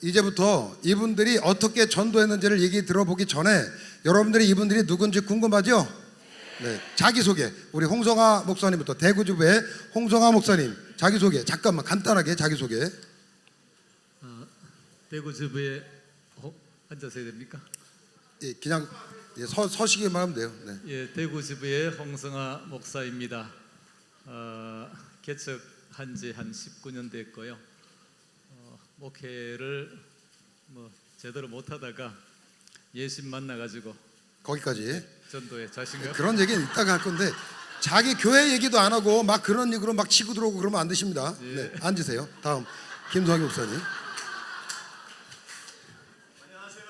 이제부터 이분들이 어떻게 전도했는지를 얘기 들어보기 전에 여러분들이 이분들이 누군지 궁금하죠? 네, 자기소개. 우리 홍성아 목사님부터, 대구지부의 홍성아 목사님 자기소개 잠깐만 간단하게 자기소개. 대구지부에 앉아서 해야 됩니까? 예, 그냥 서시기만 하면 돼요. 네. 예, 대구지부의 홍성아 목사입니다. 개척한 지 한 19년 됐고요. 목회를 제대로 못하다가 예심 만나가지고 거기까지. 전도에 자신감. 그런 얘기는 이따가 할 건데 자기 교회 얘기도 안 하고 막 그런 얘기로 막 치고 들어오고 그러면 안 되십니다. 예. 네, 앉으세요. 다음 김성희 목사님. 안녕하세요.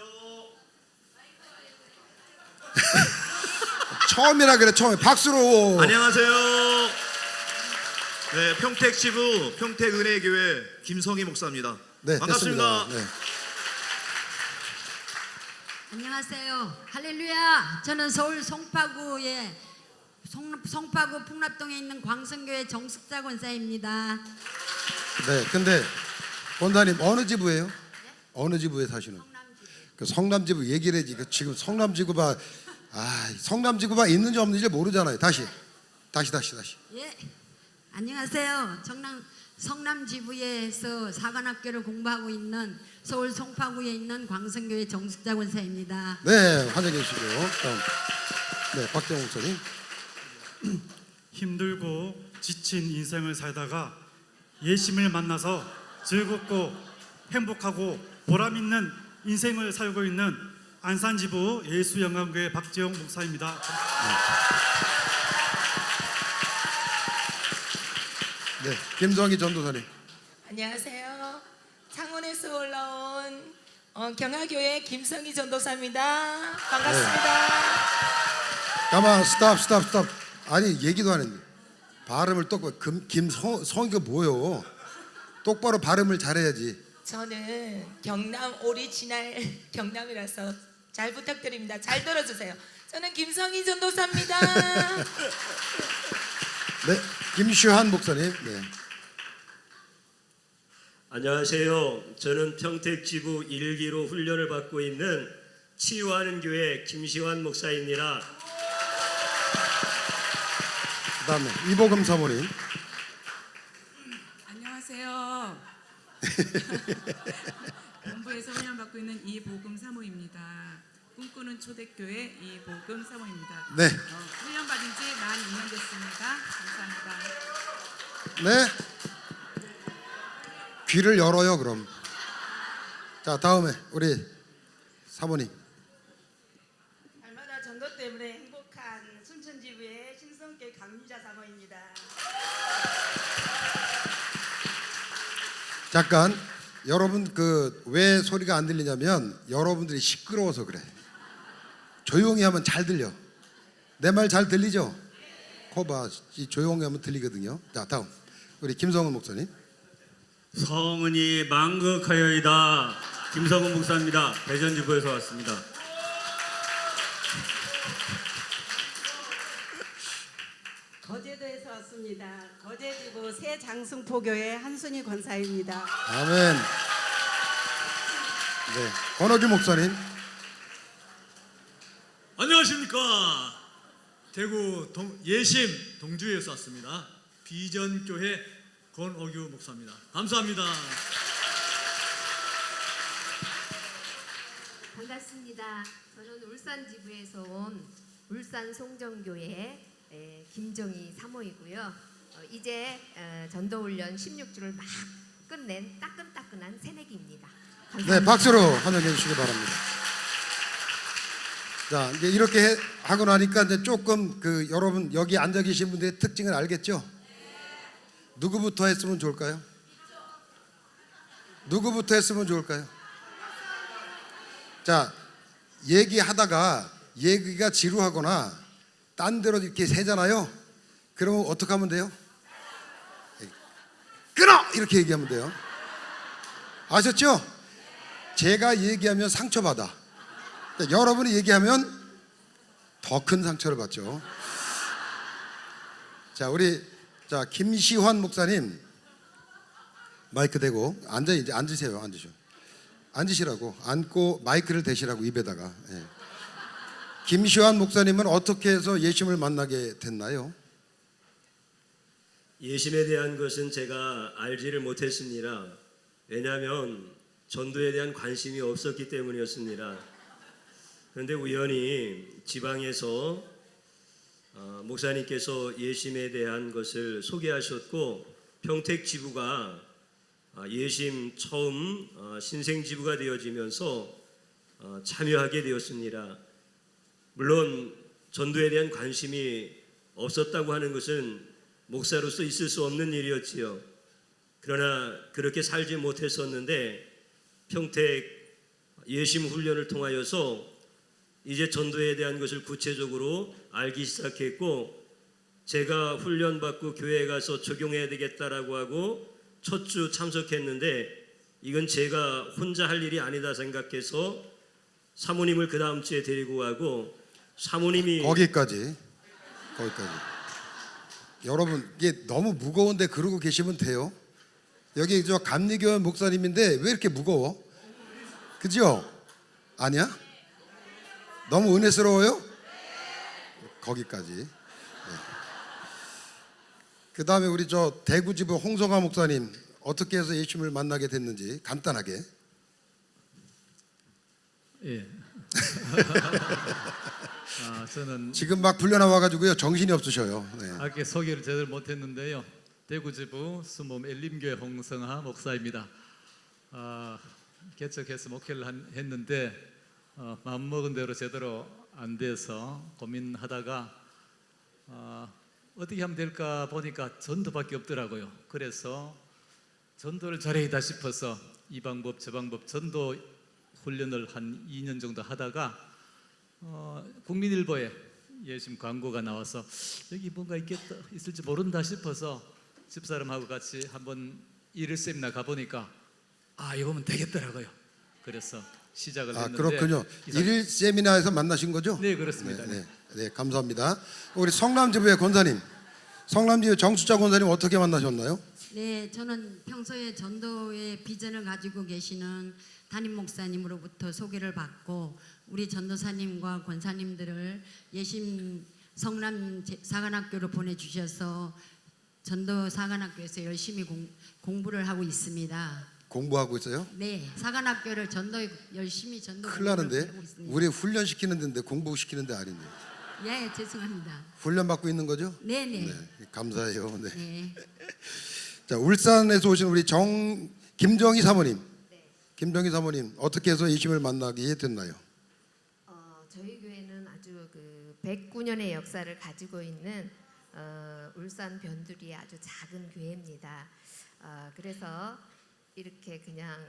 처음이라 그래 처음에 박수로. 안녕하세요. 네, 평택지부 평택은혜교회 김성희 목사입니다. 네, 반갑습니다. 됐습니다. 네. 안녕하세요. 할렐루야. 저는 서울 송파구에 송파구 풍납동에 있는 광성교회 정숙자 권사입니다. 네, 근데 권사님 어느 지부예요? 어느 지부에 사시는? 그 성남지부 얘기를 해지. 지금 성남지구가 성남지구가 있는지 없는지 모르잖아요. 다시. 예. 안녕하세요. 성남지부에서 사관학교를 공부하고 있는 서울 송파구에 있는 광성교회 정숙자 권사입니다. 네, 환영해 주시고요. 다음. 네, 박정호 목사님. 힘들고 지친 인생을 살다가 예심을 만나서 즐겁고 행복하고 보람 있는 인생을 살고 있는 안산지부 예수영광교회 박재용 목사입니다. 네, 김성희 전도사님. 안녕하세요. 창원에서 올라온 경화교회 김성희 전도사입니다. 반갑습니다. 가만 스탑. 아니 얘기도 안 했는데 발음을 똑바로 김성희가 뭐요? 똑바로 발음을 잘해야지. 저는 경남 오리지널 경남이라서 잘 부탁드립니다. 잘 들어주세요. 저는 김성희 전도사입니다. 네, 김슈한 목사님. 네. 안녕하세요. 저는 평택지부 1기로 훈련을 받고 있는 치유하는 교회 김시환 목사입니다. 그다음에 이보금 사모님. 안녕하세요. 본부에서 훈련받고 있는 이보금 사모입니다. 꿈꾸는 초대교회 이보금 사모입니다. 네. 훈련받은 지 만 2년 됐습니다. 감사합니다. 네. 귀를 열어요 그럼. 자, 다음에 우리 사모님. 날마다 전도 때문에 행복한 순천지부의 신성계 강유자 사모입니다. 잠깐 여러분 왜 소리가 안 들리냐면 여러분들이 시끄러워서 그래. 조용히 하면 잘 들려. 내 말 잘 들리죠? 거봐, 조용히 하면 들리거든요. 자, 다음 우리 김성훈 목사님. 성은이 만극하여이다. 김성은 목사입니다. 대전지부에서 왔습니다. 거제도에서 왔습니다. 거제지부 새장승포교회 한순희 권사입니다. 아멘. 네, 권호규 목사님. 안녕하십니까. 대구 예심 동주에서 왔습니다. 비전교회 권호규 목사입니다. 감사합니다. 반갑습니다. 저는 울산 지부에서 온 울산 송정교회 김정희 사모이고요. 이제 전도훈련 16주를 막 끝낸 따끈따끈한 새내기입니다. 감사합니다. 네, 박수로 환영해 주시기 바랍니다. 자, 이제 이렇게 하고 나니까 이제 조금 여러분 여기 앉아 계신 분들의 특징을 알겠죠? 누구부터 했으면 좋을까요? 누구부터 했으면 좋을까요? 자, 얘기하다가 얘기가 지루하거나 딴 데로 이렇게 새잖아요. 그러면 어떻게 하면 돼요? 끊어! 이렇게 얘기하면 돼요. 아셨죠? 제가 얘기하면 상처받아. 여러분이 얘기하면 더 큰 상처를 받죠. 자, 우리 김시환 목사님 마이크 대고 이제 앉으세요. 앉으셔. 앉으시라고, 앉고 마이크를 대시라고 입에다가. 예. 김시환 목사님은 어떻게 해서 예심을 만나게 됐나요? 예심에 대한 것은 제가 알지를 못했습니다. 왜냐하면 전도에 대한 관심이 없었기 때문이었습니다. 그런데 우연히 지방에서 목사님께서 예심에 대한 것을 소개하셨고 평택 지부가 예심 처음 신생 지부가 되어지면서 참여하게 되었습니다. 물론 전도에 대한 관심이 없었다고 하는 것은 목사로서 있을 수 없는 일이었지요. 그러나 그렇게 살지 못했었는데 평택 예심 훈련을 통하여서 이제 전도에 대한 것을 구체적으로 알기 시작했고, 제가 훈련받고 교회에 가서 적용해야 되겠다라고 하고 첫 주 참석했는데 이건 제가 혼자 할 일이 아니다 생각해서 사모님을 그 다음 주에 데리고 가고, 사모님이 거기까지. 여러분, 이게 너무 무거운데 그러고 계시면 돼요. 여기 저 감리교회 목사님인데 왜 이렇게 무거워? 그죠? 아니야? 너무 은혜스러워요? 거기까지. 네. 그 다음에 우리 저 대구지부 홍성화 목사님 어떻게 해서 예수님을 만나게 됐는지 간단하게. 예. 저는 지금 막 불려 나와가지고요 정신이 없으셔요. 네. 아까 소개를 제대로 못했는데요. 대구지부 수몸 엘림교회 홍성하 목사입니다. 개척해서 목회를 했는데 마음먹은 대로 제대로 안 돼서 고민하다가 어떻게 하면 될까 보니까 전도밖에 없더라고요. 그래서 전도를 잘해야다 싶어서 이 방법 저 방법 전도 훈련을 한 2년 정도 하다가 국민일보에 예심 광고가 나와서 여기 뭔가 있을지 모른다 싶어서 집사람하고 같이 한번 일일 세미나 가보니까 이거면 되겠더라고요. 그래서 시작을 했는데. 그렇군요. 일일 세미나에서 만나신 거죠? 네, 그렇습니다. 네, 감사합니다. 우리 성남지부의 권사님, 성남지부 정수자 권사님 어떻게 만나셨나요? 네, 저는 평소에 전도의 비전을 가지고 계시는 담임 목사님으로부터 소개를 받고 우리 전도사님과 권사님들을 예심 성남 사관학교로 보내주셔서 전도 사관학교에서 열심히 공부를 하고 있습니다. 공부하고 있어요? 네, 사관학교를 열심히 전도 큰일 나는데 하고 있습니다. 우리 훈련시키는 데인데 공부시키는 데 아닌데. 예, 죄송합니다. 훈련 받고 있는 거죠? 네네. 네, 감사해요. 네. 네. 자, 울산에서 오신 우리 김정희 사모님. 김정희 사모님 어떻게 해서 예수님을 만나게 됐나요? 저희 교회는 아주 109년의 역사를 가지고 있는 울산 변두리의 아주 작은 교회입니다. 그래서 이렇게 그냥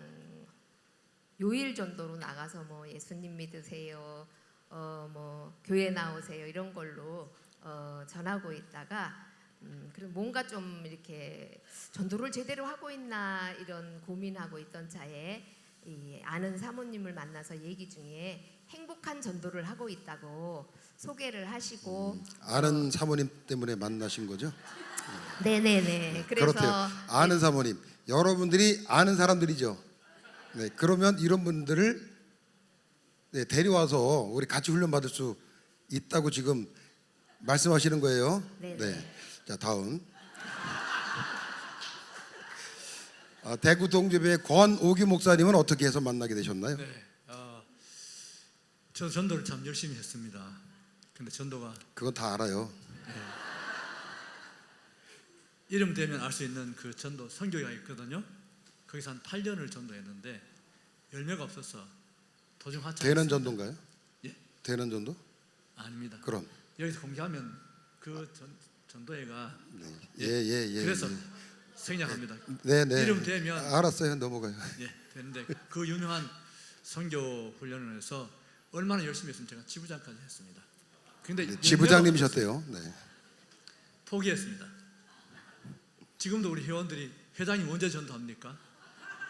요일 전도로 나가서 뭐 예수님 믿으세요, 뭐 교회 나오세요 이런 걸로 전하고 있다가 그리고 뭔가 좀 이렇게 전도를 제대로 하고 있나 이런 고민하고 있던 차에 이 아는 사모님을 만나서 얘기 중에 행복한 전도를 하고 있다고 소개를 하시고 아는 사모님 때문에 만나신 거죠? 네네네. 그래서 그렇대요. 아는 사모님. 여러분들이 아는 사람들이죠. 네, 그러면 이런 분들을 데려와서 우리 같이 훈련 받을 수 있다고 지금 말씀하시는 거예요. 네네. 네. 자, 다음. 대구 동주교회 권오규 목사님은 어떻게 해서 만나게 되셨나요? 네, 저 전도를 참 열심히 했습니다. 근데 전도가 그건 다 알아요. 이름 되면 알 수 있는 그 전도 선교회가 있거든요. 거기서 한 8년을 전도했는데 열매가 없어서 도중 하차했습니다. 대는 전도인가요? 예? 대는 전도? 아닙니다. 그럼. 여기서 공개하면 그 전도회가 예. 그래서 생략합니다. 네. 이름 되면 알았어요. 넘어가요. 예, 되는데 그 유명한 선교 훈련을 해서 얼마나 열심히 했으면 제가 지부장까지 했습니다. 근데 지부장님이셨대요. 네. 포기했습니다. 지금도 우리 회원들이 회장님 언제 전도합니까?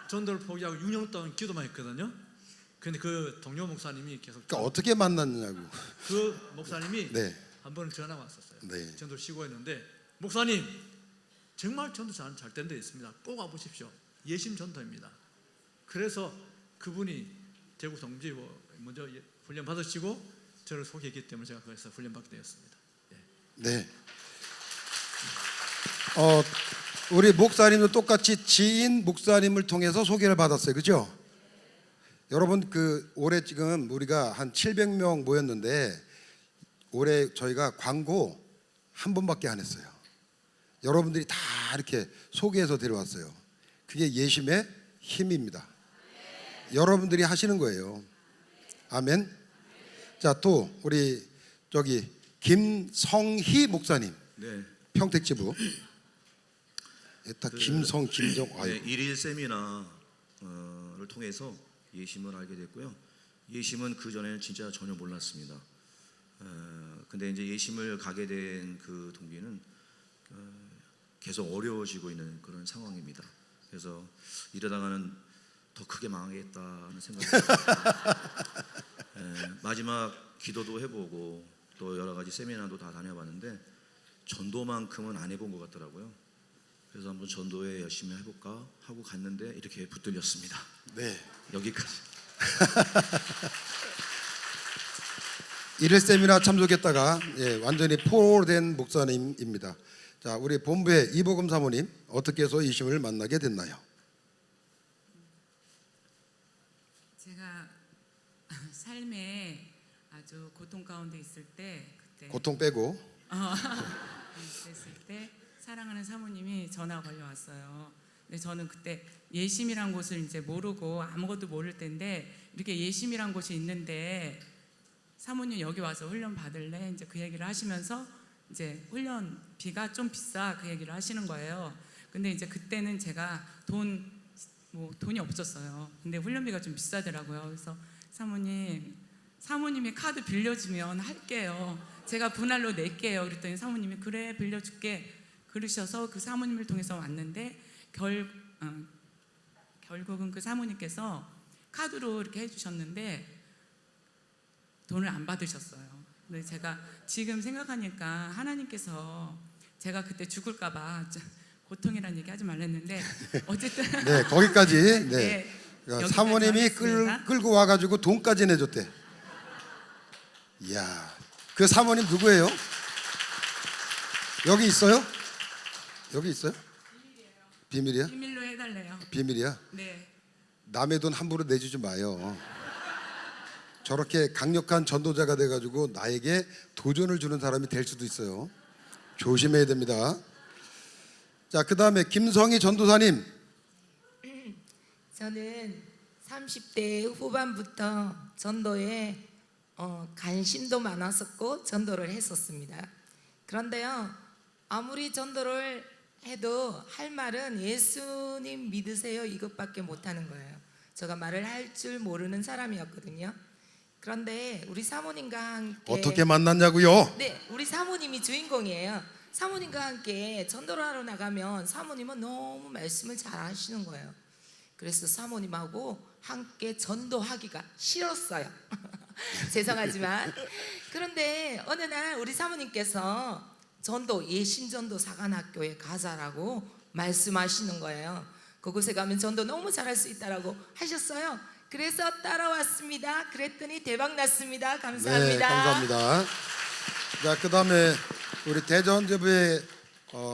전도를 포기하고 6년 동안 기도만 했거든요. 근데 그 동료 목사님이 계속 그러니까 어떻게 만났냐고. 그 목사님이 네. 한 번은 전화가 왔었어요. 네. 전도를 쉬고 했는데 목사님 정말 전도 잘 된 데 있습니다. 꼭 와보십시오. 예심 전도입니다. 그래서 그분이 대구 동지부 먼저 훈련 받으시고 저를 소개했기 때문에 제가 거기서 훈련 받게 되었습니다. 네. 우리 목사님도 똑같이 지인 목사님을 통해서 소개를 받았어요. 그죠? 여러분 그 올해 지금 우리가 한 700명 모였는데 올해 저희가 광고 한 번밖에 안 했어요. 여러분들이 다 이렇게 소개해서 데려왔어요. 그게 예심의 힘입니다. 여러분들이 하시는 거예요. 아멘. 자, 또 우리 저기 김성희 목사님, 네. 평택지부. 다 김성, 김정. 네, 1일 세미나를 통해서 예심을 알게 됐고요. 예심은 그 전에는 진짜 전혀 몰랐습니다. 근데 이제 예심을 가게 된 그 동기는 계속 어려워지고 있는 그런 상황입니다. 그래서 이러다가는 더 크게 망하겠다는 생각이 마지막 기도도 해보고 또 여러 가지 세미나도 다 다녀봤는데 전도만큼은 안 해본 것 같더라고요. 그래서 한번 전도에 열심히 해볼까 하고 갔는데 이렇게 붙들렸습니다. 네. 여기까지. 1일 세미나 참석했다가 완전히 포로된 목사님입니다. 자, 우리 본부의 이보금 사모님 어떻게 해서 이심을 만나게 됐나요? 제가 삶에 아주 고통 가운데 있을 때 그때 고통 빼고. 그랬을 때 사랑하는 사모님이 전화 걸려왔어요. 근데 저는 그때 예심이란 곳을 이제 모르고 아무것도 모를 때인데 이렇게 예심이란 곳이 있는데 사모님 여기 와서 훈련 받을래? 이제 그 얘기를 하시면서 이제 훈련비가 좀 비싸 그 얘기를 하시는 거예요. 근데 이제 그때는 제가 돈이 없었어요. 근데 훈련비가 좀 비싸더라고요. 그래서 사모님이 카드 빌려주면 할게요. 제가 분할로 낼게요. 그랬더니 사모님이 그래 빌려줄게 그러셔서 그 사모님을 통해서 왔는데 결국은 그 사모님께서 카드로 이렇게 해주셨는데 돈을 안 받으셨어요. 근데 제가 지금 생각하니까 하나님께서 제가 그때 죽을까봐 고통이라는 얘기 하지 말랬는데 어쨌든 네, 거기까지. 네. 네, 그러니까 사모님이 끌고 와가지고 돈까지 내줬대. 이야, 그 사모님 누구예요? 여기 있어요? 여기 있어요? 비밀이야? 비밀로 해달래요. 비밀이야? 네. 남의 돈 함부로 내주지 마요. 저렇게 강력한 전도자가 돼가지고 나에게 도전을 주는 사람이 될 수도 있어요. 조심해야 됩니다. 자, 그 다음에 김성희 전도사님. 저는 30대 후반부터 전도에 관심도 많았었고 전도를 했었습니다. 그런데요, 아무리 전도를 해도 할 말은 예수님 믿으세요 이것밖에 못하는 거예요. 제가 말을 할 줄 모르는 사람이었거든요. 그런데 우리 사모님과 함께 어떻게 만났냐고요? 네, 우리 사모님이 주인공이에요. 사모님과 함께 전도를 하러 나가면 사모님은 너무 말씀을 잘 하시는 거예요. 그래서 사모님하고 함께 전도하기가 싫었어요. 죄송하지만. 그런데 어느 날 우리 사모님께서 예심전도 사관학교에 가자라고 말씀하시는 거예요. 그곳에 가면 전도 너무 잘할 수 있다라고 하셨어요. 그래서 따라왔습니다. 그랬더니 대박 났습니다. 감사합니다. 네, 감사합니다. 자, 그 다음에 우리 대전제부의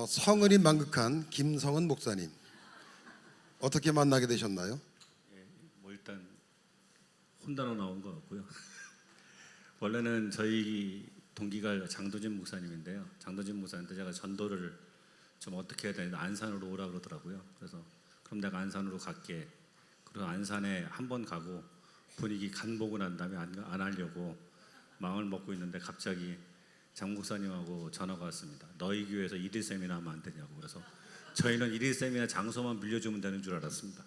성은이 만극한 김성은 목사님 어떻게 만나게 되셨나요? 일단 혼자로 나온 것 같고요. 원래는 저희 동기가 장도진 목사님인데요. 장도진 목사님한테 제가 전도를 좀 어떻게 해야 되나 안산으로 오라 그러더라고요. 그래서 그럼 내가 안산으로 갈게. 그리고 안산에 한 번 가고 분위기 간 보고 난 다음에 안 하려고 마음을 먹고 있는데 갑자기 장 목사님하고 전화가 왔습니다. 너희 교회에서 1일 세미나 하면 안 되냐고. 그래서 저희는 1일 세미나 장소만 빌려주면 되는 줄 알았습니다.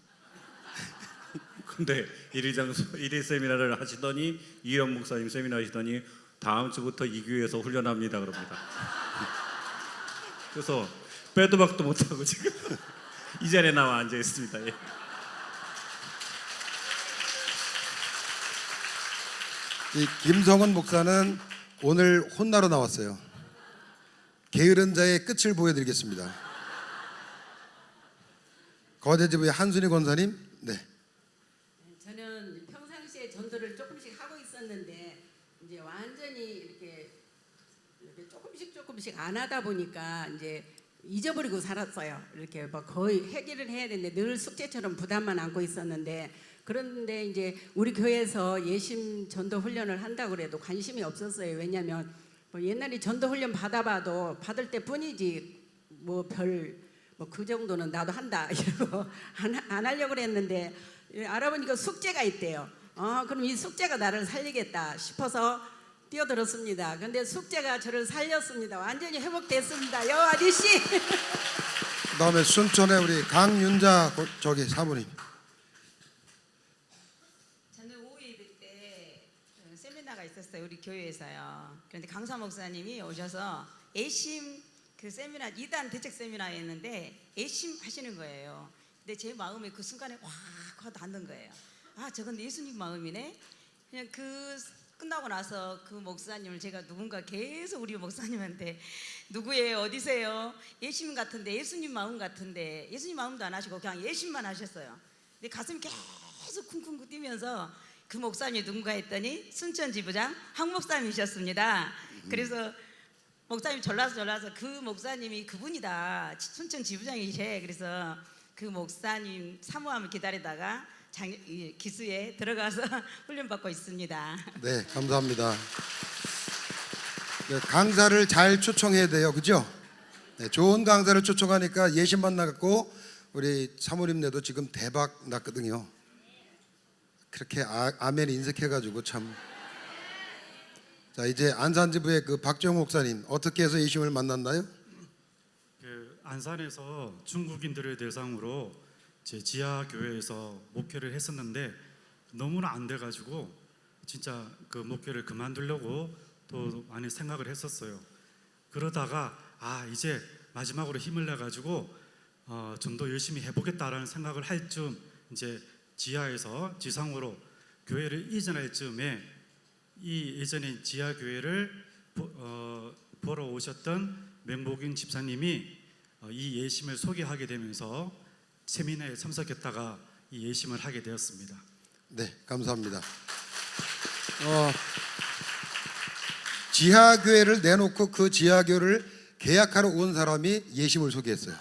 근데 1일 세미나를 하시더니 이현 목사님 세미나 하시더니 다음 주부터 이 교회에서 훈련합니다 그럽니다. 그래서 빼도 박도 못하고 지금 이 자리에 나와 앉아 있습니다. 예. 이 김성은 목사는 오늘 혼나러 나왔어요. 게으른 자의 끝을 보여드리겠습니다. 거제지부의 한순희 권사님. 네. 저는 전도를 조금씩 하고 있었는데 이제 완전히 이렇게 조금씩 안 하다 보니까 이제 잊어버리고 살았어요. 이렇게 뭐 거의 해결을 해야 되는데 늘 숙제처럼 부담만 안고 있었는데, 그런데 이제 우리 교회에서 예심 전도 훈련을 한다고 그래도 관심이 없었어요. 왜냐하면 뭐 옛날에 전도 훈련 받아봐도 받을 때 뿐이지 뭐 그 정도는 나도 한다 이러고 안 하려고 그랬는데, 알아보니까 숙제가 있대요. 그럼 이 숙제가 나를 살리겠다 싶어서 뛰어들었습니다. 근데 숙제가 저를 살렸습니다. 완전히 회복됐습니다. 여 아저씨. 그다음에 순천의 우리 강윤자 저기 사모님. 저는 5일 때 세미나가 있었어요. 우리 교회에서요. 그런데 강사 목사님이 오셔서 애심 그 세미나 2단 대책 세미나였는데 애심 하시는 거예요. 근데 제 마음에 그 순간에 확 닿는 거예요. 아, 저건 예수님 마음이네. 그냥 끝나고 나서 그 목사님을 제가 누군가 계속 우리 목사님한테 누구예요? 어디세요? 예수님 같은데, 예수님 마음 같은데, 예수님 마음도 안 하시고 그냥 예수님만 하셨어요. 근데 가슴이 계속 쿵쿵 뛰면서 그 목사님이 누군가 했더니 순천 지부장 황 목사님이셨습니다. 그래서 목사님 졸라서 그 목사님이 그분이다. 순천 지부장이시래. 그래서 그 목사님 사모함을 기다리다가 기수에 들어가서 훈련받고 있습니다. 네, 감사합니다. 네, 강사를 잘 초청해야 돼요, 그죠? 네, 좋은 강사를 초청하니까 예심 만나갖고 우리 사모님네도 지금 대박 났거든요. 그렇게 아멘 인색해가지고 참. 자, 이제 안산지부의 그 박정 목사님 어떻게 해서 예심을 만났나요? 그 안산에서 중국인들을 대상으로 제 지하 교회에서 목회를 했었는데 너무나 안 돼가지고 진짜 그 목회를 그만두려고 또 많이 생각을 했었어요. 그러다가 이제 마지막으로 힘을 내가지고 좀 더 열심히 해보겠다라는 생각을 할 즈음 이제 지하에서 지상으로 교회를 이전할 즈음에 이 예전에 지하 교회를 보러 오셨던 맹복인 집사님이 이 예심을 소개하게 되면서 세미나에 참석했다가 이 예심을 하게 되었습니다. 네, 감사합니다. 지하교회를 내놓고 그 지하교회를 계약하러 온 사람이 예심을 소개했어요.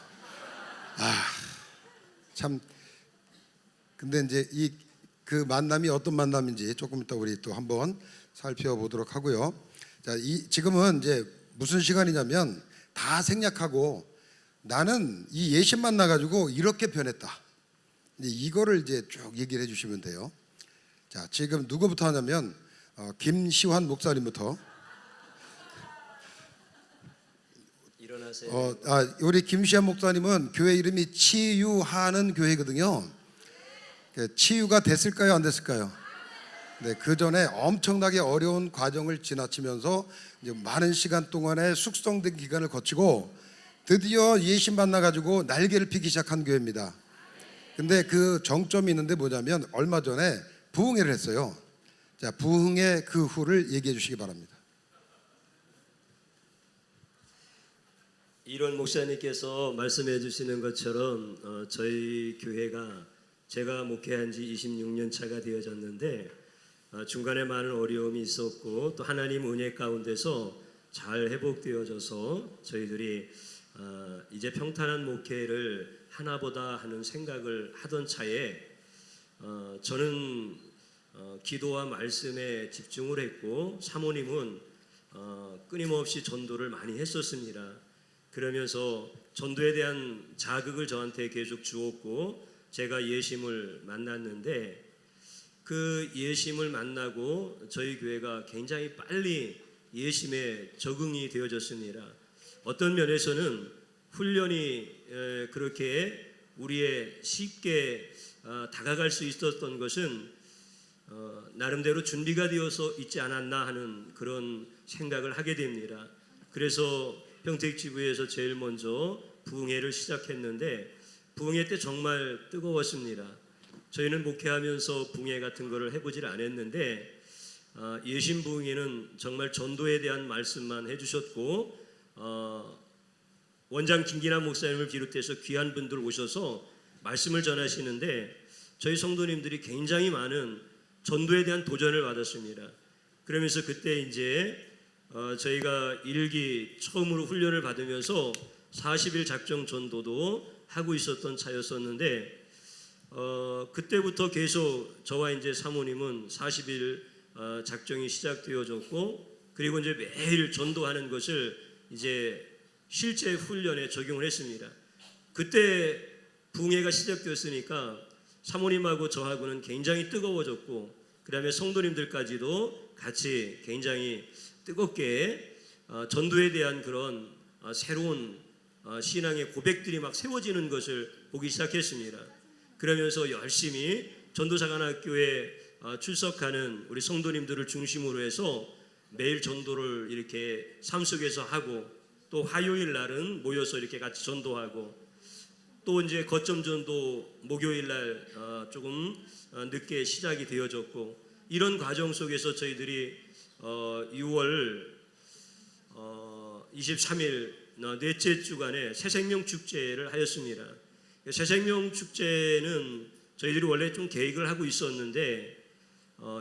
참. 근데 이제 그 만남이 어떤 만남인지 조금 이따 우리 또 한번 살펴보도록 하고요. 자, 지금은 이제 무슨 시간이냐면 다 생략하고 나는 이 예심 만나가지고 이렇게 변했다. 이거를 이제 쭉 얘기를 해주시면 돼요. 자, 지금 누구부터 하냐면 김시환 목사님부터. 일어나세요. 우리 김시환 목사님은 교회 이름이 치유하는 교회거든요. 치유가 됐을까요, 안 됐을까요? 네, 그 전에 엄청나게 어려운 과정을 지나치면서 이제 많은 시간 동안에 숙성된 기간을 거치고 드디어 예심 만나가지고 날개를 피기 시작한 교회입니다. 근데 그 정점이 있는데 뭐냐면 얼마 전에 부흥회를 했어요. 자, 부흥회 그 후를 얘기해 주시기 바랍니다. 이런 목사님께서 말씀해 주시는 것처럼 저희 교회가 제가 목회한 지 26년 차가 되어졌는데 중간에 많은 어려움이 있었고 또 하나님 은혜 가운데서 잘 회복되어져서 저희들이 이제 평탄한 목회를 하나보다 하는 생각을 하던 차에 저는 기도와 말씀에 집중을 했고 사모님은 끊임없이 전도를 많이 했었습니다. 그러면서 전도에 대한 자극을 저한테 계속 주었고 제가 예심을 만났는데 그 예심을 만나고 저희 교회가 굉장히 빨리 예심에 적응이 되어졌습니다. 어떤 면에서는 훈련이 그렇게 우리의 쉽게 다가갈 수 있었던 것은 나름대로 준비가 되어서 있지 않았나 하는 그런 생각을 하게 됩니다. 그래서 평택지부에서 제일 먼저 부흥회를 시작했는데 부흥회 때 정말 뜨거웠습니다. 저희는 목회하면서 부흥회 같은 거를 해보질 않았는데 예심 부흥회는 정말 전도에 대한 말씀만 해주셨고 원장 김기남 목사님을 비롯해서 귀한 분들 오셔서 말씀을 전하시는데 저희 성도님들이 굉장히 많은 전도에 대한 도전을 받았습니다. 그러면서 그때 이제 저희가 1기 처음으로 훈련을 받으면서 40일 작정 전도도 하고 있었던 차였었는데 그때부터 계속 저와 이제 사모님은 40일 작정이 시작되어졌고, 그리고 이제 매일 전도하는 것을 이제 실제 훈련에 적용을 했습니다. 그때 붕해가 시작되었으니까 사모님하고 저하고는 굉장히 뜨거워졌고, 그 다음에 성도님들까지도 같이 굉장히 뜨겁게 전도에 대한 그런 새로운 신앙의 고백들이 막 세워지는 것을 보기 시작했습니다. 그러면서 열심히 전도사관학교에 출석하는 우리 성도님들을 중심으로 해서 매일 전도를 이렇게 삶 속에서 하고, 또 화요일 날은 모여서 이렇게 같이 전도하고, 또 이제 거점 전도 목요일 날 조금 늦게 시작이 되어졌고, 이런 과정 속에서 저희들이 6월 23일 넷째 주간에 새생명 축제를 하였습니다. 새생명 축제는 저희들이 원래 좀 계획을 하고 있었는데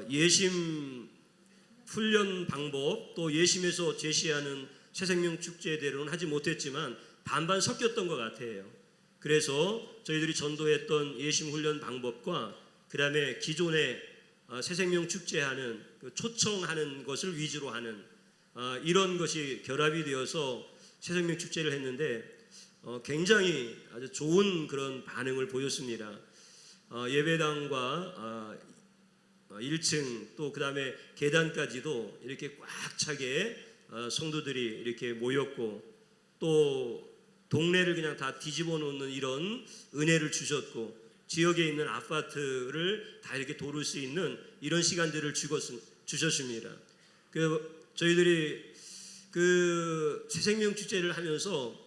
예심 훈련 방법, 또 예심에서 제시하는 새생명 축제대로는 하지 못했지만 반반 섞였던 것 같아요. 그래서 저희들이 전도했던 예심 훈련 방법과 그 다음에 기존의 새생명 축제하는 초청하는 것을 위주로 하는 이런 것이 결합이 되어서 새생명 축제를 했는데 굉장히 아주 좋은 그런 반응을 보였습니다. 예배당과 1층 또 그 다음에 계단까지도 이렇게 꽉 차게 성도들이 이렇게 모였고, 또 동네를 그냥 다 뒤집어 놓는 이런 은혜를 주셨고, 지역에 있는 아파트를 다 이렇게 도를 수 있는 이런 시간들을 주셨습니다. 저희들이 그 새생명 축제를 하면서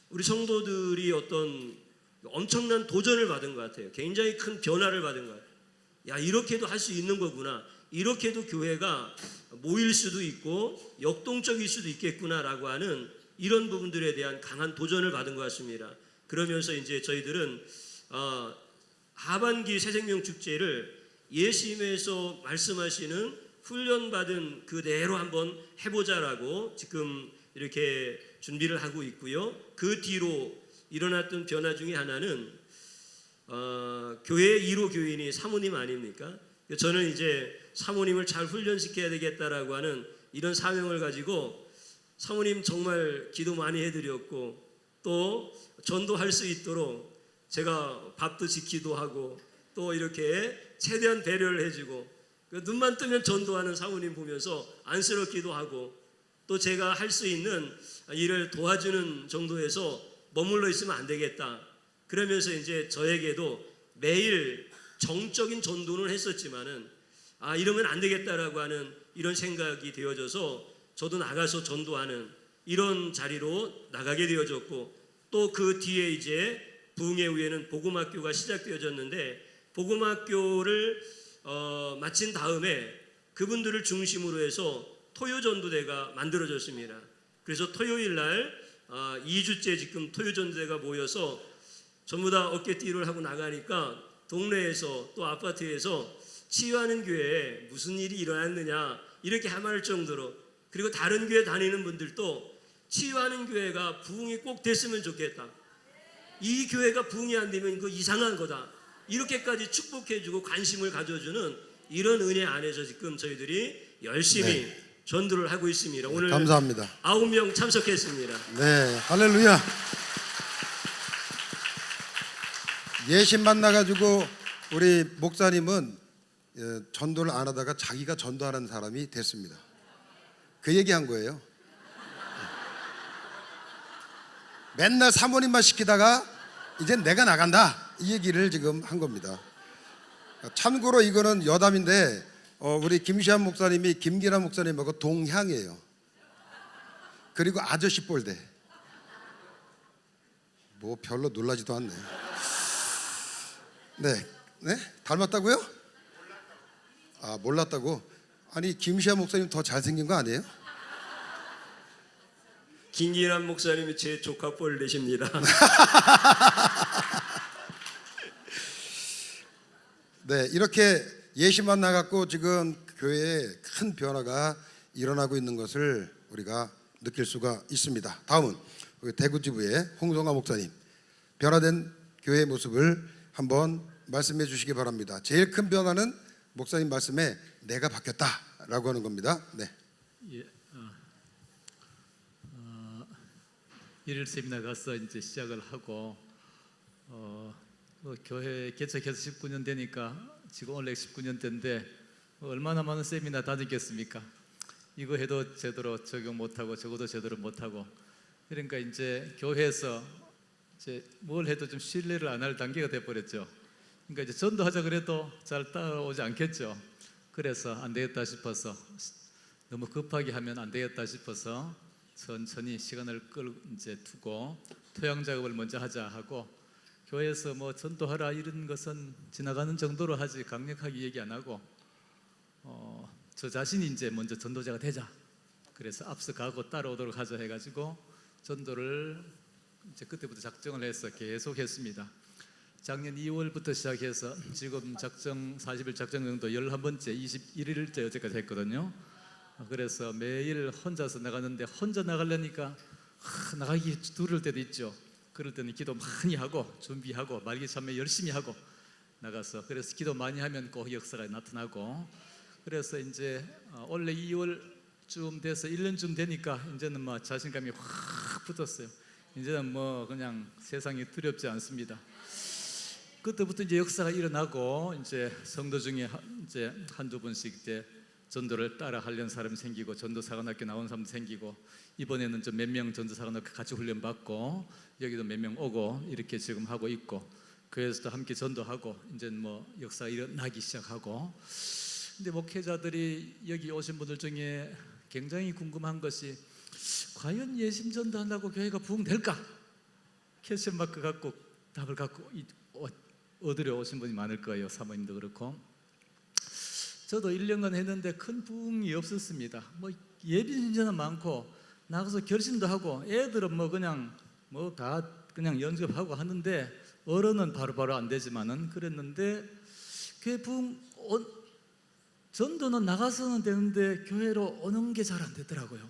우리 성도들이 어떤 엄청난 도전을 받은 것 같아요. 굉장히 큰 변화를 받은 것 같아요. 야, 이렇게도 할 수 있는 거구나. 이렇게도 교회가 모일 수도 있고 역동적일 수도 있겠구나라고 하는 이런 부분들에 대한 강한 도전을 받은 것 같습니다. 그러면서 이제 저희들은 하반기 새생명 축제를 예심에서 말씀하시는 훈련받은 그대로 한번 해보자라고 지금 이렇게 준비를 하고 있고요. 그 뒤로 일어났던 변화 중에 하나는 교회의 1호 교인이 사모님 아닙니까? 저는 이제 사모님을 잘 훈련시켜야 되겠다라고 하는 이런 사명을 가지고 사모님 정말 기도 많이 해드렸고, 또 전도할 수 있도록 제가 밥도 지키도 하고, 또 이렇게 최대한 배려를 해주고, 눈만 뜨면 전도하는 사모님 보면서 안쓰럽기도 하고, 또 제가 할 수 있는 일을 도와주는 정도에서 머물러 있으면 안 되겠다. 그러면서 이제 저에게도 매일 정적인 전도는 했었지만은 이러면 안 되겠다라고 하는 이런 생각이 되어져서 저도 나가서 전도하는 이런 자리로 나가게 되어졌고, 또 그 뒤에 이제 부흥회 후에는 복음학교가 시작되어졌는데, 복음학교를 마친 다음에 그분들을 중심으로 해서 토요전도대가 만들어졌습니다. 그래서 토요일 날 2주째 지금 토요전도대가 모여서 전부 다 어깨띠를 하고 나가니까 동네에서 또 아파트에서 치유하는 교회에 무슨 일이 일어났느냐 이렇게 하말 정도로, 그리고 다른 교회 다니는 분들도 치유하는 교회가 부흥이 꼭 됐으면 좋겠다. 이 교회가 부흥이 안 되면 이거 이상한 거다. 이렇게까지 축복해주고 관심을 가져주는 이런 은혜 안에서 지금 저희들이 열심히 전도를 하고 있습니다. 오늘 감사합니다. 9명 참석했습니다. 네, 할렐루야. 예심 만나가지고 우리 목사님은 전도를 안 하다가 자기가 전도하는 사람이 됐습니다. 그 얘기한 거예요. 맨날 사모님만 시키다가 이제 내가 나간다 이 얘기를 지금 한 겁니다. 참고로 이거는 여담인데 우리 김시한 목사님이 김기란 목사님하고 동향이에요. 그리고 아저씨 뻘대. 뭐 별로 놀라지도 않네. 네, 닮았다고요? 몰랐다고? 아니 김시한 목사님 더 잘생긴 거 아니에요? 김기란 목사님이 제 조카 뻘 되십니다. 네, 이렇게 예시만 나갖고 지금 교회에 큰 변화가 일어나고 있는 것을 우리가 느낄 수가 있습니다. 다음은 우리 대구지부의 홍성화 목사님, 변화된 교회의 모습을 한번 말씀해 주시기 바랍니다. 제일 큰 변화는 목사님 말씀에 내가 바뀌었다라고 하는 겁니다. 네. 예, 일일 세미나 가서 이제 시작을 하고 교회 개척해서 19년 되니까 지금 원래 19년째인데 얼마나 많은 세미나 다녔겠습니까? 이거 해도 제대로 적용 못하고 저거도 제대로 못하고, 그러니까 이제 교회에서 이제 뭘 해도 좀 신뢰를 안 할 단계가 돼버렸죠. 그러니까 이제 전도하자 그래도 잘 따라오지 않겠죠. 그래서 안 되겠다 싶어서, 너무 급하게 하면 안 되겠다 싶어서 천천히 시간을 이제 두고 토양 작업을 먼저 하자 하고, 교회에서 뭐 전도하라 이런 것은 지나가는 정도로 하지 강력하게 얘기 안 하고 저 자신이 이제 먼저 전도자가 되자, 그래서 앞서가고 따라오도록 하자 해가지고 전도를 이제 그때부터 작정을 해서 계속 했습니다. 작년 2월부터 시작해서 지금 작정 40일 작정 정도 11번째 21일째 어제까지 했거든요. 그래서 매일 혼자서 나가는데, 혼자 나가려니까 나가기 두려울 때도 있죠. 그럴 때는 기도 많이 하고 준비하고 말기 참여 열심히 하고 나가서, 그래서 기도 많이 하면 꼭 역사가 나타나고, 그래서 이제 원래 2월쯤 돼서 1년쯤 되니까 이제는 뭐 자신감이 확 붙었어요. 이제는 뭐 그냥 세상이 두렵지 않습니다. 그때부터 이제 역사가 일어나고, 이제 성도 중에 이제 한두 분씩 이제 전도를 따라 하려는 사람이 생기고, 전도사관학교 나온 사람도 생기고, 이번에는 좀 몇 명 전도사관학교 같이 훈련 받고 여기도 몇 명 오고 이렇게 지금 하고 있고, 교회에서도 함께 전도하고 이제 뭐 역사가 일어나기 시작하고. 근데 목회자들이 여기 오신 분들 중에 굉장히 궁금한 것이, 과연 예심 전도한다고 교회가 부흥될까? 퀘스천 마크 갖고 답을 갖고 얻으려 오신 분이 많을 거예요. 사모님도 그렇고. 저도 1년간 했는데 큰 부흥이 없었습니다. 뭐 예비 신자는 많고 나가서 결심도 하고, 애들은 뭐 그냥 뭐 다 그냥 연습하고 하는데, 어른은 바로바로 안 되지만은 그랬는데, 교회 부흥 전도는 나가서는 되는데 교회로 오는 게 잘 안 되더라고요.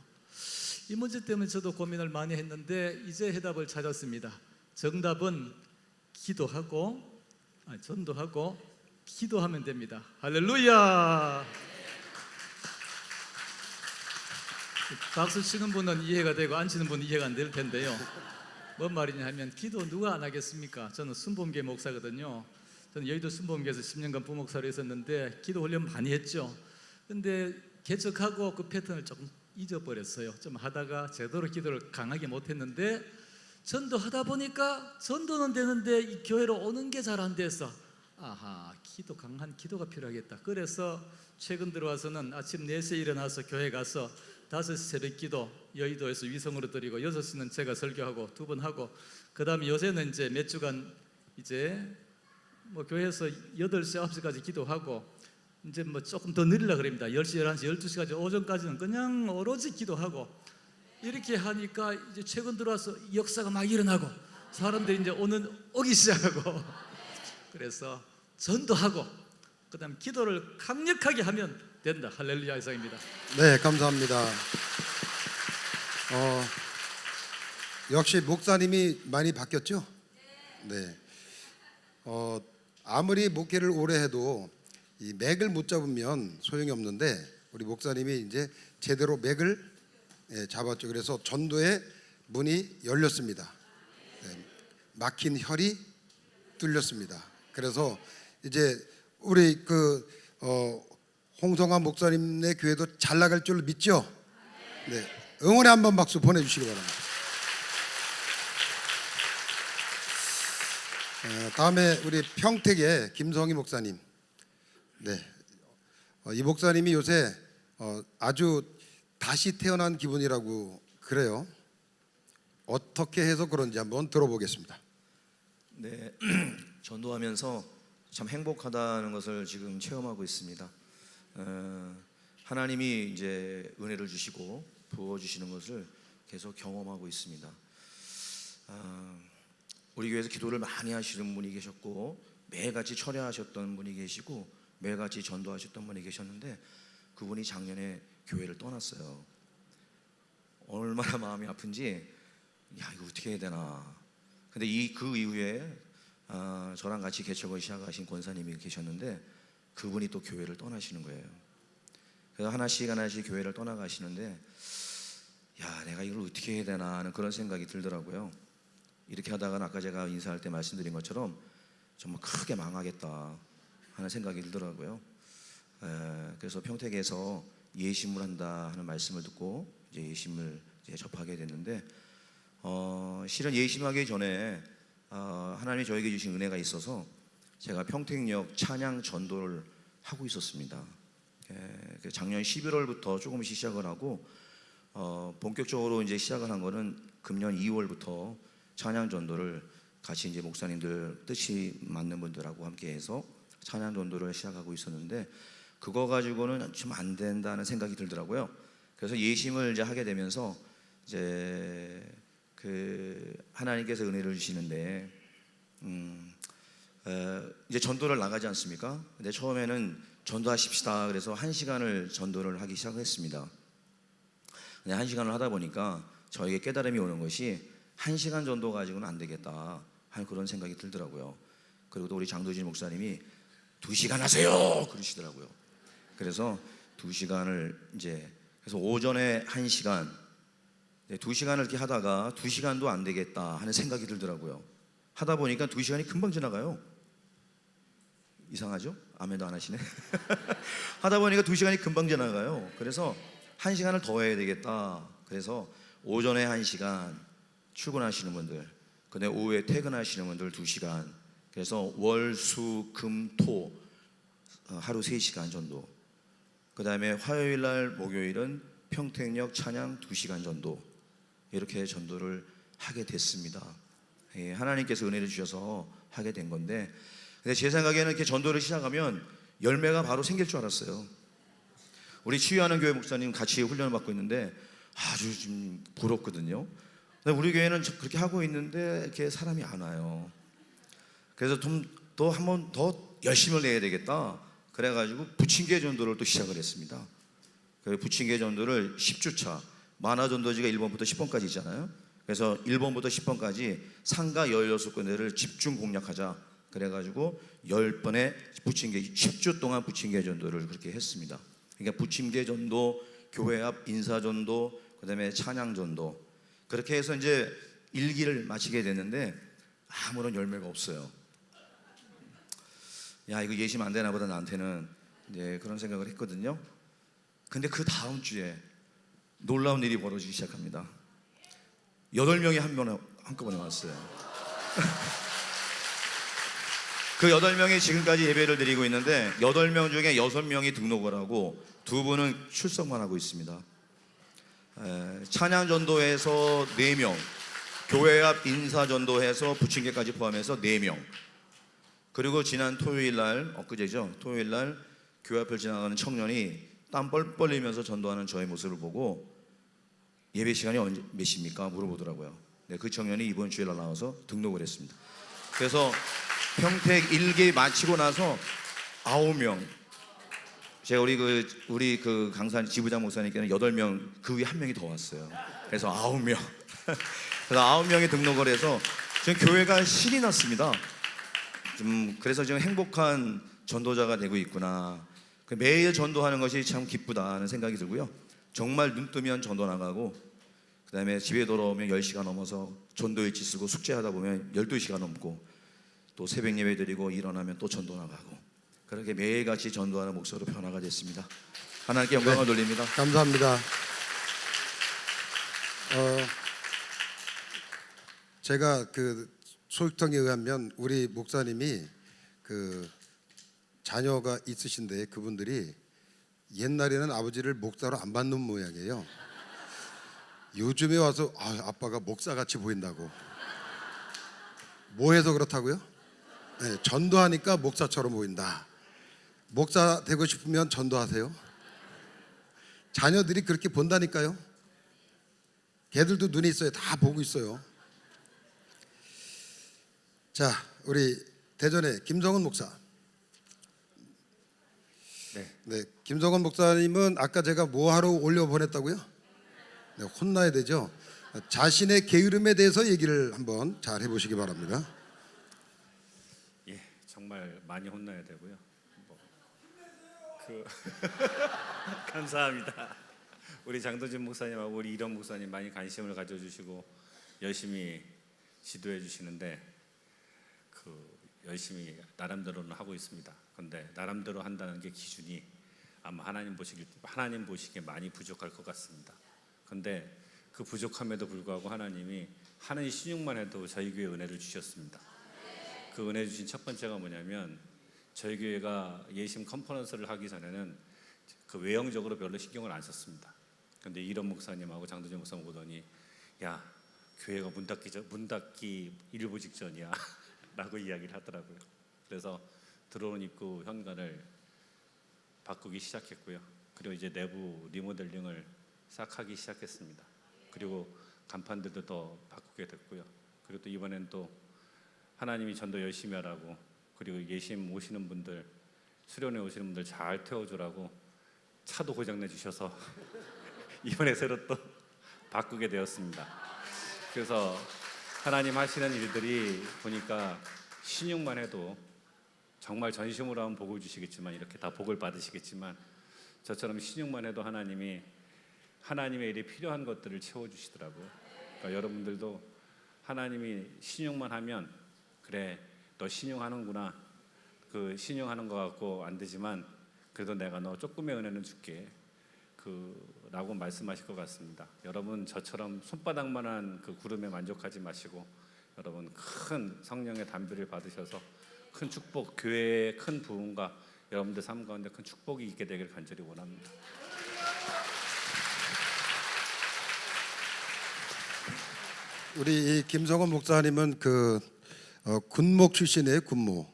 이 문제 때문에 저도 고민을 많이 했는데 이제 해답을 찾았습니다. 정답은 기도하고 전도하고 기도하면 됩니다. 할렐루야. 박수 치는 분은 이해가 되고 안 치는 분은 이해가 안 될 텐데요. 뭔 말이냐 하면, 기도 누가 안 하겠습니까? 저는 순복음교회 목사거든요. 저는 여의도 순복음교회에서 10년간 부목사로 있었는데 기도 훈련 많이 했죠. 근데 개척하고 그 패턴을 조금 잊어버렸어요. 좀 하다가 제대로 기도를 강하게 못했는데, 전도하다 보니까 전도는 되는데 이 교회로 오는 게 잘 안 돼서, 아하, 기도 강한 기도가 필요하겠다. 그래서 최근 들어와서는 아침 4시에 일어나서 교회 가서 5시 새벽 기도 여의도에서 위성으로 드리고, 6시는 제가 설교하고 2번 하고, 그 다음에 요새는 이제 몇 주간 이제 뭐 교회에서 8시 9시까지 기도하고, 이제 뭐 조금 더 느리려 그럽니다. 10시 11시 12시까지 오전까지는 그냥 오로지 기도하고, 이렇게 하니까 이제 최근 들어와서 역사가 막 일어나고 사람들이 이제 오기 시작하고 그래서 전도하고 그다음 기도를 강력하게 하면 된다. 할렐루야 이상입니다. 네, 감사합니다. 역시 목사님이 많이 바뀌었죠? 네. 아무리 목회를 오래 해도 이 맥을 못 잡으면 소용이 없는데, 우리 목사님이 이제 제대로 맥을 잡았죠. 그래서 전도의 문이 열렸습니다. 네, 막힌 혈이 뚫렸습니다. 그래서 이제 우리 홍성화 목사님의 교회도 잘 나갈 줄 믿죠? 네, 응원의 한번 박수 보내주시기 바랍니다. 다음에 우리 평택의 김성희 목사님. 네, 이 목사님이 요새 아주 다시 태어난 기분이라고 그래요. 어떻게 해서 그런지 한번 들어보겠습니다. 네, 전도하면서 참 행복하다는 것을 지금 체험하고 있습니다. 하나님이 이제 은혜를 주시고 부어 주시는 것을 계속 경험하고 있습니다. 우리 교회에서 기도를 많이 하시는 분이 계셨고 매일같이 철야하셨던 분이 계시고, 매일같이 전도하셨던 분이 계셨는데 그분이 작년에 교회를 떠났어요. 얼마나 마음이 아픈지 야 이거 어떻게 해야 되나. 근데 그 이후에 저랑 같이 개척을 시작하신 권사님이 계셨는데 그분이 또 교회를 떠나시는 거예요. 그래서 하나씩 교회를 떠나가시는데 야 내가 이걸 어떻게 해야 되나 하는 그런 생각이 들더라고요. 이렇게 하다가 아까 제가 인사할 때 말씀드린 것처럼 정말 크게 망하겠다 하는 생각이 들더라고요. 그래서 평택에서 예심을 한다 하는 말씀을 듣고 이제 예심을 이제 접하게 됐는데 실은 예심하기 전에 하나님이 저에게 주신 은혜가 있어서 제가 평택역 찬양 전도를 하고 있었습니다. 작년 11월부터 조금씩 시작을 하고 본격적으로 이제 시작을 한 거는 금년 2월부터 찬양 전도를 같이 이제 목사님들 뜻이 맞는 분들하고 함께해서 찬양 전도를 시작하고 있었는데 그거 가지고는 좀 안 된다는 생각이 들더라고요. 그래서 예심을 이제 하게 되면서 이제 그 하나님께서 은혜를 주시는데 이제 전도를 나가지 않습니까? 근데 처음에는 전도하십시다 그래서 1시간을 전도를 하기 시작했습니다. 근데 1시간을 하다 보니까 저에게 깨달음이 오는 것이 1시간 전도 가지고는 안 되겠다 하는 그런 생각이 들더라고요. 그리고 또 우리 장도진 목사님이 2시간 하세요 그러시더라고요. 그래서 2시간을 이제 그래서 오전에 1시간 2시간을 이렇게 하다가 2시간도 안 되겠다 하는 생각이 들더라고요. 하다 보니까 2시간이 금방 지나가요. 이상하죠? 아멘도 안 하시네. 하다 보니까 2시간이 금방 지나가요. 그래서 1시간을 더 해야 되겠다. 그래서 오전에 1시간 출근하시는 분들, 근데 오후에 퇴근하시는 분들 2시간. 그래서 월, 수, 금, 토 하루 3시간 정도. 그 다음에 화요일 날 목요일은 평택역 찬양 2시간 정도. 이렇게 전도를 하게 됐습니다. 하나님께서 은혜를 주셔서 하게 된 건데 근데 제 생각에는 이렇게 전도를 시작하면 열매가 바로 생길 줄 알았어요. 우리 치유하는 교회 목사님 같이 훈련을 받고 있는데 아주 좀 부럽거든요. 근데 우리 교회는 그렇게 하고 있는데 이렇게 사람이 안 와요. 그래서 또 한 번 더 열심을 내야 되겠다. 그래가지고 부침개 전도를 또 시작을 했습니다. 그 부침개 전도를 10주차 만화 전도지가 1번부터 10번까지 있잖아요. 그래서 1번부터 10번까지 상가 16군데를 집중 공략하자. 그래가지고 10번의 부침개 10주 동안 부침개 전도를 그렇게 했습니다. 그러니까 부침개 전도, 교회 앞 인사 전도, 그다음에 찬양 전도 그렇게 해서 이제 1기를 마치게 됐는데 아무런 열매가 없어요. 야 이거 예심 안 되나 보다 나한테는 이제 그런 생각을 했거든요. 근데 그 다음 주에 놀라운 일이 벌어지기 시작합니다. 8명이 한꺼번에 왔어요. 그 8명이 지금까지 예배를 드리고 있는데 8명 중에 6명이 등록을 하고 2분은 출석만 하고 있습니다. 찬양 전도에서 4명, 교회 앞 인사 전도해서 부침개까지 포함해서 4명. 그리고 지난 토요일 날, 엊그제죠. 토요일 날 교회 앞을 지나가는 청년이 땀 뻘뻘 흘리면서 전도하는 저의 모습을 보고 예배 시간이 언제 몇 시입니까? 물어보더라고요. 네, 그 청년이 이번 주에 나와서 등록을 했습니다. 그래서 평택 1기 마치고 나서 9명. 제가 우리 그 강산 지부장 목사님께는 8명, 그 위에 1명이 더 왔어요. 그래서 9명. 그래서 9명이 등록을 해서 지금 교회가 신이 났습니다. 그래서 지금 행복한 전도자가 되고 있구나. 매일 전도하는 것이 참 기쁘다는 생각이 들고요. 정말 눈 뜨면 전도 나가고 그 다음에 집에 돌아오면 10시가 넘어서 전도일지 쓰고 숙제하다 보면 12시가 넘고 또 새벽 예배 드리고 일어나면 또 전도 나가고 그렇게 매일같이 전도하는 목사로 변화가 됐습니다. 하나님께 영광을 돌립니다. 감사합니다. 제가 그 소식통에 의하면 우리 목사님이 그 자녀가 있으신데 그분들이 옛날에는 아버지를 목사로 안 받는 모양이에요. 요즘에 와서 아빠가 목사같이 보인다고. 뭐 해서 그렇다고요? 네, 전도하니까 목사처럼 보인다. 목사 되고 싶으면 전도하세요. 자녀들이 그렇게 본다니까요. 걔들도 눈이 있어요. 다 보고 있어요. 자, 우리 대전의 김성은 목사. 네, 김성원 목사님은 아까 제가 뭐 하러 올려 보냈다고요? 네, 혼나야 되죠. 자신의 게으름에 대해서 얘기를 한번 잘 해보시기 바랍니다. 예, 정말 많이 혼나야 되고요. 감사합니다. 우리 장도진 목사님하고 우리 이런 목사님 많이 관심을 가져주시고 열심히 지도해 주시는데 열심히 나름대로는 하고 있습니다. 그런데 나름대로 한다는 게 기준이 아마 하나님 보시기에 많이 부족할 것 같습니다. 그런데 그 부족함에도 불구하고 하나님이 하는 신용만 해도 저희 교회에 은혜를 주셨습니다. 그 은혜 주신 첫 번째가 뭐냐면 저희 교회가 예심 컨퍼런스를 하기 전에는 그 외형적으로 별로 신경을 안 썼습니다. 그런데 이런 목사님하고 장도진 목사님 보더니 야 교회가 문 닫기 일부 직전이야 라고 이야기를 하더라고요. 그래서 들어온 입구 현관을 바꾸기 시작했고요. 그리고 이제 내부 리모델링을 싹 하기 시작했습니다. 그리고 간판들도 더 바꾸게 됐고요. 그리고 또 이번엔 또 하나님이 전도 열심히 하라고 그리고 예심 오시는 분들 수련회 오시는 분들 잘 태워주라고 차도 고장내 주셔서 이번에 새로 또 바꾸게 되었습니다. 그래서 하나님 하시는 일들이 보니까 신용만 해도 정말 전심으로 하면 복을 주시겠지만 이렇게 다 복을 받으시겠지만 저처럼 신용만 해도 하나님이 하나님의 일이 필요한 것들을 채워주시더라고요. 그러니까 여러분들도 하나님이 신용만 하면 그래 너 신용하는구나 그 신용하는 것 같고 안 되지만 그래도 내가 너 조금의 은혜는 줄게 라고 말씀하실 것 같습니다. 여러분 저처럼 손바닥만한 그 구름에 만족하지 마시고 여러분 큰 성령의 담비를 받으셔서 큰 축복 교회의 큰 부흥과 여러분들 삶 가운데 큰 축복이 있게 되길 간절히 원합니다. 우리 이 김성원 목사님은 군목 출신의 군목.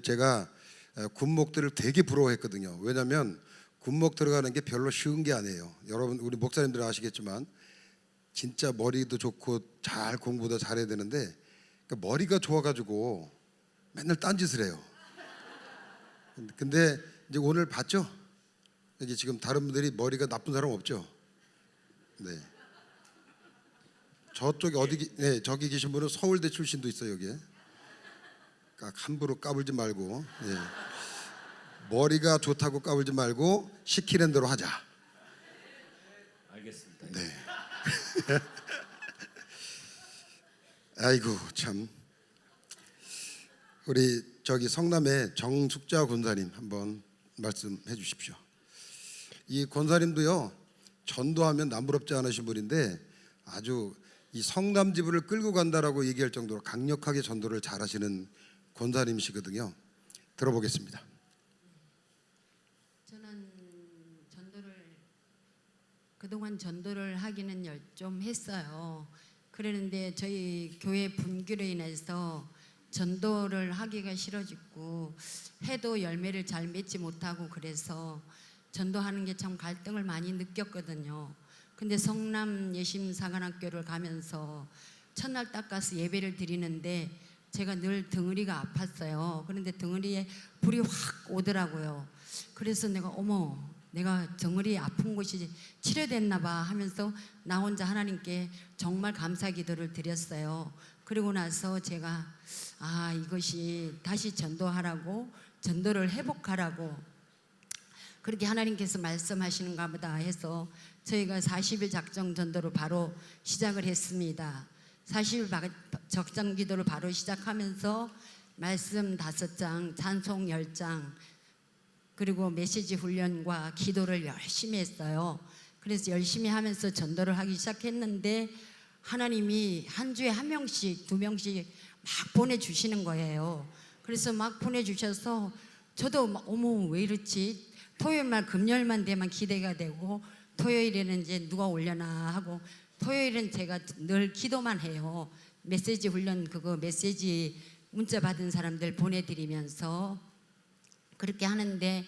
제가 군목들을 되게 부러워했거든요. 왜냐하면 군목 들어가는 게 별로 쉬운 게 아니에요. 여러분 우리 목사님들은 아시겠지만 진짜 머리도 좋고 잘 공부도 잘해야 되는데 그러니까 머리가 좋아가지고 맨날 딴짓을 해요. 근데 이제 오늘 봤죠? 여기 지금 다른 분들이 머리가 나쁜 사람 없죠? 네. 저쪽에 저기 계신 분은 서울대 출신도 있어요 여기에. 그러니까 함부로 까불지 말고 머리가 좋다고 까불지 말고 시키는 대로 하자. 알겠습니다. 네. 아이고 참. 우리 저기 성남의 정숙자 권사님 한번 말씀해 주십시오. 이 권사님도요 전도하면 남부럽지 않으신 분인데 아주 이 성남 지부를 끌고 간다라고 얘기할 정도로 강력하게 전도를 잘하시는 권사님이시거든요. 들어보겠습니다. 저는 그동안 전도를 하기는 좀 했어요. 그랬는데 저희 교회 분규로 인해서 전도를 하기가 싫어지고 해도 열매를 잘 맺지 못하고 그래서 전도하는 게 참 갈등을 많이 느꼈거든요. 근데 성남 예심사관학교를 가면서 첫날 딱 가서 예배를 드리는데 제가 늘 등허리가 아팠어요. 그런데 등허리에 불이 확 오더라고요. 그래서 내가 등허리 아픈 곳이 치료됐나 봐 하면서 나 혼자 하나님께 정말 감사 기도를 드렸어요. 그리고 나서 제가 이것이 다시 전도하라고 전도를 회복하라고 그렇게 하나님께서 말씀하시는가 보다 해서 저희가 40일 작정 전도를 바로 시작을 했습니다. 40일 작정 기도를 바로 시작하면서 말씀 5장, 찬송 10장 그리고 메시지 훈련과 기도를 열심히 했어요. 그래서 열심히 하면서 전도를 하기 시작했는데 하나님이 한 주에 1명씩 2명씩 막 보내주시는 거예요. 그래서 막 보내주셔서 저도 왜 이렇지? 토요일만 금요일만 되면 기대가 되고 토요일에는 이제 누가 올려나 하고 토요일은 제가 늘 기도만 해요. 메시지 훈련 메시지 문자 받은 사람들 보내드리면서 그렇게 하는데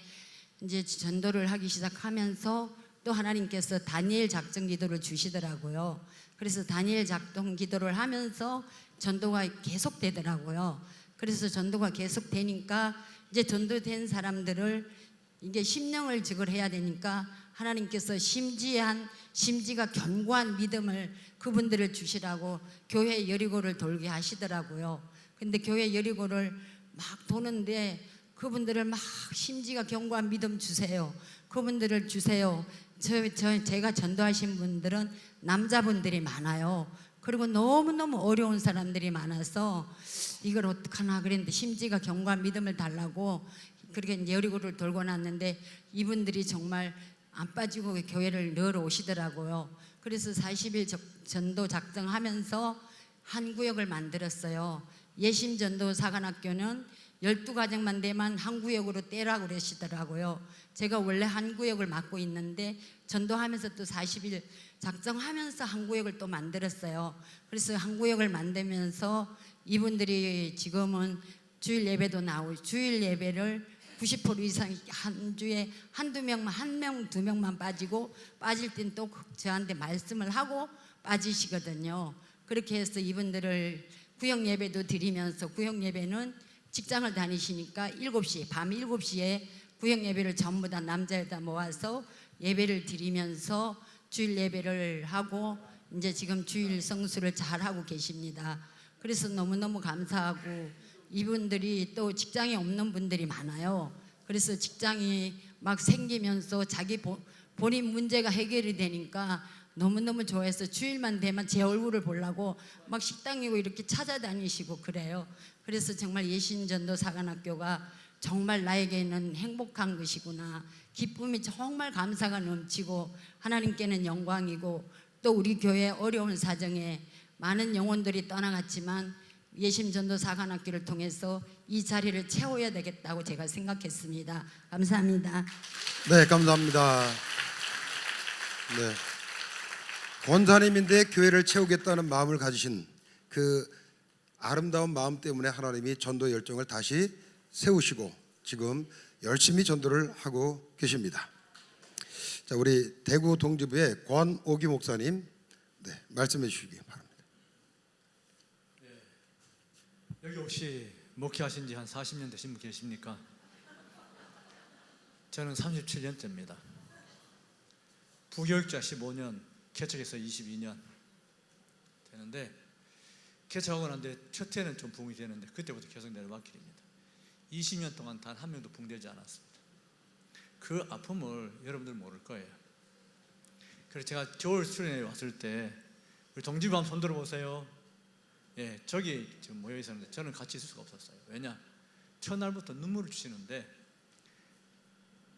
이제 전도를 하기 시작하면서 또 하나님께서 다니엘 작정 기도를 주시더라고요. 그래서 다니엘 작정 기도를 하면서 전도가 계속 되더라고요. 그래서 전도가 계속 되니까 이제 전도된 사람들을 이게 심령을 증거해야 되니까 하나님께서 심지가 견고한 믿음을 그분들을 주시라고 교회 여리고를 돌게 하시더라고요. 근데 교회 여리고를 막 도는데 그분들을 막 심지가 견고한 믿음 주세요. 그분들을 주세요. 제가 전도하신 분들은 남자분들이 많아요. 그리고 너무너무 어려운 사람들이 많아서 이걸 어떡하나 그랬는데 심지가 견고한 믿음을 달라고 그렇게 이제 여리고를 돌고 났는데 이분들이 정말 안 빠지고 교회를 늘 오시더라고요. 그래서 40일 전도 작정하면서 한 구역을 만들었어요. 예심전도 사관학교는 12가정만 되면 한 구역으로 떼라고 그러시더라고요. 제가 원래 한 구역을 맡고 있는데 전도하면서 또 40일 작정하면서 한 구역을 또 만들었어요. 그래서 한 구역을 만들면서 이분들이 지금은 주일 예배도 나오고 주일 예배를 90% 이상 한 주에 한두 명만, 한 명, 두 명만 빠지고 빠질 땐 또 저한테 말씀을 하고 빠지시거든요. 그렇게 해서 이분들을 구역 예배도 드리면서 구역 예배는 직장을 다니시니까 7시, 밤 7시에 구역 예배를 전부 다 남자에다 모아서 예배를 드리면서 주일 예배를 하고 이제 지금 주일 성수를 잘 하고 계십니다. 그래서 너무너무 감사하고 이분들이 또 직장이 없는 분들이 많아요. 그래서 직장이 막 생기면서 자기 본인 문제가 해결이 되니까 너무너무 좋아해서 주일만 되면 제 얼굴을 보려고 막 식당이고 이렇게 찾아다니시고 그래요. 그래서 정말 예신전도 사관학교가 정말 나에게는 행복한 것이구나. 기쁨이 정말 감사가 넘치고 하나님께는 영광이고 또 우리 교회 어려운 사정에 많은 영혼들이 떠나갔지만 예심전도 사관학교를 통해서 이 자리를 채워야 되겠다고 제가 생각했습니다. 감사합니다. 네, 감사합니다. 네. 권사님인데 교회를 채우겠다는 마음을 가지신 그 아름다운 마음 때문에 하나님이 전도 열정을 다시 세우시고 지금 열심히 전도를 하고 계십니다. 자, 우리 대구 동지부의 권오기 목사님, 네, 말씀해 주시기 바랍니다. 여기 혹시 목회하신 지 한 40년 되신 분 계십니까? 저는 37년째입니다. 부교육자 15년, 개척해서 22년 되는데 개척하고 난데 첫 해는 좀 붕이 되는데 그때부터 계속 내려막길입니다. 20년 동안 단 한 명도 붕되지 않았습니다. 그 아픔을 여러분들 모를 거예요. 그래서 제가 겨울 수련회에 왔을 때 우리 동지부 한번 손 들어보세요. 예, 저기 지금 모여 있었는데 저는 같이 있을 수가 없었어요. 왜냐? 첫날부터 눈물을 주시는데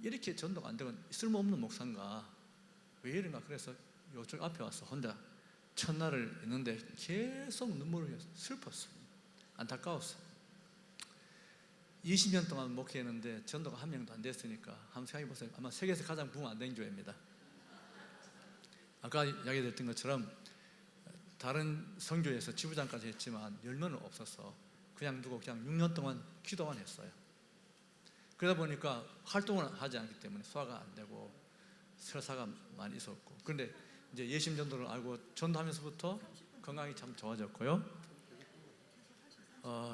이렇게 전도가 안 되고 쓸모없는 목사인가 왜 이런가 그래서 이쪽 앞에 와서 혼자 첫날을 있는데 계속 눈물을 흘려서 슬펐어. 안타까웠어. 20년 동안 목회했는데 전도가 한 명도 안 됐으니까 한번 생각해 보세요. 아마 세계에서 가장 부흥 안 된 교회입니다. 아까 이야기했던 것처럼 다른 선교에서 지부장까지 했지만 열매는 없어서 그냥 두고 그냥 6년 동안 기도만 했어요. 그러다 보니까 활동을 하지 않기 때문에 소화가 안 되고 설사가 많이 있었고 그런데 이제 예심 전도를 알고 전도하면서부터 건강이 참 좋아졌고요.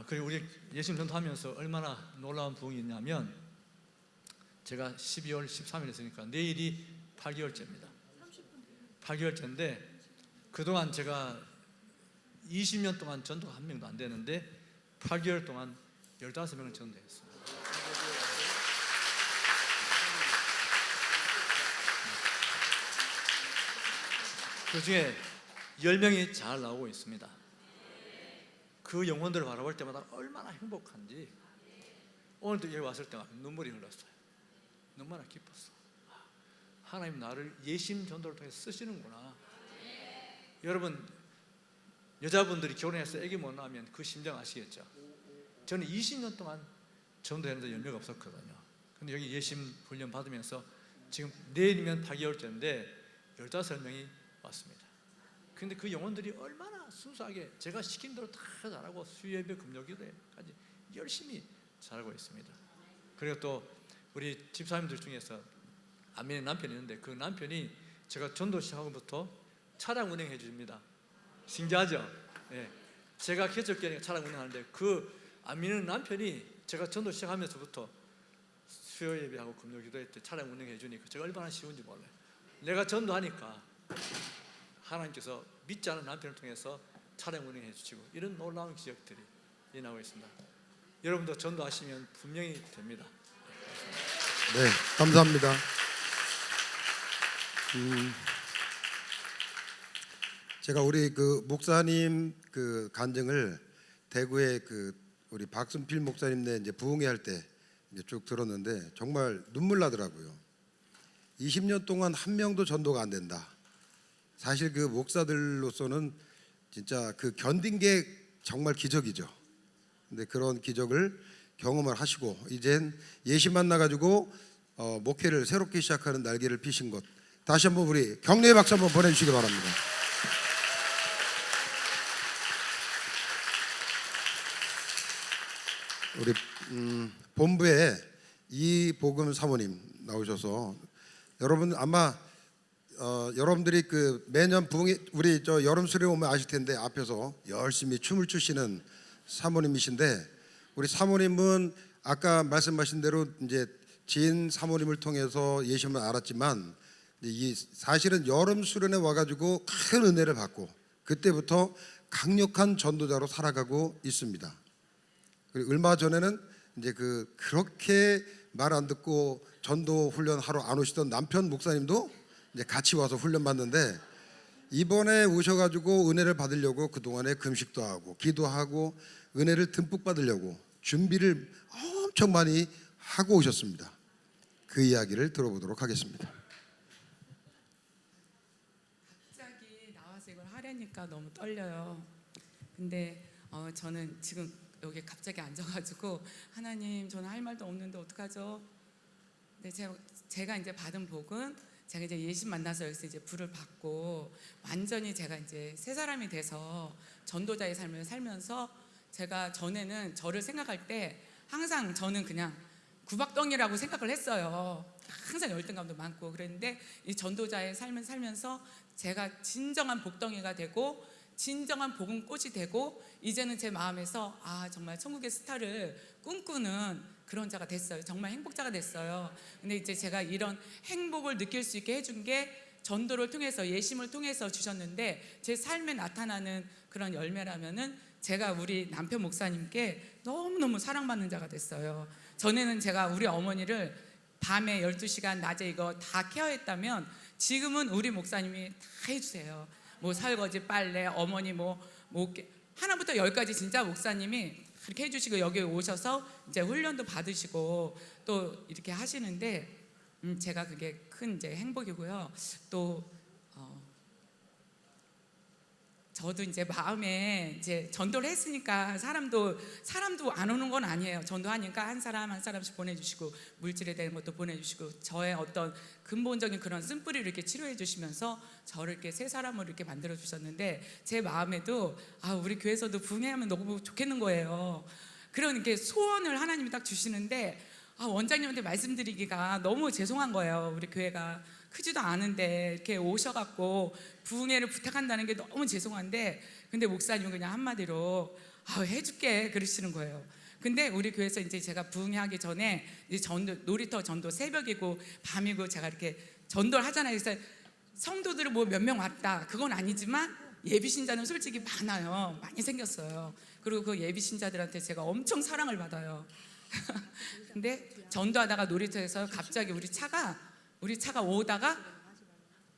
그리고 우리 예심 전도하면서 얼마나 놀라운 부흥이 있냐면 제가 12월 13일 했으니까 내일이 8개월째입니다. 8개월째인데 그동안 제가 20년 동안 전도가 한 명도 안 되는데 8개월 동안 15명을 전도했어요. 그 중에 10명이 잘 나오고 있습니다. 그 영혼들을 바라볼 때마다 얼마나 행복한지 오늘도 여기 왔을 때 눈물이 흘렀어요. 너무나 기뻤어. 하나님 나를 예심 전도를 통해 쓰시는구나. 여러분 여자분들이 결혼해서 아기 못 낳으면 그 심정 아시겠죠? 저는 20년 동안 전도했는데 열매가 없었거든요. 근데 여기 예심 훈련 받으면서 지금 내일이면 8개월째인데 15명이 왔습니다. 근데 그 영혼들이 얼마나 순수하게 제가 시킨 대로 다 잘하고 수요예배 금요기도까지 열심히 잘하고 있습니다. 그리고 또 우리 집사님들 중에서 안면에 남편이 있는데 그 남편이 제가 전도 시작하고부터 차량 운행해 줍니다. 신기하죠? 예. 제가 개척교회 차량 운행하는데 그 안면에 남편이 제가 전도 시작하면서부터 수요 예배하고 금요 기도회 때 차량 운행해 주니까 제가 얼마나 쉬운지 몰라요. 내가 전도하니까 하나님께서 믿지 않은 남편을 통해서 차량 운행해 주시고 이런 놀라운 기적들이 일어나고 있습니다. 여러분도 전도하시면 분명히 됩니다. 네, 감사합니다. 제가 우리 그 목사님 그 간증을 대구의 그 우리 박순필 목사님네 이제 부흥회 할 때 이제 쭉 들었는데 정말 눈물 나더라고요. 20년 동안 한 명도 전도가 안 된다. 사실 그 목사들로서는 진짜 그 견딘 게 정말 기적이죠. 근데 그런 기적을 경험을 하시고 이젠 예시 만나가지고 목회를 새롭게 시작하는 날개를 피신 것, 다시 한번 우리 격려의 박수 한번 보내주시기 바랍니다. 우리 본부에 이복음 사모님 나오셔서 여러분 아마 여러분들이 그 매년 부흥회 우리 저 여름 수련회 오면 아실 텐데 앞에서 열심히 춤을 추시는 사모님이신데, 우리 사모님은 아까 말씀하신 대로 이제 지인 사모님을 통해서 예수님을 알았지만 이 사실은 여름 수련회 와가지고 큰 은혜를 받고 그때부터 강력한 전도자로 살아가고 있습니다. 그리고 얼마 전에는 이제 그렇게 말 안 듣고 전도 훈련 하러 안 오시던 남편 목사님도 이제 같이 와서 훈련 받는데, 이번에 오셔가지고 은혜를 받으려고 그 동안에 금식도 하고 기도하고 은혜를 듬뿍 받으려고 준비를 엄청 많이 하고 오셨습니다. 그 이야기를 들어보도록 하겠습니다. 갑자기 나와서 이걸 하려니까 너무 떨려요. 근데 저는 지금 여기 갑자기 앉아가지고 하나님, 저는 할 말도 없는데 어떡하죠? 근데 제가 이제 받은 복은 제가 이제 예수 만나서 여기서 이제 불을 받고 완전히 제가 이제 새 사람이 돼서 전도자의 삶을 살면서, 제가 전에는 저를 생각할 때 항상 저는 그냥 구박덩이라고 생각을 했어요. 항상 열등감도 많고 그랬는데 이 전도자의 삶을 살면서 제가 진정한 복덩이가 되고 진정한 복음 꽃이 되고 이제는 제 마음에서 정말 천국의 스타를 꿈꾸는 그런 자가 됐어요. 정말 행복자가 됐어요. 근데 이제 제가 이런 행복을 느낄 수 있게 해준 게 전도를 통해서, 예심을 통해서 주셨는데, 제 삶에 나타나는 그런 열매라면은 제가 우리 남편 목사님께 너무너무 사랑받는 자가 됐어요. 전에는 제가 우리 어머니를 밤에 12시간 낮에 이거 다 케어했다면 지금은 우리 목사님이 다 해주세요. 뭐 설거지, 빨래, 어머니 하나부터 열까지 진짜 목사님이 그렇게 해주시고 여기 오셔서 이제 훈련도 받으시고 또 이렇게 하시는데 제가 그게 큰 이제 행복이고요. 또 저도 이제 마음에 이제 전도를 했으니까 사람도 안 오는 건 아니에요. 전도하니까 한 사람 한 사람씩 보내주시고 물질에 대한 것도 보내주시고 저의 어떤 근본적인 그런 쓴뿌리를 이렇게 치료해 주시면서 저를 이렇게 새 사람으로 이렇게 만들어 주셨는데, 제 마음에도 우리 교회에서도 부흥하면 너무 좋겠는 거예요. 그런 이렇게 소원을 하나님이 딱 주시는데 원장님한테 말씀드리기가 너무 죄송한 거예요. 우리 교회가 크지도 않은데 이렇게 오셔갖고 부흥회를 부탁한다는 게 너무 죄송한데, 근데 목사님은 그냥 한마디로 해줄게 그러시는 거예요. 근데 우리 교회에서 이제 제가 부흥회 하기 전에 이제 놀이터 전도 새벽이고 밤이고 제가 이렇게 전도를 하잖아요. 그래서 성도들은 뭐 몇 명 왔다 그건 아니지만 예비 신자는 솔직히 많아요. 많이 생겼어요. 그리고 그 예비 신자들한테 제가 엄청 사랑을 받아요. 근데 전도하다가 놀이터에서 갑자기 우리 차가 오다가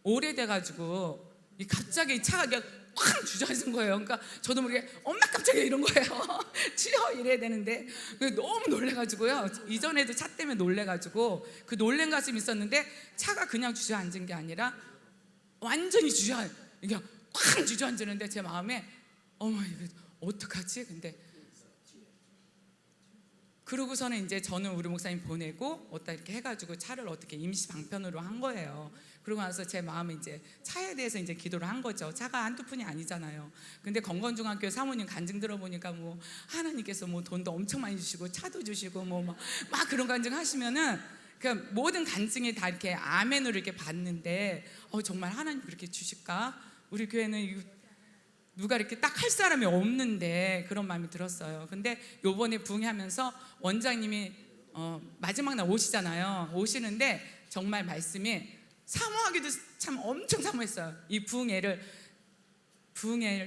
오래돼가지고 갑자기 이 차가 그냥 확 주저앉은 거예요. 그러니까 저도 모르게 엄마 깜짝이야 이런 거예요. 치여 이래야 되는데 너무 놀래가지고요. 이전에도 차 때문에 놀래가지고 그 놀란 가슴이 있었는데 차가 그냥 주저앉은 게 아니라 완전히 이게 확 주저앉는데 제 마음에 어머 이거 어떡하지? 근데 그러고서는 이제 저는 우리 목사님 보내고 어디다 이렇게 해가지고 차를 어떻게 임시 방편으로 한 거예요. 그러고 나서 제 마음에 이제 차에 대해서 이제 기도를 한 거죠. 차가 한두 푼이 아니잖아요. 근데 건건중학교 사모님 간증 들어보니까 뭐 하나님께서 뭐 돈도 엄청 많이 주시고 차도 주시고 뭐 막 그런 간증 하시면은 그냥 모든 간증이 다 이렇게 아멘으로 이렇게 받는데 정말 하나님 그렇게 주실까? 우리 교회는 누가 이렇게 딱 할 사람이 없는데 그런 마음이 들었어요. 근데 요번에 부흥하면서 원장님이 마지막 날 오시잖아요. 오시는데 정말 말씀이 사모하기도 참 엄청 사모했어요. 이 부흥회를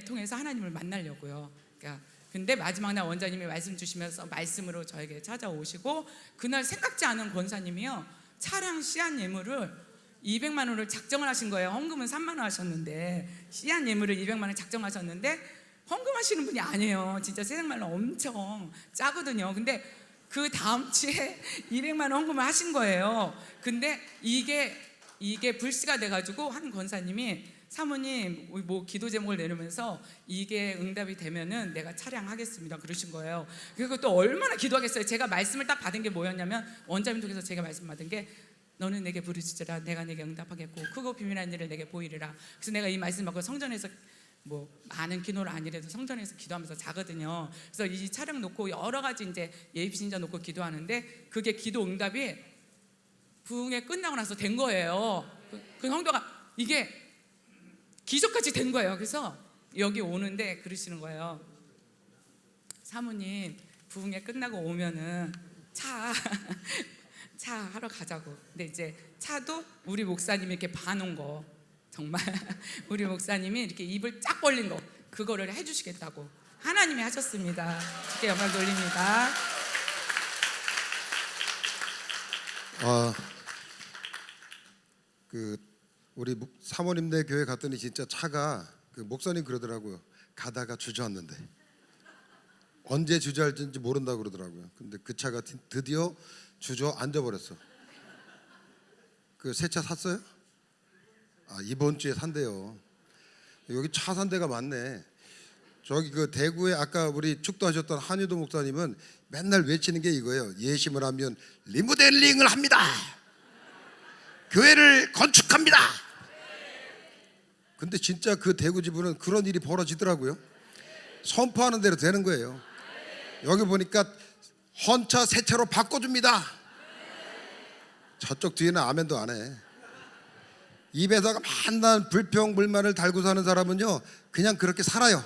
통해서 하나님을 만나려고요. 그러니까 근데 마지막 날 원장님이 말씀 주시면서 말씀으로 저에게 찾아오시고 그날 생각지 않은 권사님이요, 차량 씨앗 예물을 200만 원을 작정을 하신 거예요. 헌금은 3만 원 하셨는데 씨앗 예물을 200만 원 작정하셨는데 헌금하시는 분이 아니에요. 진짜 세상 말로 엄청 짜거든요. 근데 그 다음 주에 200만 원 헌금을 하신 거예요. 근데 이게 불씨가 돼가지고 한 권사님이 사모님 뭐 기도 제목을 내놓으면서 이게 응답이 되면은 내가 차량하겠습니다 그러신 거예요. 그리고 또 얼마나 기도하겠어요. 제가 말씀을 딱 받은 게 뭐였냐면 원장님 통해서 제가 말씀 받은 게 너는 내게 부르짖으라 내가 내게 응답하겠고 크고 비밀한 일을 내게 보이리라. 그래서 내가 이 말씀 받고 성전에서 뭐 많은 기도를 아니래도 성전에서 기도하면서 자거든요. 그래서 이 차량 놓고 여러 가지 이제 예비 신자 놓고 기도하는데 그게 기도 응답이 부흥회 끝나고 나서 된 거예요. 그 성도가 이게 기적같이 된 거예요. 그래서 여기 오는데 그러시는 거예요. 사모님 부흥회 끝나고 오면은 차 하러 가자고. 근데 이제 차도 우리 목사님이 이렇게 봐놓은 거, 정말 우리 목사님이 이렇게 입을 쫙 벌린 거 그거를 해주시겠다고 하나님이 하셨습니다. 주께 영광 돌립니다. 우리 사모님네 교회 갔더니 진짜 차가 그 목사님 그러더라고요. 가다가 주저앉는데 언제 주저앉을지 모른다고 그러더라고요. 근데 그 차가 드디어 주저앉아 버렸어. 그 새 차 샀어요? 이번 주에 산대요. 여기 차 산 데가 많네. 저기 그 대구에 아까 우리 축도하셨던 한유도 목사님은 맨날 외치는 게 이거예요. 예심을 하면 리모델링을 합니다. 교회를 건축합니다. 근데 진짜 그 대구 지부는 그런 일이 벌어지더라고요. 선포하는 대로 되는 거예요. 여기 보니까 헌차 새 차로 바꿔줍니다. 저쪽 뒤에는 아멘도 안 해. 입에다가 만난 불평 불만을 달고 사는 사람은요 그냥 그렇게 살아요.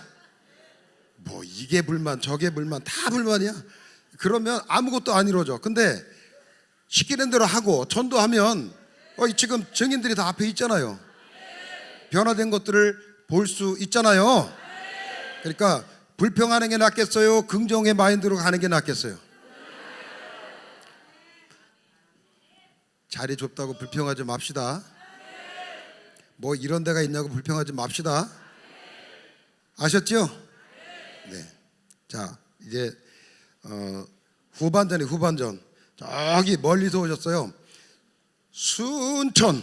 뭐 이게 불만 저게 불만 다 불만이야. 그러면 아무것도 안 이루어져. 근데 시키는 대로 하고 전도하면 지금 증인들이 다 앞에 있잖아요. 변화된 것들을 볼 수 있잖아요. 그러니까 불평하는 게 낫겠어요? 긍정의 마인드로 가는 게 낫겠어요? 자리 좁다고 불평하지 맙시다. 뭐 이런 데가 있냐고 불평하지 맙시다. 아셨죠? 네. 자 이제 후반전이 후반전. 저기 멀리서 오셨어요. 순천.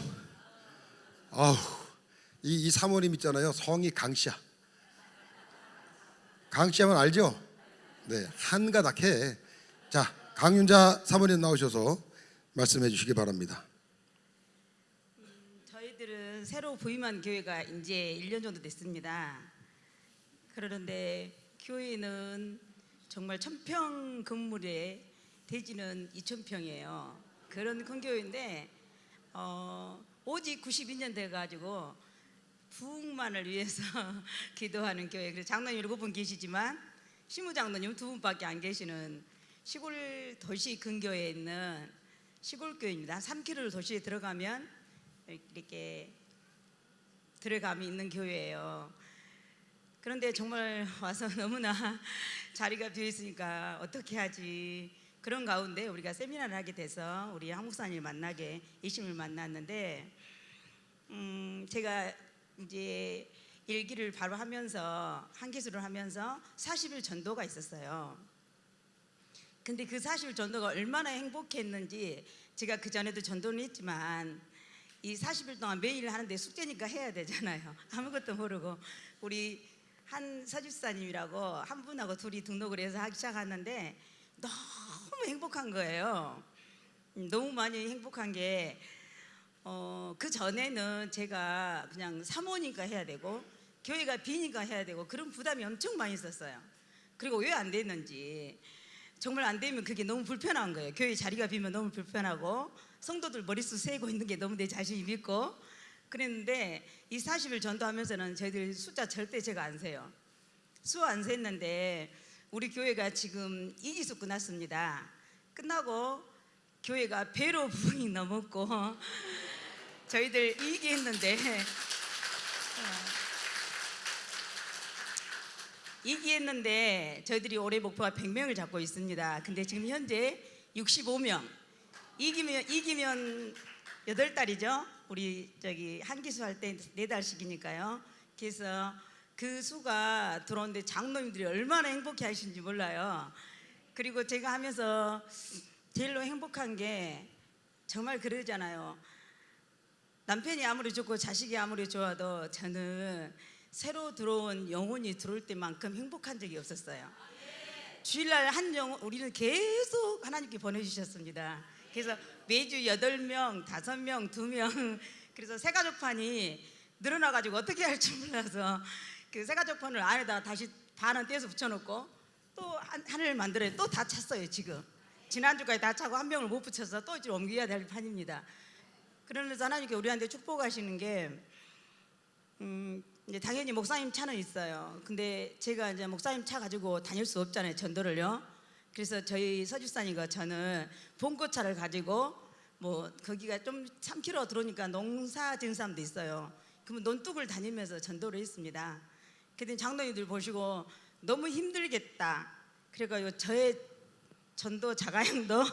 이 사모님 있잖아요. 성이 강씨야. 강씨하면 알죠? 네, 한가닥해. 자, 강윤자 사모님 나오셔서 말씀해 주시기 바랍니다. 저희들은 새로 부임한 교회가 이제 1년 정도 됐습니다. 그러는데 교회는 정말 1000평 건물에 대지는 2000평이에요. 그런 큰 교회인데 오직 92년 돼가지고 부흥만을 위해서 기도하는 교회. 그래서 장로님 7분 계시지만 시무장로님 2분밖에 안 계시는 시골 도시 근교에 있는 시골 교회입니다. 3km 도시에 들어가면 이렇게 들어감이 있는 교회예요. 그런데 정말 와서 너무나 자리가 비어 있으니까 어떻게 하지? 그런 가운데 우리가 세미나를 하게 돼서 우리 한국사님을 만나게 예심을 만났는데 제가 이제 일기를 바로 하면서 한기수를 하면서 40일 전도가 있었어요. 근데 그 40일 전도가 얼마나 행복했는지 제가 그 전에도 전도는 했지만 이 40일 동안 매일 하는데 숙제니까 해야 되잖아요. 아무것도 모르고 우리 한 서집사님이라고 한 분하고 둘이 등록을 해서 하기 시작하는데 너무 행복한 거예요. 너무 많이 행복한 게 그 전에는 제가 그냥 사모니까 해야 되고 교회가 비니까 해야 되고 그런 부담이 엄청 많이 있었어요. 그리고 왜 안 됐는지 정말 안 되면 그게 너무 불편한 거예요. 교회 자리가 비면 너무 불편하고 성도들 머릿수 세고 있는 게 너무 내 자신이 믿고 그랬는데 이 40일 전도하면서는 저희들 숫자 절대 제가 안 세요. 수 안 셌는데 우리 교회가 지금 2지수 끝났습니다. 끝나고 교회가 배로 부흥이 넘었고 저희들 이기했는데 저희들이 올해 목표가 100명을 잡고 있습니다. 근데 지금 현재 65명. 이기면 8달이죠. 우리 저기 한기수 할 때 4달씩이니까요. 그래서 그 수가 들어오는데 장로님들이 얼마나 행복해 하시는지 몰라요. 그리고 제가 하면서 제일로 행복한 게 정말 그러잖아요. 남편이 아무리 좋고 자식이 아무리 좋아도 저는 새로 들어온 영혼이 들어올 때만큼 행복한 적이 없었어요. 주일날 한 영혼 우리는 계속 하나님께 보내주셨습니다. 그래서 매주 8명, 5명, 2명 그래서 새가족판이 늘어나가지고 어떻게 할지 몰라서 그 새가족판을 안에다 다시 반은 떼서 붙여놓고 또 하나를 만들어요. 또 다 찼어요. 지금 지난주까지 다 차고 한 명을 못 붙여서 또 이제 옮겨야 될 판입니다. 그러면서 하나님께 우리한테 축복하시는 게 이제 당연히 목사님 차는 있어요. 근데 제가 이제 목사님 차 가지고 다닐 수 없잖아요. 전도를요. 그래서 저희 서주사님과 저는 봉고차를 가지고 뭐 거기가 좀 3km 들어오니까 농사 지은 사람도 있어요. 그러면 논둑을 다니면서 전도를 했습니다. 그랬더니 장로님들 보시고 너무 힘들겠다. 그래가지고 저의 전도 자가용도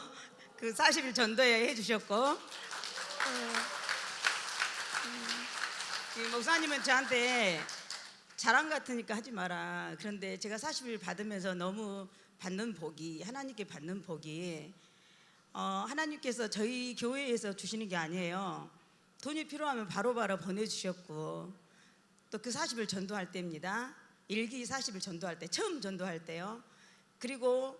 그 40일 전도에 해주셨고 이 목사님은 저한테 자랑 같으니까 하지 마라. 그런데 제가 40일 받으면서 너무 받는 복이 하나님께 받는 복이 하나님께서 저희 교회에서 주시는 게 아니에요. 돈이 필요하면 바로바로 보내주셨고 또 그 40일 전도할 때입니다. 일기 40일 전도할 때 처음 전도할 때요. 그리고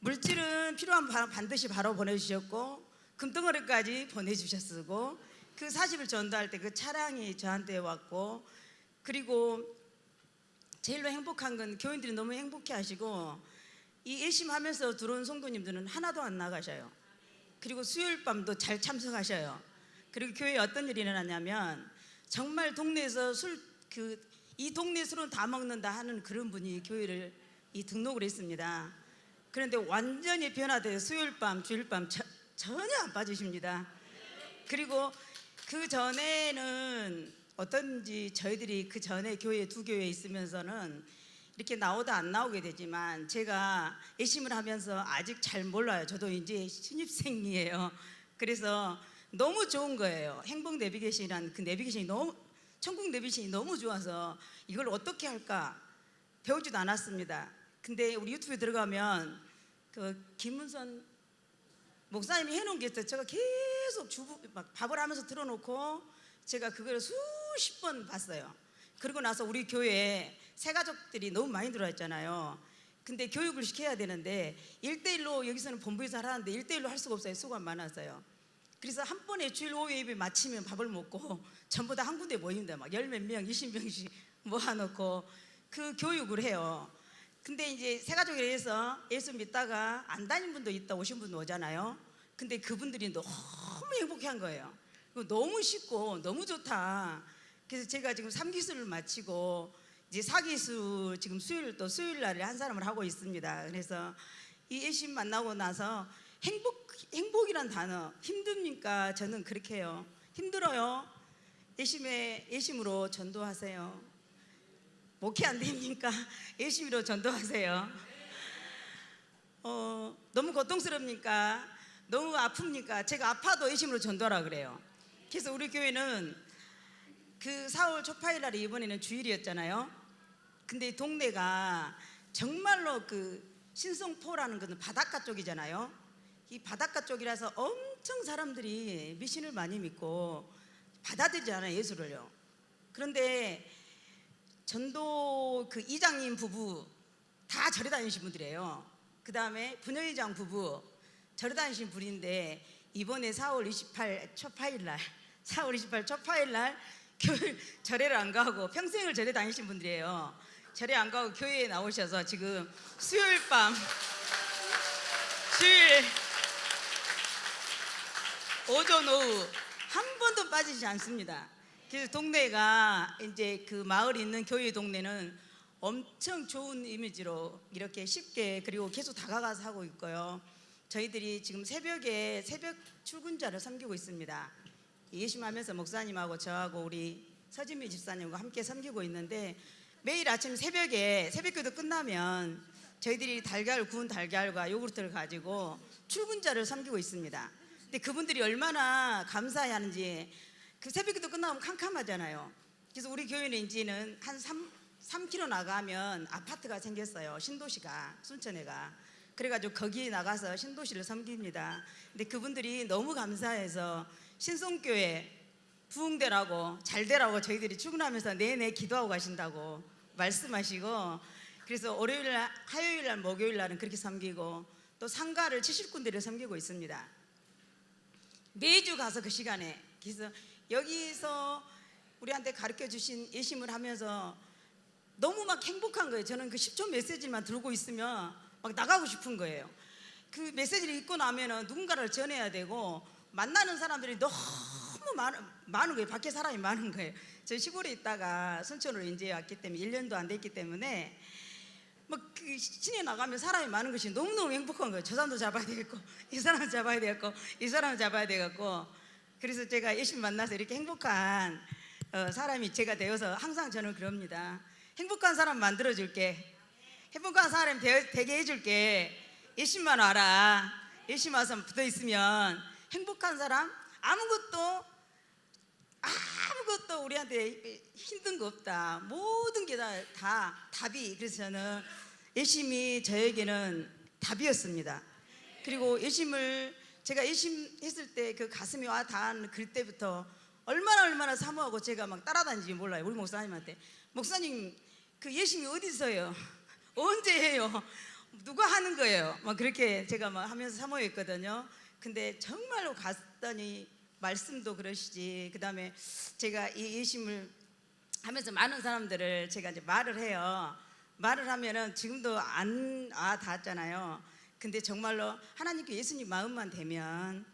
물질은 필요하면 반드시 바로 보내주셨고 금덩어리까지 보내주셨고 그 40일 전도할 때 그 차량이 저한테 왔고 그리고 제일로 행복한 건 교인들이 너무 행복해 하시고 이 예심하면서 들어온 성도님들은 하나도 안 나가셔요. 그리고 수요일 밤도 잘 참석하셔요. 그리고 교회에 어떤 일이 일어나냐면 정말 동네에서 이 동네 술은 다 먹는다 하는 그런 분이 교회를 등록을 했습니다. 그런데 완전히 변화돼요. 수요일 밤, 주일 밤 전혀 안 빠지십니다. 그리고 그 전에는 어떤지 저희들이 그 전에 두 교회에 있으면서는 이렇게 나오다 안 나오게 되지만 제가 예심을 하면서 아직 잘 몰라요. 저도 이제 신입생이에요. 그래서 너무 좋은 거예요. 행복 내비게이션이라는 그 내비게이션이 천국 내비게이션이 너무 좋아서 이걸 어떻게 할까 배우지도 않았습니다. 근데 우리 유튜브에 들어가면 그 김은선 목사님이 해놓은 게 있어요. 제가 계속 막 밥을 하면서 틀어놓고 제가 그걸 수십 번 봤어요. 그리고 나서 우리 교회에 새가족들이 너무 많이 들어왔잖아요. 근데 교육을 시켜야 되는데 1대1로 여기서는 본부에서 하라는데 1대1로 할 수가 없어요. 수가 많아서요. 그래서 한 번에 주일 오후 예배 마치면 밥을 먹고 전부 다 한 군데 모입니다. 막 10몇 명, 20명씩 모아놓고 그 교육을 해요. 근데 이제 새가족이라 해서 예수 믿다가 안 다닌 분도 있다 오신 분도 오잖아요. 근데 그분들이 너무 행복한 거예요. 너무 쉽고 너무 좋다. 그래서 제가 지금 3기수를 마치고 이제 4기수 지금 수요일 날에 한 사람을 하고 있습니다. 그래서 이 예심 만나고 나서 행복이란 단어 힘듭니까? 저는 그렇게 해요. 힘들어요. 예심으로 전도하세요. 목회 안 됩니까? 예심으로 전도하세요. 너무 고통스럽니까? 너무 아픕니까? 제가 아파도 예심으로 전도하라 그래요. 그래서 우리 교회는 그 4월 초파일 날이 이번에는 주일이었잖아요. 근데 동네가 정말로 그 신성포라는 것은 바닷가 쪽이잖아요. 이 바닷가 쪽이라서 엄청 사람들이 미신을 많이 믿고 받아들이잖아요, 예수를요. 그런데 전도 그 이장님 부부 다 절에 다니신 분들이에요. 그 다음에 부녀회장 부부 절에 다니신 분인데 이번에 4월 28 초파일 날 교회 절에를 안 가고 평생을 절에 다니신 분들이에요. 절에 안 가고 교회에 나오셔서 지금 수요일 밤 주일 오전 오후 한 번도 빠지지 않습니다. 그래서 동네가 이제 그 마을이 있는 교회 동네는 엄청 좋은 이미지로 이렇게 쉽게 그리고 계속 다가가서 하고 있고요. 저희들이 지금 새벽에 새벽 출근자를 섬기고 있습니다. 예심하면서 목사님하고 저하고 우리 서진미 집사님과 함께 섬기고 있는데 매일 아침 새벽에 새벽기도 끝나면 저희들이 구운 달걀과 요구르트를 가지고 출근자를 섬기고 있습니다. 근데 그분들이 얼마나 감사해하는지 그 새벽기도 끝나면 캄캄하잖아요. 그래서 우리 교회는 이제는 한 3km 나가면 아파트가 생겼어요. 신도시가 순천에가. 그래가지고 거기에 나가서 신도시를 섬깁니다. 근데 그분들이 너무 감사해서 신송교회 부흥되라고 잘 되라고 저희들이 출근하면서 내내 기도하고 가신다고 말씀하시고, 그래서 월요일날, 화요일날, 목요일날은 그렇게 섬기고 또 상가를 70군데를 섬기고 있습니다. 매주 가서 그 시간에, 그래서 여기서 우리한테 가르쳐 주신 예심을 하면서 너무 막 행복한 거예요. 저는 그 10초 메시지만 들고 있으면 막 나가고 싶은 거예요. 그 메시지를 읽고 나면은 누군가를 전해야 되고 만나는 사람들이 너무 많은 거예요. 밖에 사람이 많은 거예요. 저 시골에 있다가 순천으로 이제 왔기 때문에 1년도 안 됐기 때문에 막 그 시내 나가면 사람이 많은 것이 너무너무 행복한 거예요. 저 사람도 잡아야 되겠고 이 사람 잡아야 되겠고 이 사람 잡아야 되겠고. 그래서 제가 예수님 만나서 이렇게 행복한 사람이 제가 되어서 항상 저는 그럽니다. 행복한 사람 만들어줄게. 행복한 사람 되게 해줄게. 예수님만 와라. 예수님 와서 붙어있으면 행복한 사람, 아무것도 우리한테 힘든 거 없다. 모든 게 다 답이. 그래서 저는 예심이 저에게는 답이었습니다. 그리고 제가 예심 했을 때 그 가슴이 와 닿은 그때부터 얼마나 사모하고 제가 막 따라다니는지 몰라요. 우리 목사님한테, 목사님 그 예심이 어디서요? 언제 해요? 누가 하는 거예요? 막 그렇게 제가 막 하면서 사모했거든요. 근데 정말로 갔더니 말씀도 그러시지. 그 다음에 제가 이 예심을 하면서 많은 사람들을 제가 이제 말을 해요. 말을 하면은 지금도 안 닿았잖아요. 근데 정말로 하나님께 예수님 마음만 되면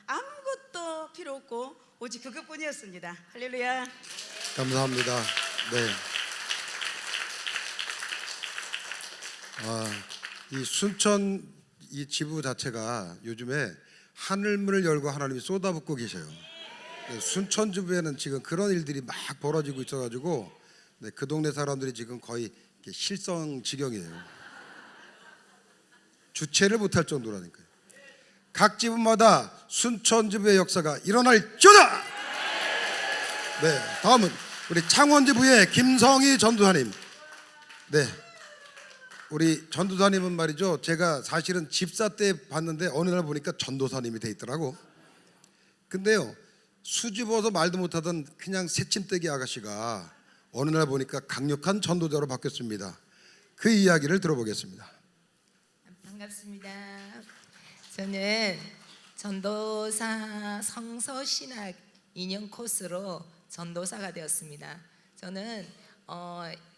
아무것도 필요 없고 오직 그것뿐이었습니다. 할렐루야. 감사합니다. 네. 이 순천 이 지부 자체가 요즘에 하늘문을 열고 하나님이 쏟아붓고 계셔요. 네, 순천 지부에는 지금 그런 일들이 막 벌어지고 있어가지고 네, 그 동네 사람들이 지금 거의 실성 지경이에요. 주체를 못할 정도라니까요. 각 지부마다 순천 지부의 역사가 일어날지어다. 네, 다음은 우리 창원 지부의 김성희 전도사님. 네, 우리 전도사님은 말이죠, 제가 사실은 집사 때 봤는데 어느 날 보니까 전도사님이 돼 있더라고. 근데요, 수줍어서 말도 못하던 그냥 새침대기 아가씨가 어느 날 보니까 강력한 전도자로 바뀌었습니다. 그 이야기를 들어보겠습니다. 반갑습니다. 저는 전도사 성서신학 2년 코스로 전도사가 되었습니다. 저는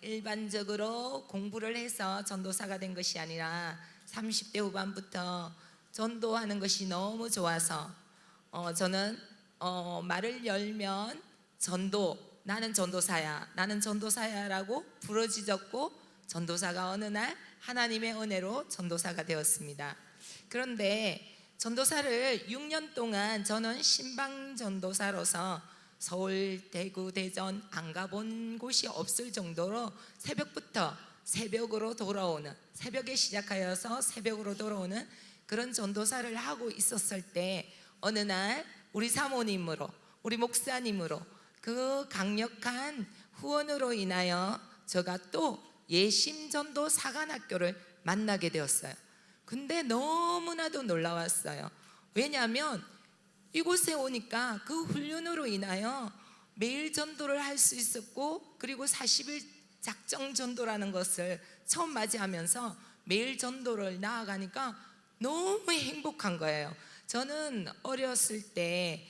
일반적으로 공부를 해서 전도사가 된 것이 아니라 30대 후반부터 전도하는 것이 너무 좋아서 저는 말을 열면 나는 전도사야라고 부르짖었고 전도사가 어느 날 하나님의 은혜로 전도사가 되었습니다. 그런데 전도사를 6년 동안 저는 신방 전도사로서 서울, 대구, 대전 안 가본 곳이 없을 정도로 새벽에 시작하여서 새벽으로 돌아오는 그런 전도사를 하고 있었을 때 어느 날 우리 사모님으로, 우리 목사님으로 그 강력한 후원으로 인하여 제가 또 예심전도 사관학교를 만나게 되었어요. 근데 너무나도 놀라웠어요. 왜냐하면 이곳에 오니까 그 훈련으로 인하여 매일 전도를 할 수 있었고, 그리고 40일 작정 전도라는 것을 처음 맞이하면서 매일 전도를 나아가니까 너무 행복한 거예요. 저는 어렸을 때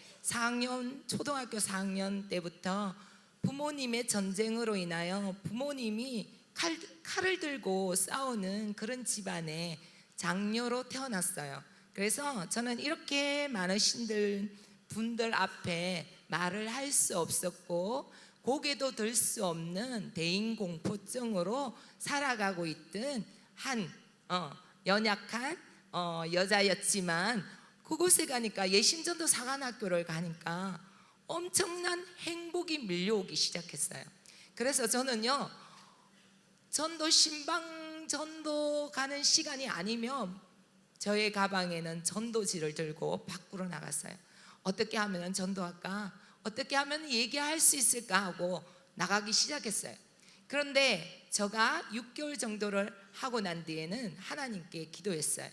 초등학교 4학년 때부터 부모님의 전쟁으로 인하여 부모님이 칼을 들고 싸우는 그런 집안에 장녀로 태어났어요. 그래서 저는 이렇게 많으신 분들 앞에 말을 할 수 없었고 고개도 들 수 없는 대인공포증으로 살아가고 있던 한 연약한 여자였지만 그곳에 가니까 예심전도 사관학교를 가니까 엄청난 행복이 밀려오기 시작했어요. 그래서 저는요, 전도 신방 전도 가는 시간이 아니면 저의 가방에는 전도지를 들고 밖으로 나갔어요. 어떻게 하면 전도할까? 어떻게 하면 얘기할 수 있을까 하고 나가기 시작했어요. 그런데 제가 6개월 정도를 하고 난 뒤에는 하나님께 기도했어요.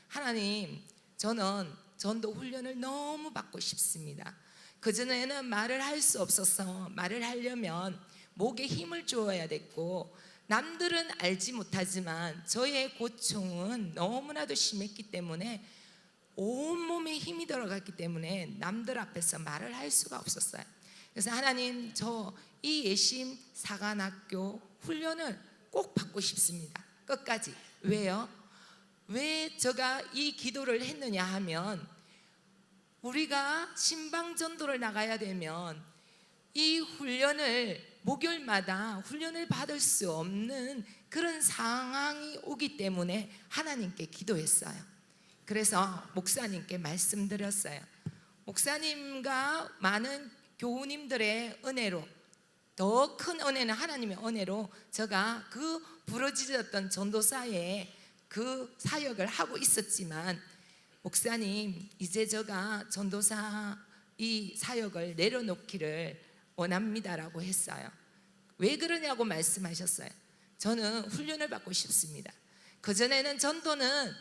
하나님, 저는 전도 훈련을 너무 받고 싶습니다. 그전에는 말을 할 수 없어서 말을 하려면 목에 힘을 주어야 됐고, 남들은 알지 못하지만 저의 고충은 너무나도 심했기 때문에 온몸에 힘이 들어갔기 때문에 남들 앞에서 말을 할 수가 없었어요. 그래서 하나님, 저 이 예심 사관학교 훈련을 꼭 받고 싶습니다. 끝까지. 왜요? 왜 제가 이 기도를 했느냐 하면, 우리가 신방전도를 나가야 되면 이 훈련을 목요일마다 훈련을 받을 수 없는 그런 상황이 오기 때문에 하나님께 기도했어요. 그래서 목사님께 말씀드렸어요. 목사님과 많은 교우님들의 은혜로, 더 큰 은혜는 하나님의 은혜로 제가 그 부러지셨던 전도사에 그 사역을 하고 있었지만, 목사님, 이제 제가 전도사 이 사역을 내려놓기를 원합니다라고 했어요. 왜 그러냐고 말씀하셨어요. 저는 훈련을 받고 싶습니다. 그전에는 전도는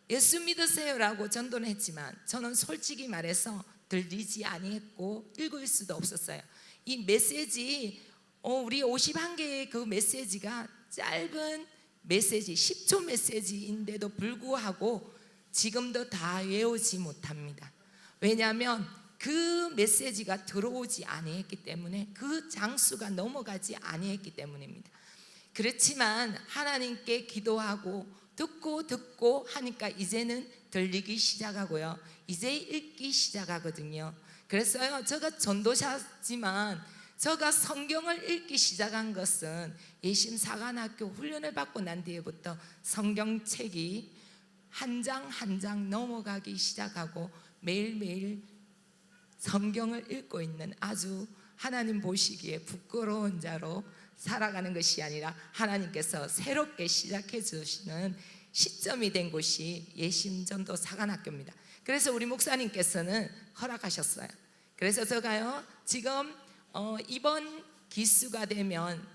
예수 믿으세요라고 전도는 했지만 저는 솔직히 말해서 들리지 아니했고 읽을 수도 없었어요. 이 메시지, 우리 51개의 그 메시지가 짧은 메시지, 10초 메시지인데도 불구하고 지금도 다 외우지 못합니다. 왜냐하면 그 메시지가 들어오지 아니했기 때문에, 그 장수가 넘어가지 아니했기 때문입니다. 그렇지만 하나님께 기도하고 듣고 하니까 이제는 들리기 시작하고요, 이제 읽기 시작하거든요. 그래서요, 제가 전도사지만 제가 성경을 읽기 시작한 것은 예심 사관학교 훈련을 받고 난 뒤에부터 성경책이 한 장 한 장 넘어가기 시작하고 매일매일 성경을 읽고 있는 아주 하나님 보시기에 부끄러운 자로 살아가는 것이 아니라 하나님께서 새롭게 시작해 주시는 시점이 된 곳이 예심전도 사관학교입니다. 그래서 우리 목사님께서는 허락하셨어요. 그래서 제가요, 지금 이번 기수가 되면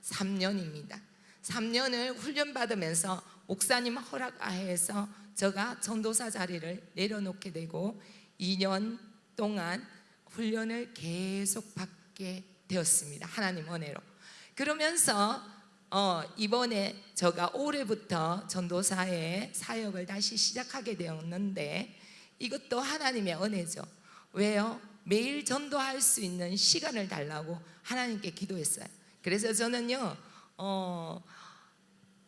3년입니다. 3년을 훈련받으면서 목사님 허락하에서 제가 전도사 자리를 내려놓게 되고 2년 동안 훈련을 계속 받게 되었습니다. 하나님 은혜로. 그러면서 이번에 제가 올해부터 전도사의 사역을 다시 시작하게 되었는데, 이것도 하나님의 은혜죠. 왜요? 매일 전도할 수 있는 시간을 달라고 하나님께 기도했어요. 그래서 저는요,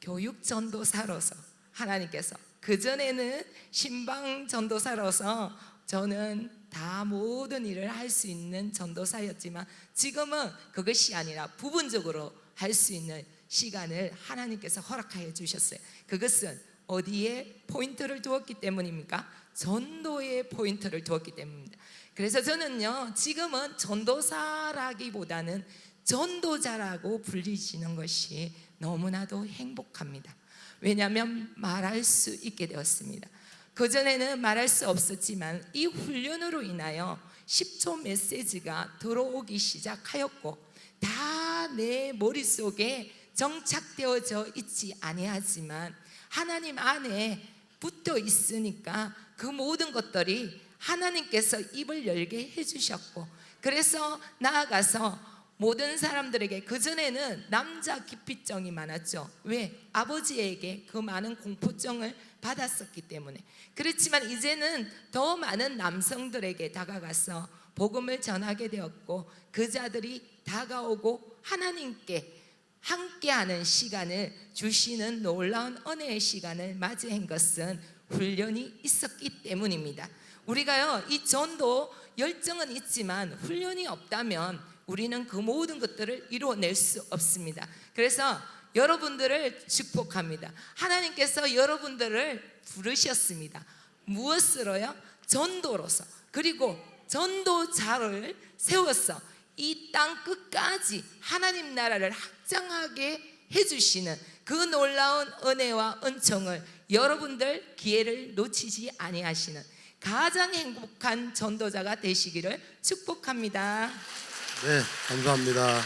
교육 전도사로서 하나님께서, 그전에는 신방 전도사로서 저는 다 모든 일을 할 수 있는 전도사였지만, 지금은 그것이 아니라 부분적으로 할 수 있는 시간을 하나님께서 허락하여 주셨어요. 그것은 어디에 포인트를 두었기 때문입니까? 전도에 포인트를 두었기 때문입니다. 그래서 저는요, 지금은 전도사라기보다는 전도자라고 불리시는 것이 너무나도 행복합니다. 왜냐하면 말할 수 있게 되었습니다. 그전에는 말할 수 없었지만 이 훈련으로 인하여 10초 메시지가 들어오기 시작하였고, 다 내 머릿속에 정착되어져 있지 아니하지만 하나님 안에 붙어 있으니까 그 모든 것들이 하나님께서 입을 열게 해주셨고, 그래서 나아가서 모든 사람들에게, 그전에는 남자 기피증이 많았죠. 왜? 아버지에게 그 많은 공포증을 받았었기 때문에. 그렇지만 이제는 더 많은 남성들에게 다가가서 복음을 전하게 되었고, 그 자들이 다가오고 하나님께 함께하는 시간을 주시는 놀라운 은혜의 시간을 맞이한 것은 훈련이 있었기 때문입니다. 우리가요, 이 전도 열정은 있지만 훈련이 없다면 우리는 그 모든 것들을 이루어낼 수 없습니다. 그래서 여러분들을 축복합니다. 하나님께서 여러분들을 부르셨습니다. 무엇으로요? 전도로서. 그리고 전도자를 세워서 이 땅 끝까지 하나님 나라를 확장하게 해주시는 그 놀라운 은혜와 은총을 여러분들 기회를 놓치지 아니하시는 가장 행복한 전도자가 되시기를 축복합니다. 네, 감사합니다.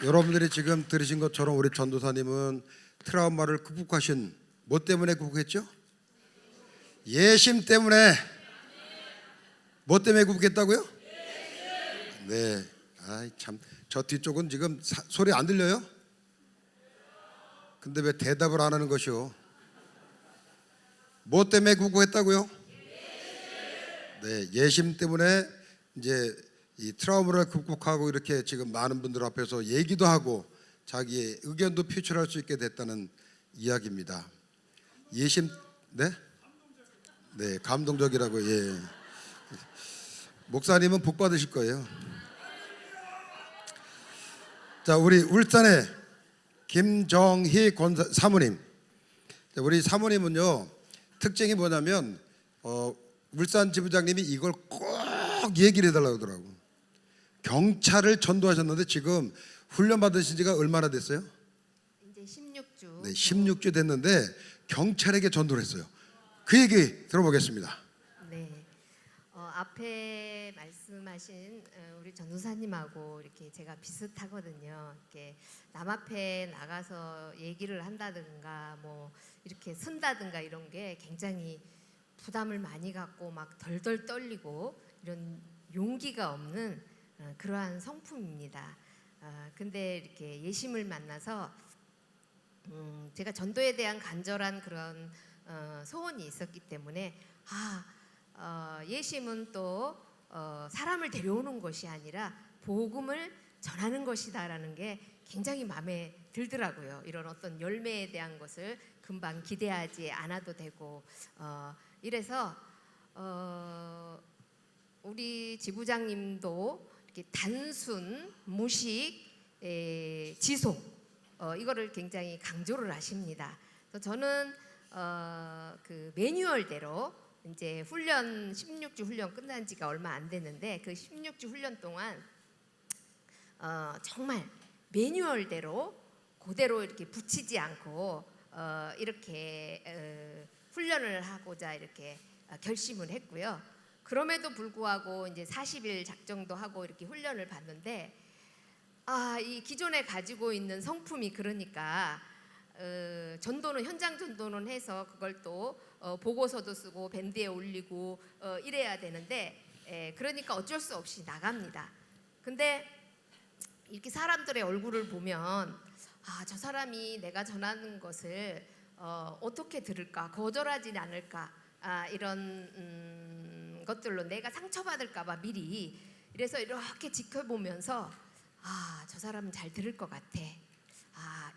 여러분들이 지금 들으신 것처럼 우리 전도사님은 트라우마를 극복하신 뭐 때문에 극복했죠? 예심 때문에. 뭐 때문에 극복했다고요? 네. 아이 참, 저 뒤쪽은 지금 소리 안 들려요? 근데 왜 대답을 안 하는 것이요? 뭐 때문에 극복했다고요? 네, 예심 때문에 이제 이 트라우마를 극복하고 이렇게 지금 많은 분들 앞에서 얘기도 하고 자기의 의견도 표출할 수 있게 됐다는 이야기입니다. 예심, 네? 네, 감동적이라고. 예. 목사님은 복 받으실 거예요. 자, 우리 울산의 김정희 사모님. 우리 사모님은요, 특징이 뭐냐면 울산 지부장님이 이걸 꼭 얘기를 해달라고 하더라고. 경찰을 전도하셨는데 지금 훈련 받으신 지가 얼마나 됐어요? 이제 16주. 네, 16주 됐는데 경찰에게 전도를 했어요. 그 얘기 들어보겠습니다. 네. 앞에 말씀하신 우리 전도사님하고 이렇게 제가 비슷하거든요. 이렇게 남 앞에 나가서 얘기를 한다든가 뭐 이렇게 쓴다든가 이런 게 굉장히 부담을 많이 갖고 막 덜덜 떨리고 이런 용기가 없는 그러한 성품입니다. 근데 이렇게 예심을 만나서 제가 전도에 대한 간절한 그런 소원이 있었기 때문에 예심은 또 사람을 데려오는 것이 아니라 복음을 전하는 것이다라는 게 굉장히 마음에 들더라고요. 이런 어떤 열매에 대한 것을 금방 기대하지 않아도 되고 이래서 우리 지부장님도 이렇게 단순, 무식, 지속 이거를 굉장히 강조를 하십니다. 그래서 저는 그 매뉴얼대로 이제 훈련 16주 훈련 끝난 지가 얼마 안 됐는데 그 16주 훈련 동안 정말 매뉴얼대로 그대로 이렇게 붙이지 않고 이렇게 훈련을 하고자 이렇게 결심을 했고요. 그럼에도 불구하고 이제 40일 작정도 하고 이렇게 훈련을 받는데 이 기존에 가지고 있는 성품이 그러니까 전도는 현장 전도는 해서 그걸 또 보고서도 쓰고 밴드에 올리고 이래야 되는데 그러니까 어쩔 수 없이 나갑니다. 근데 이렇게 사람들의 얼굴을 보면 저 사람이 내가 전하는 것을 어떻게 들을까, 거절하지 않을까, 이런 것들로 내가 상처받을까 봐 미리 이래서 이렇게 지켜보면서 저 사람은 잘 들을 것 같아.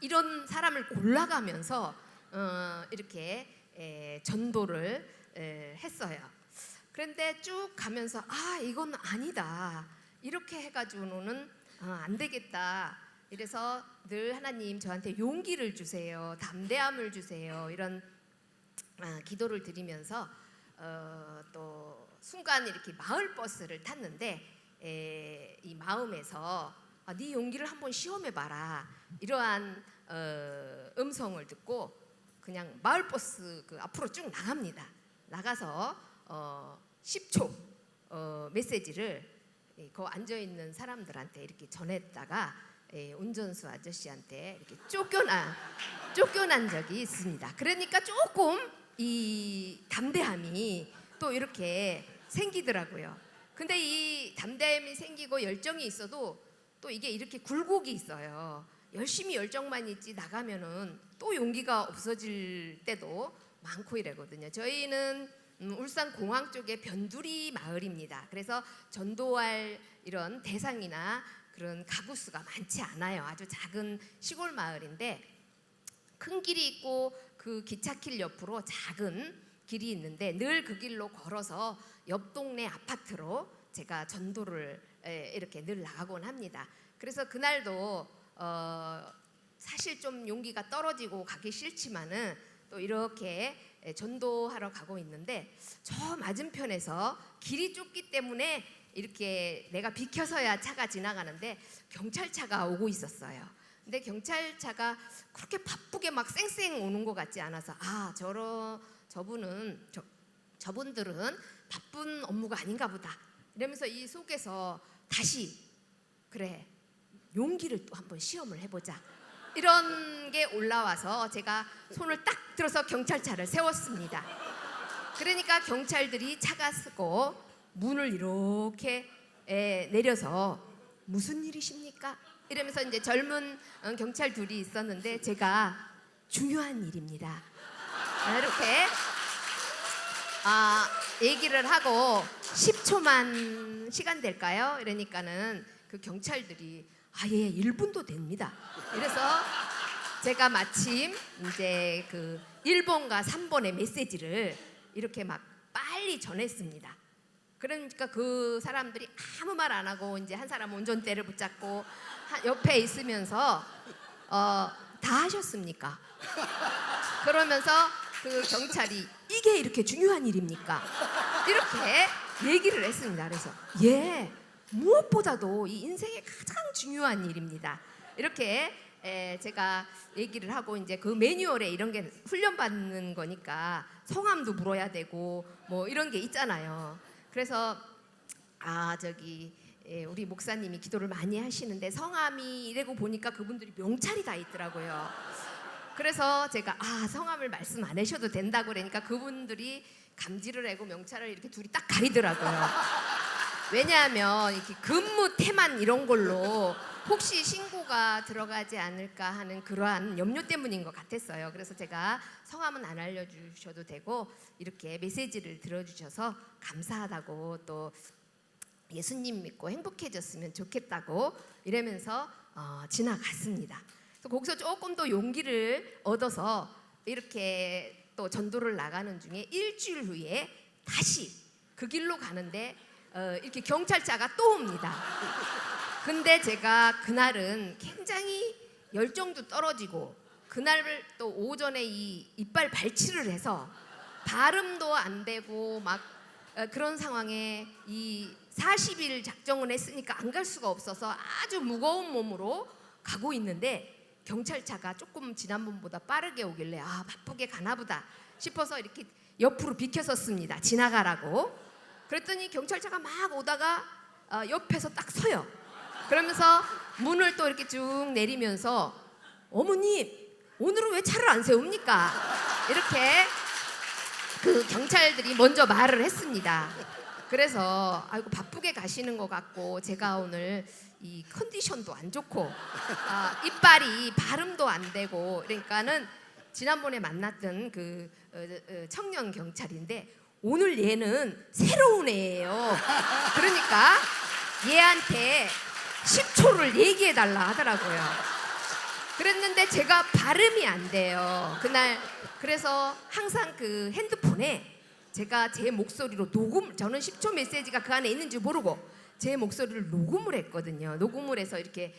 이런 사람을 골라가면서 이렇게 전도를 했어요. 그런데 쭉 가면서 이건 아니다. 이렇게 해가지고는 안 되겠다. 이래서 늘 하나님 저한테 용기를 주세요. 담대함을 주세요. 이런 기도를 드리면서 또 순간 이렇게 마을 버스를 탔는데 이 마음에서 네 용기를 한번 시험해봐라. 이러한 음성을 듣고 그냥 마을 버스 그 앞으로 쭉 나갑니다. 나가서 10초 메시지를 그 앉아 있는 사람들한테 이렇게 전했다가 운전수 아저씨한테 이렇게 쫓겨난 적이 있습니다. 그러니까 조금 이 담대함이 또 이렇게 생기더라고요. 근데 이 담대함이 생기고 열정이 있어도 또 이게 이렇게 굴곡이 있어요. 열심히 열정만 있지 나가면은 또 용기가 없어질 때도 많고 이러거든요. 저희는 울산 공항 쪽에 변두리 마을입니다. 그래서 전도할 이런 대상이나 그런 가구 수가 많지 않아요. 아주 작은 시골 마을인데 큰 길이 있고 그 기찻길 옆으로 작은 길이 있는데 늘 그 길로 걸어서 옆 동네 아파트로 제가 전도를 이렇게 늘 나가곤 합니다. 그래서 그날도 사실 좀 용기가 떨어지고 가기 싫지만은 또 이렇게 전도하러 가고 있는데 저 맞은편에서 길이 좁기 때문에 이렇게 내가 비켜서야 차가 지나가는데 경찰차가 오고 있었어요. 근데 경찰차가 그렇게 바쁘게 막 쌩쌩 오는 것 같지 않아서 저분들은 바쁜 업무가 아닌가 보다 이러면서 이 속에서 다시 그래 용기를 또 한번 시험을 해보자 이런 게 올라와서 제가 손을 딱 들어서 경찰차를 세웠습니다. 그러니까 경찰들이 차가 쓰고 문을 이렇게 내려서 무슨 일이십니까? 이러면서 이제 젊은 경찰 둘이 있었는데 제가 중요한 일입니다. 이렇게 얘기를 하고 10초만 시간 될까요? 이러니까는 그 경찰들이 예 1분도 됩니다. 이래서 제가 마침 이제 그 1번과 3번의 메시지를 이렇게 막 빨리 전했습니다. 그러니까 그 사람들이 아무 말 안 하고 이제 한 사람은 운전대를 붙잡고 옆에 있으면서 다 하셨습니까? 그러면서 그 경찰이 이게 이렇게 중요한 일입니까? 이렇게 얘기를 했습니다. 그래서 예 무엇보다도 이 인생의 가장 중요한 일입니다. 이렇게 제가 얘기를 하고 이제 그 매뉴얼에 이런 게 훈련받는 거니까 성함도 물어야 되고 뭐 이런 게 있잖아요. 그래서 우리 목사님이 기도를 많이 하시는데 성함이 이래고 보니까 그분들이 명찰이 다 있더라고요. 그래서 제가 성함을 말씀 안 하셔도 된다고 그러니까 그분들이 감지를 하고 명찰을 이렇게 둘이 딱 가리더라고요. 왜냐하면 이렇게 근무 태만 이런 걸로 혹시 신고가 들어가지 않을까 하는 그러한 염려 때문인 것 같았어요. 그래서 제가 성함은 안 알려주셔도 되고 이렇게 메시지를 들어주셔서 감사하다고 또 예수님 믿고 행복해졌으면 좋겠다고 이러면서 지나갔습니다. 그래서 거기서 조금 더 용기를 얻어서 이렇게 또 전도를 나가는 중에 일주일 후에 다시 그 길로 가는데 이렇게 경찰차가 또 옵니다. 근데 제가 그날은 굉장히 열정도 떨어지고 그날 또 오전에 이 이빨 발치를 해서 발음도 안 되고 막 그런 상황에 이 40일 작정을 했으니까 안 갈 수가 없어서 아주 무거운 몸으로 가고 있는데 경찰차가 조금 지난번보다 빠르게 오길래 바쁘게 가나 보다 싶어서 이렇게 옆으로 비켜섰습니다. 지나가라고. 그랬더니 경찰차가 막 오다가 옆에서 딱 서요. 그러면서 문을 또 이렇게 쭉 내리면서 어머님 오늘은 왜 차를 안 세웁니까? 이렇게 그 경찰들이 먼저 말을 했습니다. 그래서 아이고 바쁘게 가시는 것 같고 제가 오늘 이 컨디션도 안 좋고 이빨이 발음도 안 되고 그러니까는 지난번에 만났던 그 청년 경찰인데 오늘 얘는 새로운 애예요. 그러니까 얘한테 10초를 얘기해 달라 하더라고요. 그랬는데 제가 발음이 안 돼요. 그날 그래서 항상 그 핸드폰에 제가 제 목소리로 저는 10초 메시지가 그 안에 있는지 모르고 제 목소리를 녹음을 했거든요. 녹음을 해서 이렇게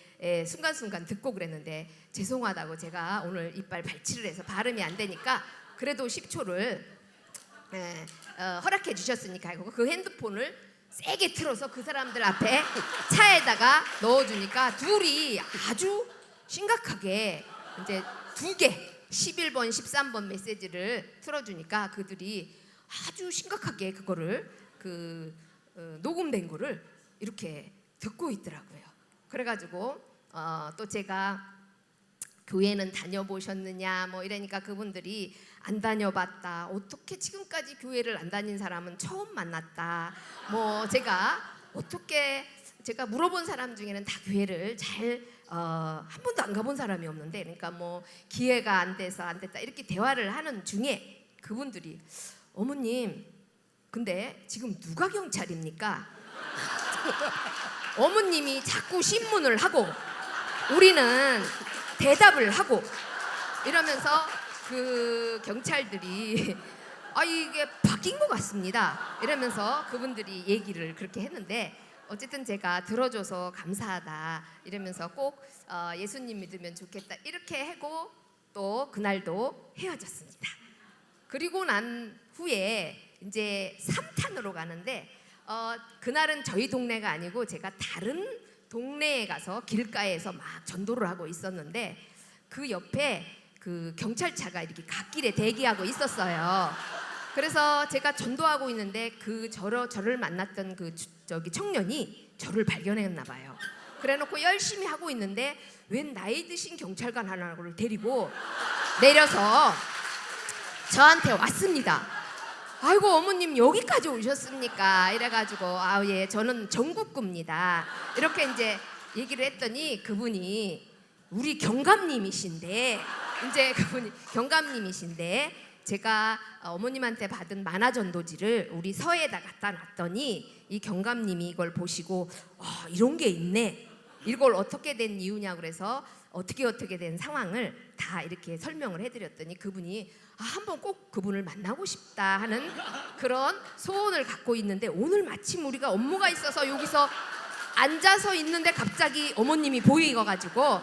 순간순간 듣고 그랬는데 죄송하다고 제가 오늘 이빨 발치를 해서 발음이 안 되니까 그래도 10초를 허락해 주셨으니까 그 핸드폰을 세게 틀어서 그 사람들 앞에 차에다가 넣어주니까 둘이 아주 심각하게 이제 2개 11번 13번 메시지를 틀어주니까 그들이 아주 심각하게 그거를 녹음된 거를 이렇게 듣고 있더라고요. 그래가지고 또 제가 교회는 다녀보셨느냐 뭐 이러니까 그분들이 안 다녀봤다. 어떻게 지금까지 교회를 안 다닌 사람은 처음 만났다. 뭐 제가 물어본 사람 중에는 다 교회를 한 번도 안 가본 사람이 없는데 그러니까 뭐 기회가 안 돼서 안 됐다 이렇게 대화를 하는 중에 그분들이 어머님 근데 지금 누가 경찰입니까? 어머님이 자꾸 신문을 하고 우리는 대답을 하고 이러면서 그 경찰들이 이게 바뀐 것 같습니다. 이러면서 그분들이 얘기를 그렇게 했는데 어쨌든 제가 들어줘서 감사하다 이러면서 꼭 예수님 믿으면 좋겠다 이렇게 하고 또 그날도 헤어졌습니다. 그리고 난 후에 이제 3탄으로 가는데 그날은 저희 동네가 아니고 제가 다른 동네에 가서 길가에서 막 전도를 하고 있었는데 그 옆에 그 경찰차가 이렇게 갓길에 대기하고 있었어요. 그래서 제가 전도하고 있는데 저를 만났던 그 저기 청년이 저를 발견했나 봐요. 그래놓고 열심히 하고 있는데 웬 나이 드신 경찰관 하나를 데리고 내려서 저한테 왔습니다. 아이고 어머님 여기까지 오셨습니까? 이래가지고 예 저는 전국구입니다. 이렇게 이제 얘기를 했더니 그분이 우리 경감님이신데 제가 어머님한테 받은 만화전도지를 우리 서에다 갖다 놨더니 이 경감님이 이걸 보시고 이런 게 있네. 이걸 어떻게 된 이유냐 그래서 어떻게 된 상황을 다 이렇게 설명을 해드렸더니 그분이 한번 꼭 그분을 만나고 싶다 하는 그런 소원을 갖고 있는데 오늘 마침 우리가 업무가 있어서 여기서 앉아서 있는데 갑자기 어머님이 보이셔가지고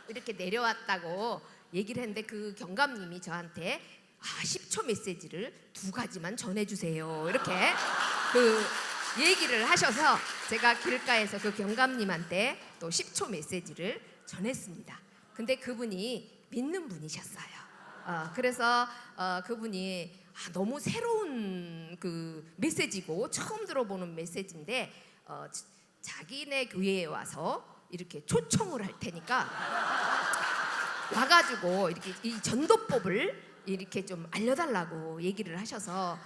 이렇게 내려왔다고 얘기를 했는데 그 경감님이 저한테 10초 메시지를 2가지만 전해주세요 이렇게 그 얘기를 하셔서 제가 길가에서 그 경감님한테 또 10초 메시지를 전했습니다. 근데 그분이 믿는 분이셨어요. 그래서 그분이 너무 새로운 그 메시지고 처음 들어보는 메시지인데 자기네 교회에 와서 이렇게 초청을 할 테니까 와가지고 이렇게 이 전도법을 이렇게 좀 알려달라고 얘기를 하셔서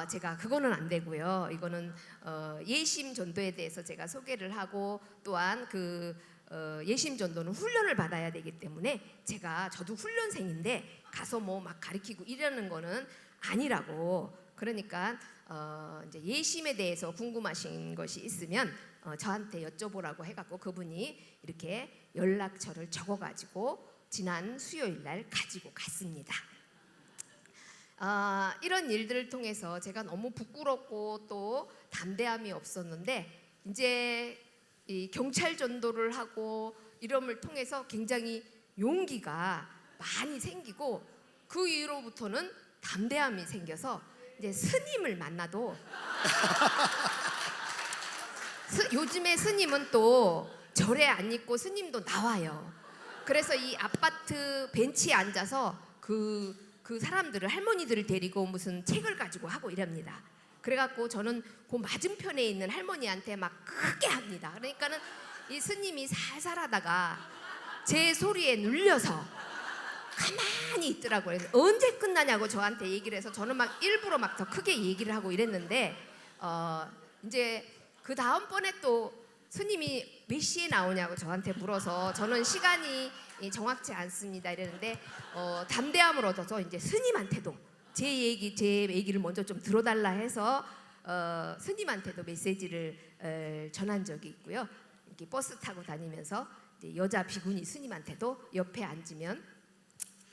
제가 그거는 안 되고요. 이거는 예심 전도에 대해서 제가 소개를 하고 또한 그 예심 전도는 훈련을 받아야 되기 때문에 저도 훈련생인데 가서 뭐 막 가르치고 이러는 거는 아니라고. 그러니까 이제 예심에 대해서 궁금하신 것이 있으면 저한테 여쭤보라고 해갖고 그분이 이렇게 연락처를 적어가지고 지난 수요일 날 가지고 갔습니다. 이런 일들을 통해서 제가 너무 부끄럽고 또 담대함이 없었는데 이제 이 경찰 전도를 하고 이름을 통해서 굉장히 용기가 많이 생기고 그 이후로부터는 담대함이 생겨서 이제 스님을 만나도 요즘에 스님은 또 절에 안 있고 스님도 나와요. 그래서 이 아파트 벤치에 앉아서 그 사람들을 할머니들을 데리고 무슨 책을 가지고 하고 이럽니다. 그래갖고 저는 그 맞은편에 있는 할머니한테 막 크게 합니다. 그러니까는 이 스님이 살살 하다가 제 소리에 눌려서 가만히 있더라고요. 그래서 언제 끝나냐고 저한테 얘기를 해서 저는 막 일부러 막 더 크게 얘기를 하고 이랬는데 이제 그 다음번에 또 스님이 몇 시에 나오냐고 저한테 물어서 저는 시간이 정확치 않습니다 이랬는데 담대함을 얻어서 이제 스님한테도 제 얘기를 먼저 좀 들어달라 해서 스님한테도 메시지를 전한 적이 있고요. 이렇게 버스 타고 다니면서 이제 여자 비구니 스님한테도 옆에 앉으면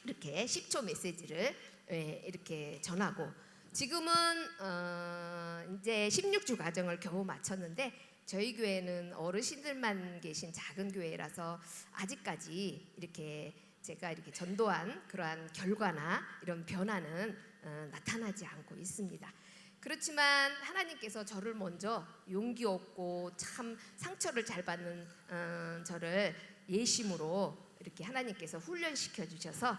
이렇게 10초 메시지를 이렇게 전하고 지금은 이제 16주 과정을 겨우 마쳤는데 저희 교회는 어르신들만 계신 작은 교회라서 아직까지 이렇게 제가 이렇게 전도한 그러한 결과나 이런 변화는 나타나지 않고 있습니다. 그렇지만 하나님께서 저를 먼저 용기 얻고 참 상처를 잘 받는 저를 예심으로 이렇게 하나님께서 훈련시켜 주셔서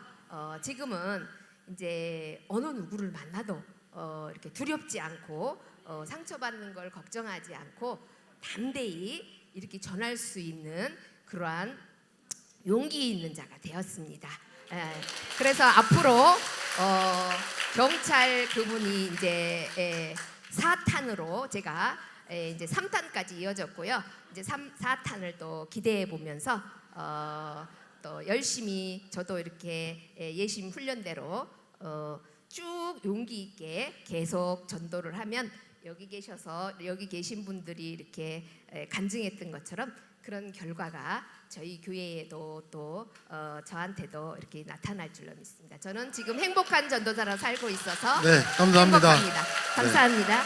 지금은 이제 어느 누구를 만나도 이렇게 두렵지 않고 상처받는 걸 걱정하지 않고 담대히 이렇게 전할 수 있는 그러한 용기 있는 자가 되었습니다. 그래서 앞으로 경찰 그분이 이제 4탄으로 제가 이제 3탄까지 이어졌고요. 이제 4탄을 또 기대해 보면서 또 열심히 저도 이렇게 예심 훈련대로 쭉 용기 있게 계속 전도를 하면 여기 계신 분들이 이렇게 간증했던 것처럼 그런 결과가 저희 교회에도 또 저한테도 이렇게 나타날 줄로 믿습니다. 저는 지금 행복한 전도사로 살고 있어서 네, 감사합니다. 행복합니다. 감사합니다.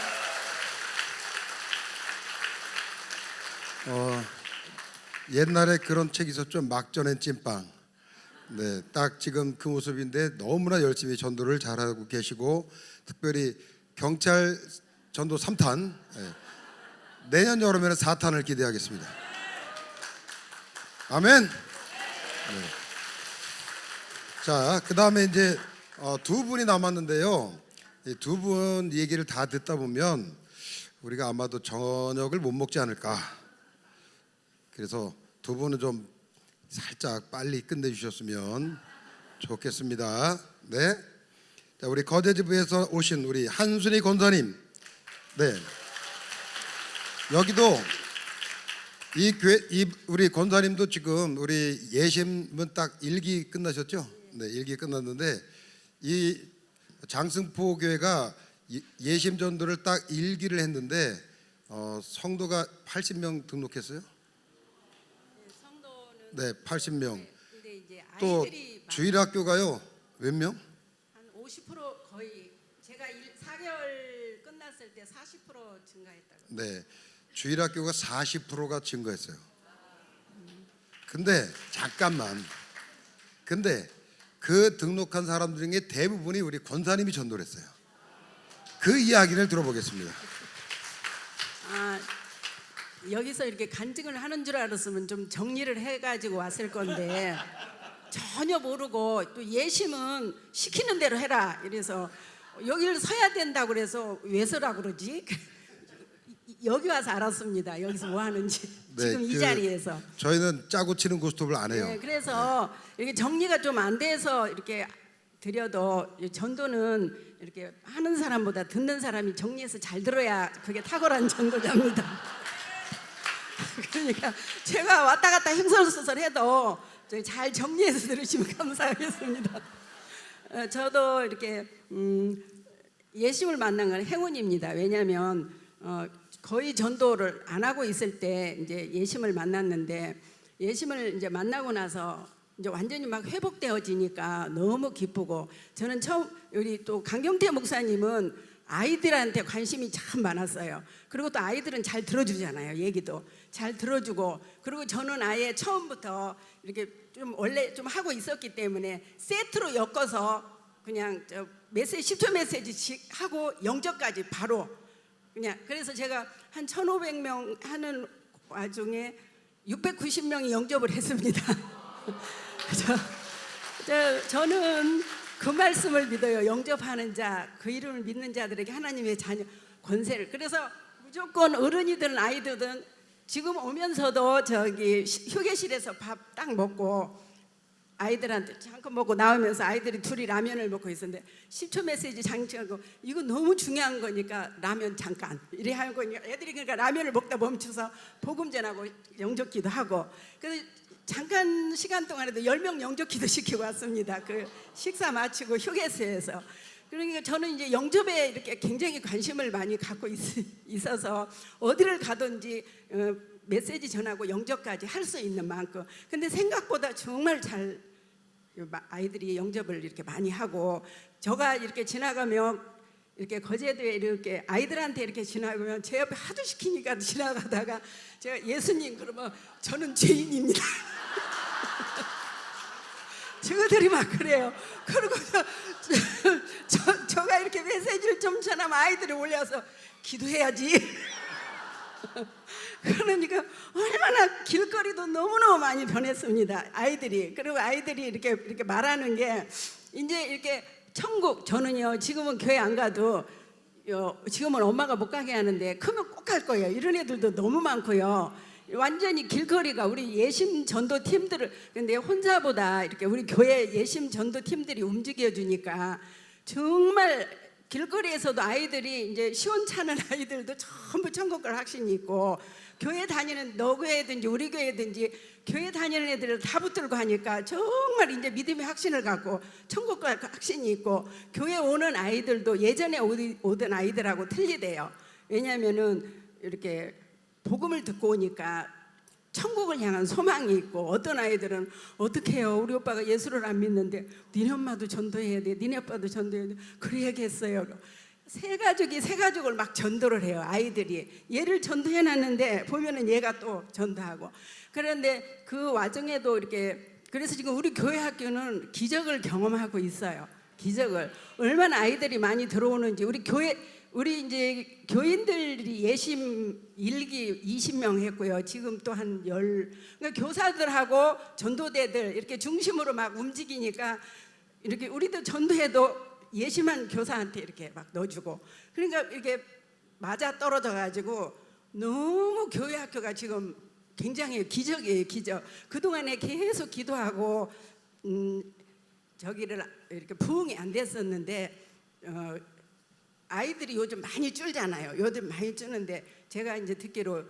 옛날에 그런 책이 있었죠. 막전엔 찐빵. 네, 딱 지금 그 모습인데 너무나 열심히 전도를 잘하고 계시고, 특별히 경찰 전도 3탄, 내년 여름에는 4탄을 기대하겠습니다. 아멘. 네. 자, 그 다음에 이제 두 분이 남았는데요. 이 두 분 얘기를 다 듣다 보면 우리가 아마도 저녁을 못 먹지 않을까. 그래서 두 분은 좀 살짝 빨리 끝내주셨으면 좋겠습니다. 네. 자, 우리 거제지부에서 오신 우리 한순희 권사님. 네. 여기도 우리 권사님도 지금 우리 예심은 딱 1기 끝나셨죠? 네, 1기 끝났는데 이 장승포 교회가 예심 전도를 딱 1기를 했는데 성도가 80명 등록했어요? 네, 80명. 근데 이제 또 아이들이 주일학교가요 몇 명? 한 50% 거의 제가 4개월 끝났을 때 40% 증가했다고. 네, 주일학교가 40%가 증가했어요. 근데 잠깐만. 근데 그 등록한 사람 중에 대부분이 우리 권사님이 전도를 했어요. 그 이야기를 들어보겠습니다. 여기서 이렇게 간증을 하는 줄 알았으면 좀 정리를 해가지고 왔을 건데 전혀 모르고 또 예심은 시키는 대로 해라 이래서 여기를 서야 된다고 그래서 왜 서라 그러지? 여기 와서 알았습니다. 여기서 뭐 하는지. 네, 지금 이 자리에서. 저희는 짜고 치는 고스톱을 안 해요. 네, 그래서 이렇게 정리가 좀 안 돼서 이렇게 드려도 전도는 이렇게 하는 사람보다 듣는 사람이 정리해서 잘 들어야 그게 탁월한 전도자입니다. 그러니까 제가 왔다 갔다 횡설수설해도 잘 정리해서 들으시면 감사하겠습니다. 저도 이렇게 예심을 만난 건 행운입니다. 왜냐하면 거의 전도를 안 하고 있을 때 이제 예심을 만났는데 예심을 이제 만나고 나서 이제 완전히 막 회복되어지니까 너무 기쁘고 저는 처음 우리 또 강경태 목사님은 아이들한테 관심이 참 많았어요. 그리고 또 아이들은 잘 들어주잖아요. 얘기도 잘 들어주고 그리고 저는 아예 처음부터 이렇게 좀 원래 좀 하고 있었기 때문에 세트로 엮어서 그냥 메시지 10초 메시지씩 하고 영접까지 바로 그냥 그래서 제가 한 1,500명 하는 와중에 690명이 영접을 했습니다. 저는 그 말씀을 믿어요. 영접하는 자, 그 이름을 믿는 자들에게 하나님의 자녀 권세를. 그래서 무조건 어른이든 아이들은 지금 오면서도 저기 휴게실에서 밥 딱 먹고 아이들한테 잠깐 먹고 나오면서 아이들이 둘이 라면을 먹고 있었는데 10초 메시지 장치하고 이거 너무 중요한 거니까 라면 잠깐 이래 하고 애들이 그러니까 라면을 먹다 멈춰서 복음 전하고 영접기도 하고 그래서 잠깐 시간 동안에도 10명 영접기도 시키고 왔습니다. 그 식사 마치고 휴게소에서. 그러니까 저는 이제 영접에 이렇게 굉장히 관심을 많이 갖고 있어서 어디를 가든지 메시지 전하고 영접까지 할 수 있는 만큼. 근데 생각보다 정말 잘 아이들이 영접을 이렇게 많이 하고 저가 이렇게 지나가면 이렇게 거제도에 이렇게 아이들한테 이렇게 지나가면 제 옆에 하도 시키니까 지나가다가 제가 예수님 그러면 저는 죄인입니다. 저들이 막 그래요. 그리고 저가 이렇게 메시지를 좀 전하면 아이들이 올려서 기도해야지. 그러니까 얼마나 길거리도 너무너무 많이 변했습니다. 아이들이. 그리고 아이들이 이렇게 말하는 게 이제 이렇게 천국 저는요 지금은 교회 안 가도 지금은 엄마가 못 가게 하는데 크면 꼭 갈 거예요. 이런 애들도 너무 많고요. 완전히 길거리가 우리 예심 전도 팀들을 근데 혼자보다 이렇게 우리 교회 예심 전도 팀들이 움직여 주니까 정말 길거리에서도 아이들이 이제 시원찮은 아이들도 전부 천국갈 확신이 있고 교회 다니는 너 교회든지 우리 교회든지 교회 다니는 애들을 다 붙들고 하니까 정말 이제 믿음의 확신을 갖고 천국갈 확신이 있고 교회 오는 아이들도 예전에 오던 아이들하고 틀리대요. 왜냐하면은 이렇게 복음을 듣고 오니까 천국을 향한 소망이 있고 어떤 아이들은 어떻게 해요? 우리 오빠가 예수를 안 믿는데 니네 엄마도 전도해야 돼. 니네 아빠도 전도해야 돼. 그래야겠어요. 세 가족을 막 전도를 해요. 아이들이 얘를 전도해놨는데 보면은 얘가 또 전도하고. 그런데 그 와중에도 이렇게, 그래서 지금 우리 교회 학교는 기적을 경험하고 있어요. 기적을 얼마나 아이들이 많이 들어오는지. 우리 이제 교인들이 예심 일기 20명 했고요. 지금 또 한 10. 그러니까 교사들하고 전도대들 이렇게 중심으로 막 움직이니까 이렇게 우리도 전도해도 예심한 교사한테 이렇게 막 넣어주고, 그러니까 이렇게 맞아 떨어져 가지고 너무 교회 학교가 지금 굉장히 기적이에요. 기적. 그동안에 계속 기도하고 저기를 이렇게 부흥이 안 됐었는데 아이들이 요즘 많이 줄잖아요. 요즘 많이 주는데 제가 이제 듣기로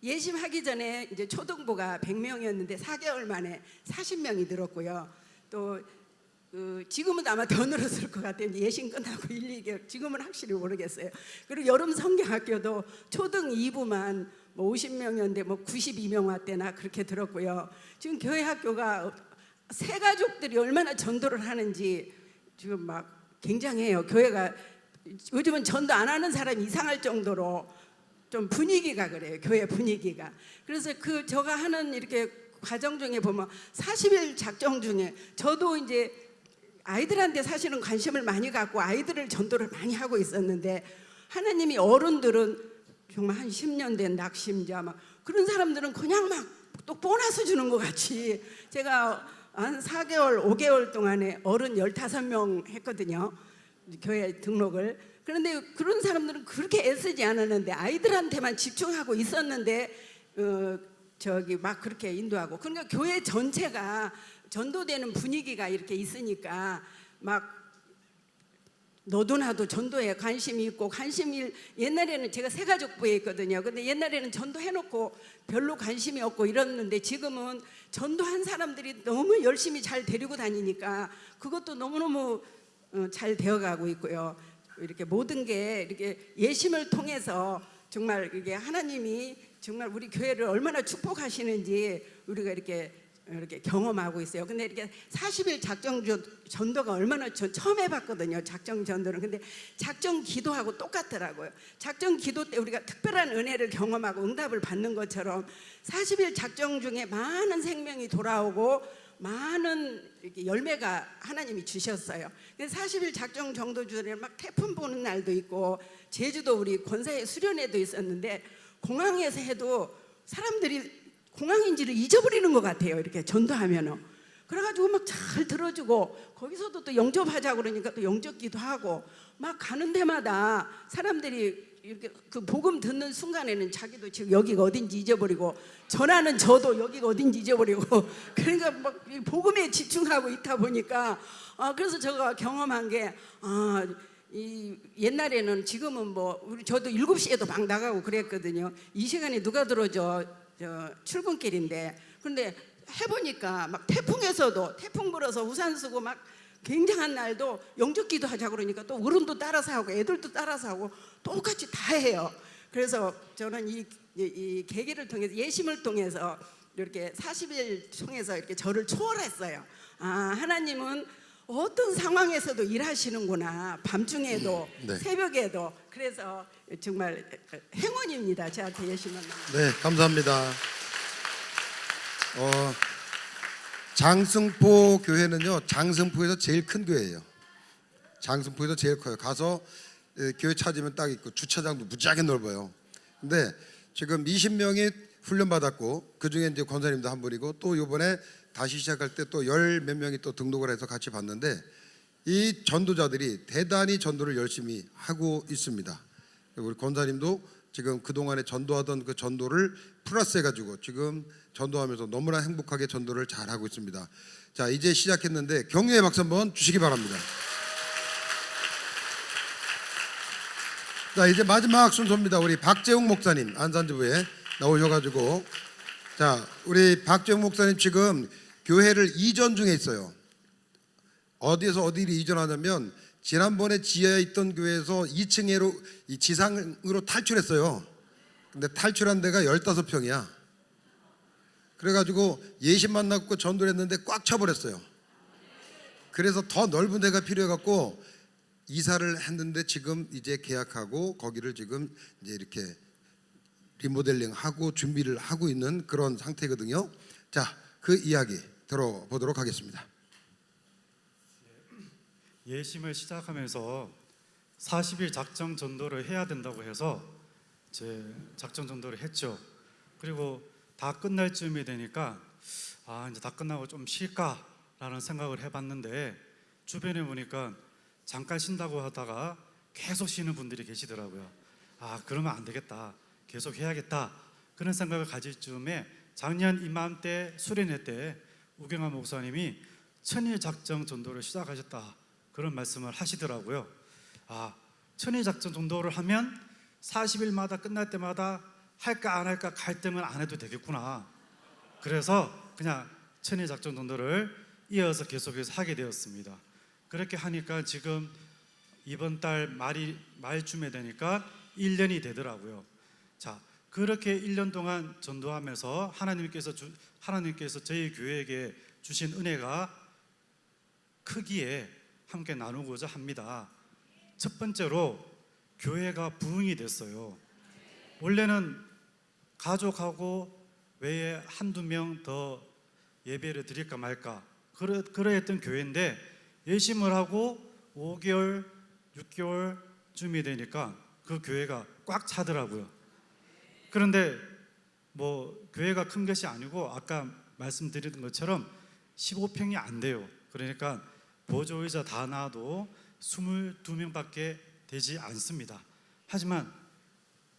예심하기 전에 이제 초등부가 100명이었는데 4개월 만에 40명이 늘었고요. 또 지금은 아마 더 늘었을 것 같아요. 예심 끝나고 1, 2개월. 지금은 확실히 모르겠어요. 그리고 여름 성경학교도 초등 2부만 뭐 50명이었는데 뭐 92명 왔대나 그렇게 들었고요. 지금 교회 학교가 새 가족들이 얼마나 전도를 하는지 지금 막 굉장해요. 교회가 요즘은 전도 안 하는 사람이 이상할 정도로 좀 분위기가 그래요. 교회 분위기가. 그래서 제가 하는 이렇게 과정 중에 보면 40일 작정 중에 저도 이제 아이들한테 사실은 관심을 많이 갖고 아이들을 전도를 많이 하고 있었는데, 하나님이 어른들은 정말 한 10년 된 낙심자 막 그런 사람들은 그냥 막 또 보너스 주는 것 같이, 제가 한 4개월 5개월 동안에 어른 15명 했거든요. 교회 등록을. 그런데 그런 사람들은 그렇게 애쓰지 않았는데 아이들한테만 집중하고 있었는데 저기 막 그렇게 인도하고, 그러니까 교회 전체가 전도되는 분위기가 이렇게 있으니까 막 너도 나도 전도에 관심이 있고 옛날에는 제가 새가족부에 있거든요. 근데 옛날에는 전도해놓고 별로 관심이 없고 이랬는데 지금은 전도한 사람들이 너무 열심히 잘 데리고 다니니까 그것도 너무너무 잘 되어가고 있고요. 이렇게 모든 게 이렇게 예심을 통해서 정말 이게 하나님이 정말 우리 교회를 얼마나 축복하시는지 우리가 이렇게 경험하고 있어요. 근데 이렇게 40일 작정 전도가 얼마나 처음 해봤거든요. 작정 전도는. 근데 작정 기도하고 똑같더라고요. 작정 기도 때 우리가 특별한 은혜를 경험하고 응답을 받는 것처럼 40일 작정 중에 많은 생명이 돌아오고 많은 이렇게 열매가 하나님이 주셨어요. 40일 작정 정도 중에 막 태풍 보는 날도 있고, 제주도 우리 권사의 수련회도 있었는데 공항에서 해도 사람들이 공항인지를 잊어버리는 것 같아요. 이렇게 전도하면은. 그래가지고 막 잘 들어주고, 거기서도 또 영접하자 그러니까 또 영접기도 하고, 막 가는 데마다 사람들이 이렇게 그 복음 듣는 순간에는 자기도 지금 여기가 어딘지 잊어버리고, 전하는 저도 여기가 어딘지 잊어버리고, 그러니까 막 복음에 집중하고 있다 보니까 그래서 제가 경험한 게 이 옛날에는, 지금은 뭐 저도 7시에도 막 나가고 그랬거든요. 이 시간에 누가 들어줘? 출근길인데. 근데 해보니까 막 태풍에서도 태풍 불어서 우산 쓰고 막 굉장한 날도 영접기도 하자 그러니까 또 어른도 따라서 하고 애들도 따라서 하고 똑같이 다 해요. 그래서 저는 이 계기를 통해서, 예심을 통해서 이렇게 40일 통해서 이렇게 저를 초월했어요. 하나님은 어떤 상황에서도 일하시는구나. 밤중에도 네. 새벽에도. 그래서 정말 행운입니다. 저한테 예심은. 네, 감사합니다. 장승포 교회는요, 장승포에서 제일 큰 교회예요. 장승포에서 제일 커요. 가서 교회 찾으면 딱 있고 주차장도 무지하게 넓어요. 근데 지금 20명이 훈련 받았고, 그 중에 이제 권사님도 한 분이고, 또 이번에 다시 시작할 때 또 10몇 명이 또 등록을 해서 같이 봤는데, 이 전도자들이 대단히 전도를 열심히 하고 있습니다. 우리 권사님도 지금 그동안에 전도하던 그 전도를 플러스 해가지고 지금 전도하면서 너무나 행복하게 전도를 잘하고 있습니다. 자, 이제 시작했는데 격려의 박수 한번 주시기 바랍니다. 자, 이제 마지막 순서입니다. 우리 박재웅 목사님 안산주부에 나오셔가지고, 자, 우리 박재웅 목사님 지금 교회를 이전 중에 있어요. 어디에서 어디를 이전하냐면, 지난번에 지하에 있던 교회에서 2층으로 이 지상으로 탈출했어요. 근데 탈출한 데가 15평이야. 그래가지고 예심 만났고 전도를 했는데 꽉 차버렸어요. 그래서 더 넓은 데가 필요해갖고 이사를 했는데 지금 이제 계약하고 거기를 지금 이제 이렇게 리모델링하고 준비를 하고 있는 그런 상태거든요. 자, 그 이야기 들어보도록 하겠습니다. 예심을 시작하면서 40일 작정 전도를 해야 된다고 해서 제 작정 전도를 했죠. 그리고 다 끝날 쯤이 되니까 이제 다 끝나고 좀 쉴까라는 생각을 해봤는데 주변에 보니까 잠깐 쉰다고 하다가 계속 쉬는 분들이 계시더라고요. 그러면 안 되겠다, 계속 해야겠다, 그런 생각을 가질 즈음에 작년 이맘때 수련회 때 우경환 목사님이 천일 작정 전도를 시작하셨다, 그런 말씀을 하시더라고요. 천일 작정 전도를 하면 40일마다 끝날 때마다 할까 안 할까 갈등을 안 해도 되겠구나. 그래서 그냥 천일 작정 전도를 이어서 계속해서 하게 되었습니다. 그렇게 하니까 지금 이번 달 말쯤에 되니까 1년이 되더라고요. 자, 그렇게 1년 동안 전도하면서 하나님께서 저희 교회에게 주신 은혜가 크기에 함께 나누고자 합니다. 첫 번째로 교회가 부흥이 됐어요. 원래는 가족하고 외에 한두 명 더 예배를 드릴까 말까 그러했던 교회인데, 예심을 하고 5개월, 6개월쯤이 되니까 그 교회가 꽉 차더라고요. 그런데 교회가 큰 것이 아니고 아까 말씀드린 것처럼 15평이 안 돼요. 그러니까 보조의자 다 놔도 22명밖에 되지 않습니다. 하지만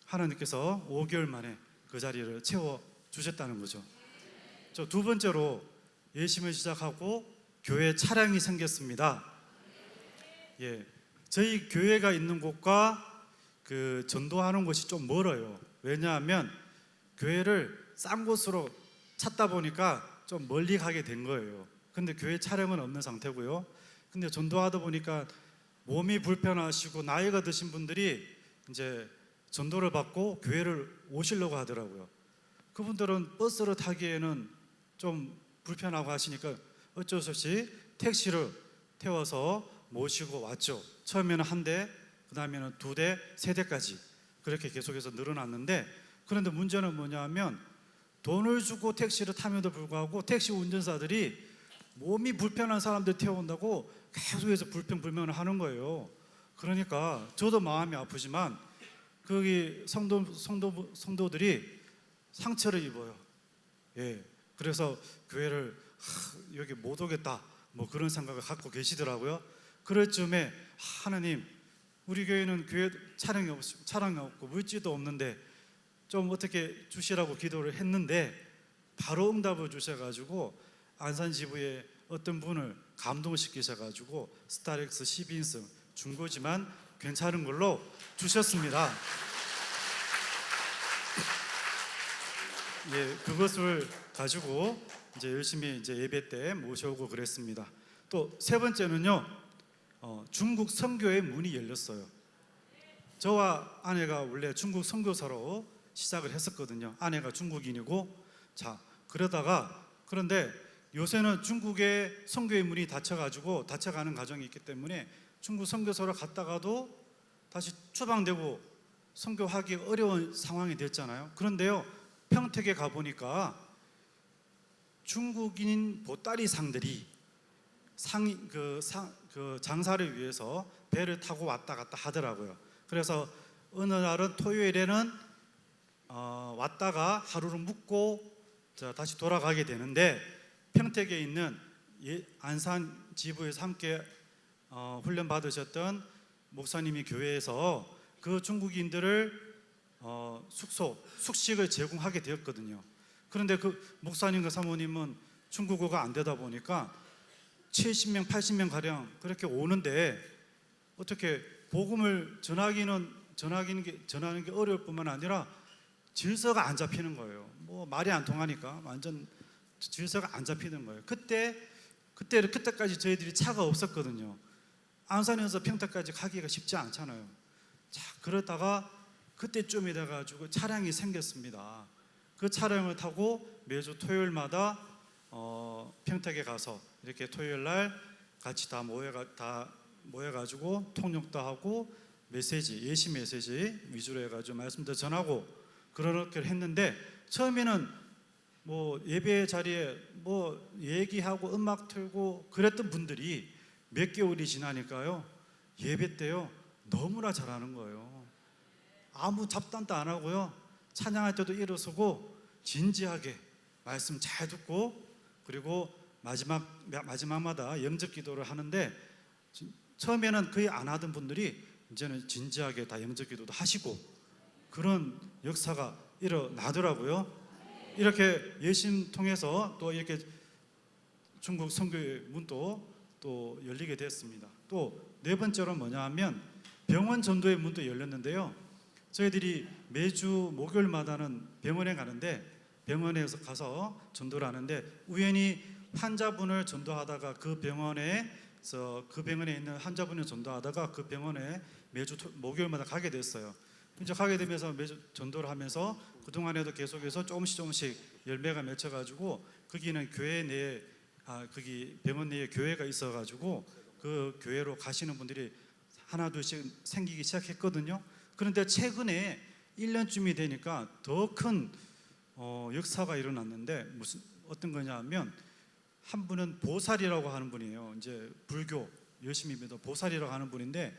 하나님께서 5개월 만에 그 자리를 채워 주셨다는 거죠. 두 번째로 예심을 시작하고 교회 차량이 생겼습니다. 저희 교회가 있는 곳과 그 전도하는 곳이 좀 멀어요. 왜냐하면 교회를 싼 곳으로 찾다 보니까 좀 멀리 가게 된 거예요. 근데 교회 차량은 없는 상태고요. 근데 전도하다 보니까 몸이 불편하시고 나이가 드신 분들이 이제 전도를 받고 교회를 오시려고 하더라고요. 그분들은 버스를 타기에는 좀 불편하고 하시니까 어쩔 수 없이 택시를 태워서 모시고 왔죠. 처음에는 한 대, 그 다음에는 2대, 3대까지 그렇게 계속해서 늘어났는데, 그런데 문제는 뭐냐면 돈을 주고 택시를 타면도 불구하고 택시 운전사들이 몸이 불편한 사람들 태워온다고 계속해서 불평불만을 하는 거예요. 그러니까 저도 마음이 아프지만 거기 성도들이 상처를 입어요. 그래서 교회를 여기 못 오겠다, 그런 생각을 갖고 계시더라고요. 그럴 즈음에 하나님, 우리 교회는 교회 차량이 없고 물질도 없는데 좀 어떻게 주시라고 기도를 했는데 바로 응답을 주셔가지고 안산 지부에 어떤 분을 감동시키셔가지고 스타렉스 12인승 중고지만 괜찮은 걸로 주셨습니다. 그것을 가지고 이제 열심히 예배 때 모셔오고 그랬습니다. 또 세 번째는요, 중국 선교의 문이 열렸어요. 저와 아내가 원래 중국 선교사로 시작을 했었거든요. 아내가 중국인이고, 그런데 요새는 중국의 선교의 문이 닫혀가는 과정이 있기 때문에 중국 선교사로 갔다가도 다시 추방되고 선교하기 어려운 상황이 됐잖아요. 그런데요, 평택에 가보니까 중국인 보따리 상들이 장사를 위해서 배를 타고 왔다 갔다 하더라고요. 그래서 어느 날은 토요일에는 왔다가 하루를 묵고 다시 돌아가게 되는데, 평택에 있는 안산 지부에서 함께 훈련 받으셨던 목사님이 교회에서 그 중국인들을 숙식을 제공하게 되었거든요. 그런데 그 목사님과 사모님은 중국어가 안 되다 보니까 70명, 80명 가량 그렇게 오는데 어떻게 복음을 전하는 게 어려울 뿐만 아니라 질서가 안 잡히는 거예요. 말이 안 통하니까 완전 질서가 안 잡히는 거예요. 그때까지 저희들이 차가 없었거든요. 안산에서 평택까지 가기가 쉽지 않잖아요. 그러다가 그때쯤이 돼가지고 차량이 생겼습니다. 그 차량을 타고 매주 토요일마다 평택에 가서 이렇게 토요일 날 같이 다 모여가지고 통역도 하고 메시지, 예시 메시지 위주로 해가지고 말씀도 전하고 그렇게 했는데, 처음에는 뭐 예배 자리에 뭐 얘기하고 음악 틀고 그랬던 분들이 몇 개월이 지나니까요, 예배 때요 너무나 잘하는 거예요. 아무 잡담도 안 하고요, 찬양할 때도 일어서고 진지하게 말씀 잘 듣고, 그리고 마지막마다 영접 기도를 하는데, 처음에는 거의 안 하던 분들이 이제는 진지하게 다 영접 기도도 하시고 그런 역사가 일어나더라고요. 이렇게 예심 통해서 또 이렇게 중국 선교회 문도 또 열리게 됐습니다. 또 네 번째로 뭐냐 하면 병원 전도의 문도 열렸는데요. 저희들이 매주 목요일마다는 병원에 가는데, 병원에서 가서 전도를 하는데, 우연히 환자분을 전도하다가 그 병원에 있는 환자분을 전도하다가 그 병원에 매주 목요일마다 가게 됐어요. 이제 가게 되면서 매주 전도를 하면서 그동안에도 계속해서 조금씩 열매가 맺혀가지고, 거기는 교회 내에 거기 병원 내에 교회가 있어가지고 그 교회로 가시는 분들이 하나 둘씩 생기기 시작했거든요. 그런데 최근에 1년쯤이 되니까 더 큰 역사가 일어났는데, 어떤 거냐면, 한 분은 보살이라고 하는 분이에요. 이제 불교 열심히 믿어 보살이라고 하는 분인데,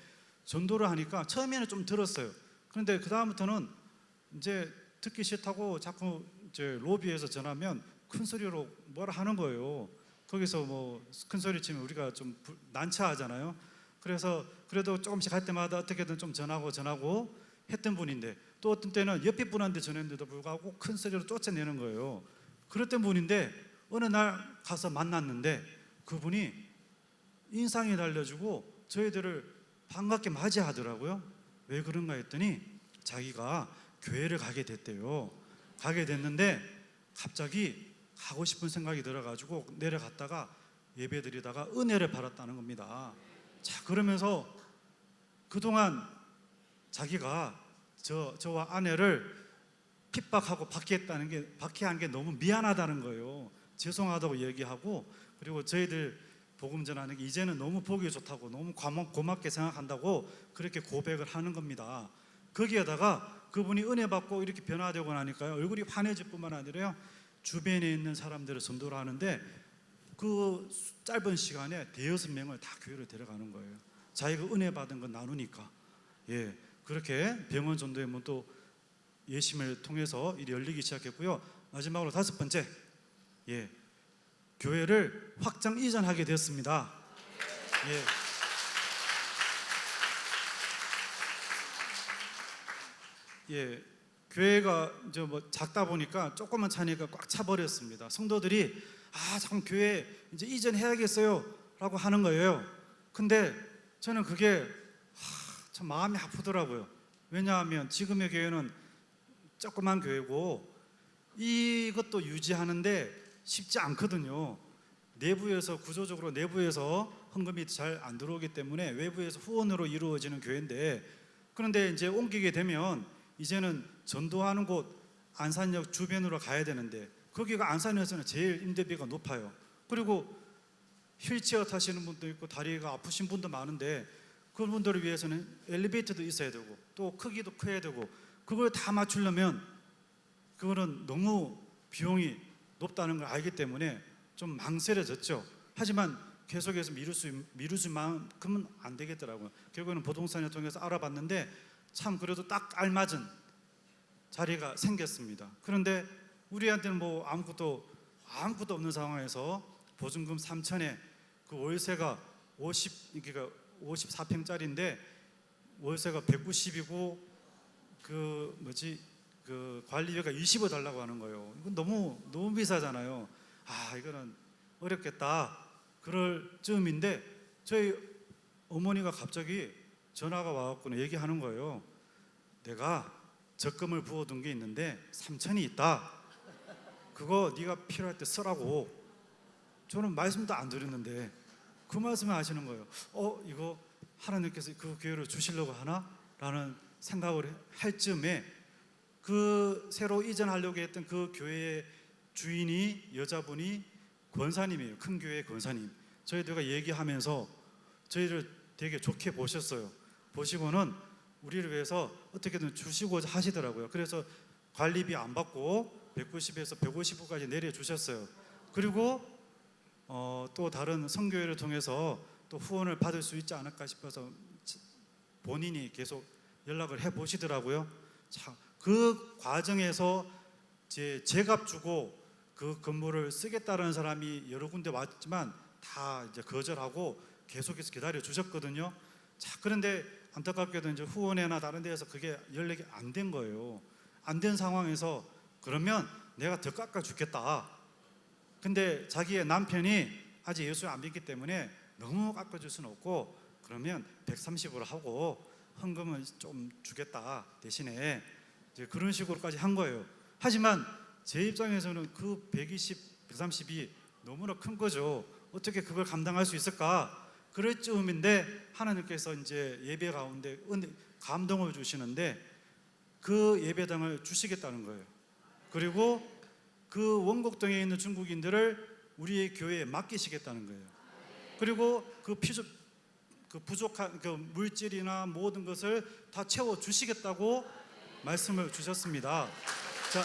전도를 하니까 처음에는 좀 들었어요. 그런데 그 다음부터는 이제 듣기 싫다고 자꾸 이제 로비에서 전하면 큰 소리로 뭐라 하는 거예요. 거기서 뭐 큰 소리 치면 우리가 좀 난처하잖아요. 그래서 그래도 조금씩 할 때마다 어떻게든 좀 전하고 했던 분인데, 또 어떤 때는 옆에 분한테 전했는데도 불구하고 큰 소리로 쫓아내는 거예요. 그랬던 분인데, 어느 날 가서 만났는데 그분이 인상이 달려주고 저희들을 반갑게 맞이하더라고요. 왜 그런가 했더니 자기가 교회를 가게 됐대요. 가게 됐는데 갑자기 가고 싶은 생각이 들어가지고 내려갔다가 예배드리다가 은혜를 받았다는 겁니다. 자, 그러면서 그동안 자기가 저와 아내를 핍박하고 박해한 게 너무 미안하다는 거예요. 죄송하다고 얘기하고, 그리고 저희들 복음 전하는 게 이제는 너무 보기 좋다고, 너무 고맙게 생각한다고 그렇게 고백을 하는 겁니다. 거기에다가 그분이 은혜 받고 이렇게 변화되고 나니까요, 얼굴이 환해질 뿐만 아니라요, 주변에 있는 사람들을 전도를 하는데 그 짧은 시간에 5-6명을 다 교회로 데려가는 거예요. 자기가 은혜 받은 건 나누니까. 예, 그렇게 병원 전도의 문도 예심을 통해서 일이 열리기 시작했고요. 마지막으로 5번째, 예, 교회를 확장 이전하게 되었습니다. 예, 교회가 이제 뭐 작다 보니까 조금만 차니까 꽉 차버렸습니다. 성도들이 자꾸 교회 이제 이전해야겠어요라고 하는 거예요. 근데 저는 그게 참 마음이 아프더라고요. 왜냐하면 지금의 교회는 조그만 교회고 이것도 유지하는데 쉽지 않거든요. 내부에서 구조적으로 내부에서 헌금이 잘 안 들어오기 때문에 외부에서 후원으로 이루어지는 교회인데, 그런데 이제 옮기게 되면 이제는 전도하는 곳 안산역 주변으로 가야 되는데, 거기가 안산에서는 제일 임대비가 높아요. 그리고 휠체어 타시는 분도 있고 다리가 아프신 분도 많은데, 그분들을 위해서는 엘리베이터도 있어야 되고 또 크기도 커야 되고, 그걸 다 맞추려면 그거는 너무 비용이 높다는 걸 알기 때문에 좀 망설여졌죠. 하지만 계속해서 미룰 수만큼은 안 되겠더라고요. 결국에는 부동산을 통해서 알아봤는데 참 그래도 딱 알맞은 자리가 생겼습니다. 그런데 우리한테는 뭐 아무것도 없는 상황에서 보증금 3천에 그 월세가 54평짜리인데 월세가 190이고 그 관리비가 20을 달라고 하는 거예요. 이건 너무 비싸잖아요. 이거는 어렵겠다. 그럴 즈음인데 저희 어머니가 갑자기 전화가 와갖고 얘기하는 거예요. 내가 적금을 부어둔 게 있는데 3천이 있다. 그거 네가 필요할 때 쓰라고. 저는 말씀도 안 드렸는데 그 말씀을 하시는 거예요. 이거 하나님께서 그 교회를 주시려고 하나? 라는 생각을 할 즈음에 그 새로 이전하려고 했던 그 교회의 주인이 여자분이 권사님이에요. 큰 교회 권사님. 저희들과 얘기하면서 저희를 되게 좋게 보셨어요. 보시고는 우리를 위해서 어떻게든 주시고자 하시더라고요. 그래서 관리비 안 받고 190에서 150까지 내려주셨어요. 그리고 또 다른 선교회를 통해서 또 후원을 받을 수 있지 않을까 싶어서 본인이 계속 연락을 해 보시더라고요. 자, 그 과정에서 제값 주고 그 건물을 쓰겠다는 사람이 여러 군데 왔지만 다 이제 거절하고 계속해서 기다려 주셨거든요. 자, 그런데 안타깝게도 이제 후원회나 다른 데에서 그게 연락이 안 된 거예요. 안 된 상황에서 그러면 내가 더 깎아 주겠다. 근데 자기의 남편이 아직 예수를 안 믿기 때문에 너무 깎아 줄 수는 없고 그러면 130으로 하고 헌금은 좀 주겠다 대신에 이제 그런 식으로까지 한 거예요. 하지만 제 입장에서는 그 120, 130이 너무나 큰 거죠. 어떻게 그걸 감당할 수 있을까? 그럴 즈음인데 하나님께서 이제 예배 가운데 감동을 주시는데 그 예배당을 주시겠다는 거예요. 그리고 그 원곡동에 있는 중국인들을 우리의 교회에 맡기시겠다는 거예요. 그리고 그 부족한 그 물질이나 모든 것을 다 채워 주시겠다고 말씀을 주셨습니다. 자,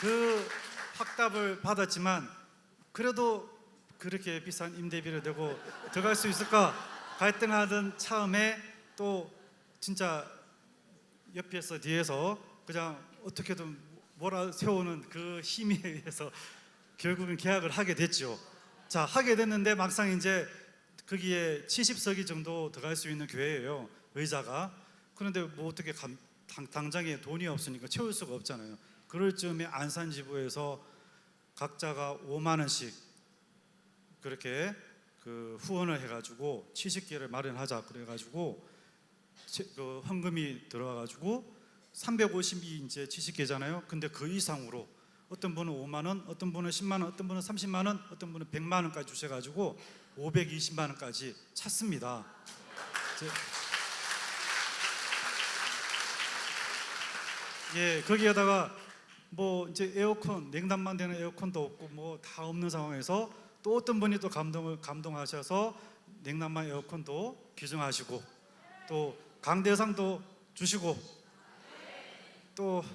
그 확답을 받았지만 그래도 그렇게 비싼 임대비를 내고 들어갈 수 있을까 갈등하던 차음에 또 진짜 옆에서 뒤에서 그냥 어떻게든 몰아세우는 그 힘에 의해서 결국은 계약을 하게 됐죠. 자, 하게 됐는데 막상 이제 거기에 70석이 정도 들어갈 수 있는 교회예요, 의자가. 그런데 뭐 어떻게 당장에 돈이 없으니까 채울 수가 없잖아요. 그럴 즈음에 안산지부에서 각자가 5만 원씩 그렇게 그 후원을 해가지고 70개를 마련하자 그래가지고 그 헌금이 들어와가지고 350이 이제 70개잖아요. 근데 그 이상으로 어떤 분은 5만 원, 어떤 분은 10만 원, 어떤 분은 30만 원, 어떤 분은 100만 원까지 주셔가지고 520만 원까지 찼습니다. 예, 거기에다가 뭐 이제 에어컨, 냉담만 되는 에어컨도 없고 뭐 다 없는 상황에서 또 어떤 분이 또 감동하셔서 냉담만 에어컨도 기증하시고 또 강대상도 주시고 또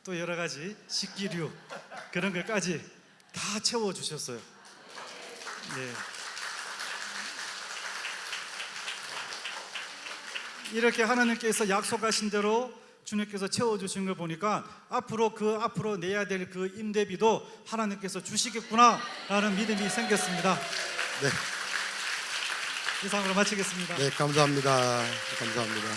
여러 가지 식기류 그런 것까지 다 채워 주셨어요. 예. 이렇게 하나님께서 약속하신 대로 주님께서 채워주신 걸 보니까 앞으로 내야 될 그 임대비도 하나님께서 주시겠구나라는 믿음이 생겼습니다. 네. 이상으로 마치겠습니다. 네, 감사합니다. 감사합니다.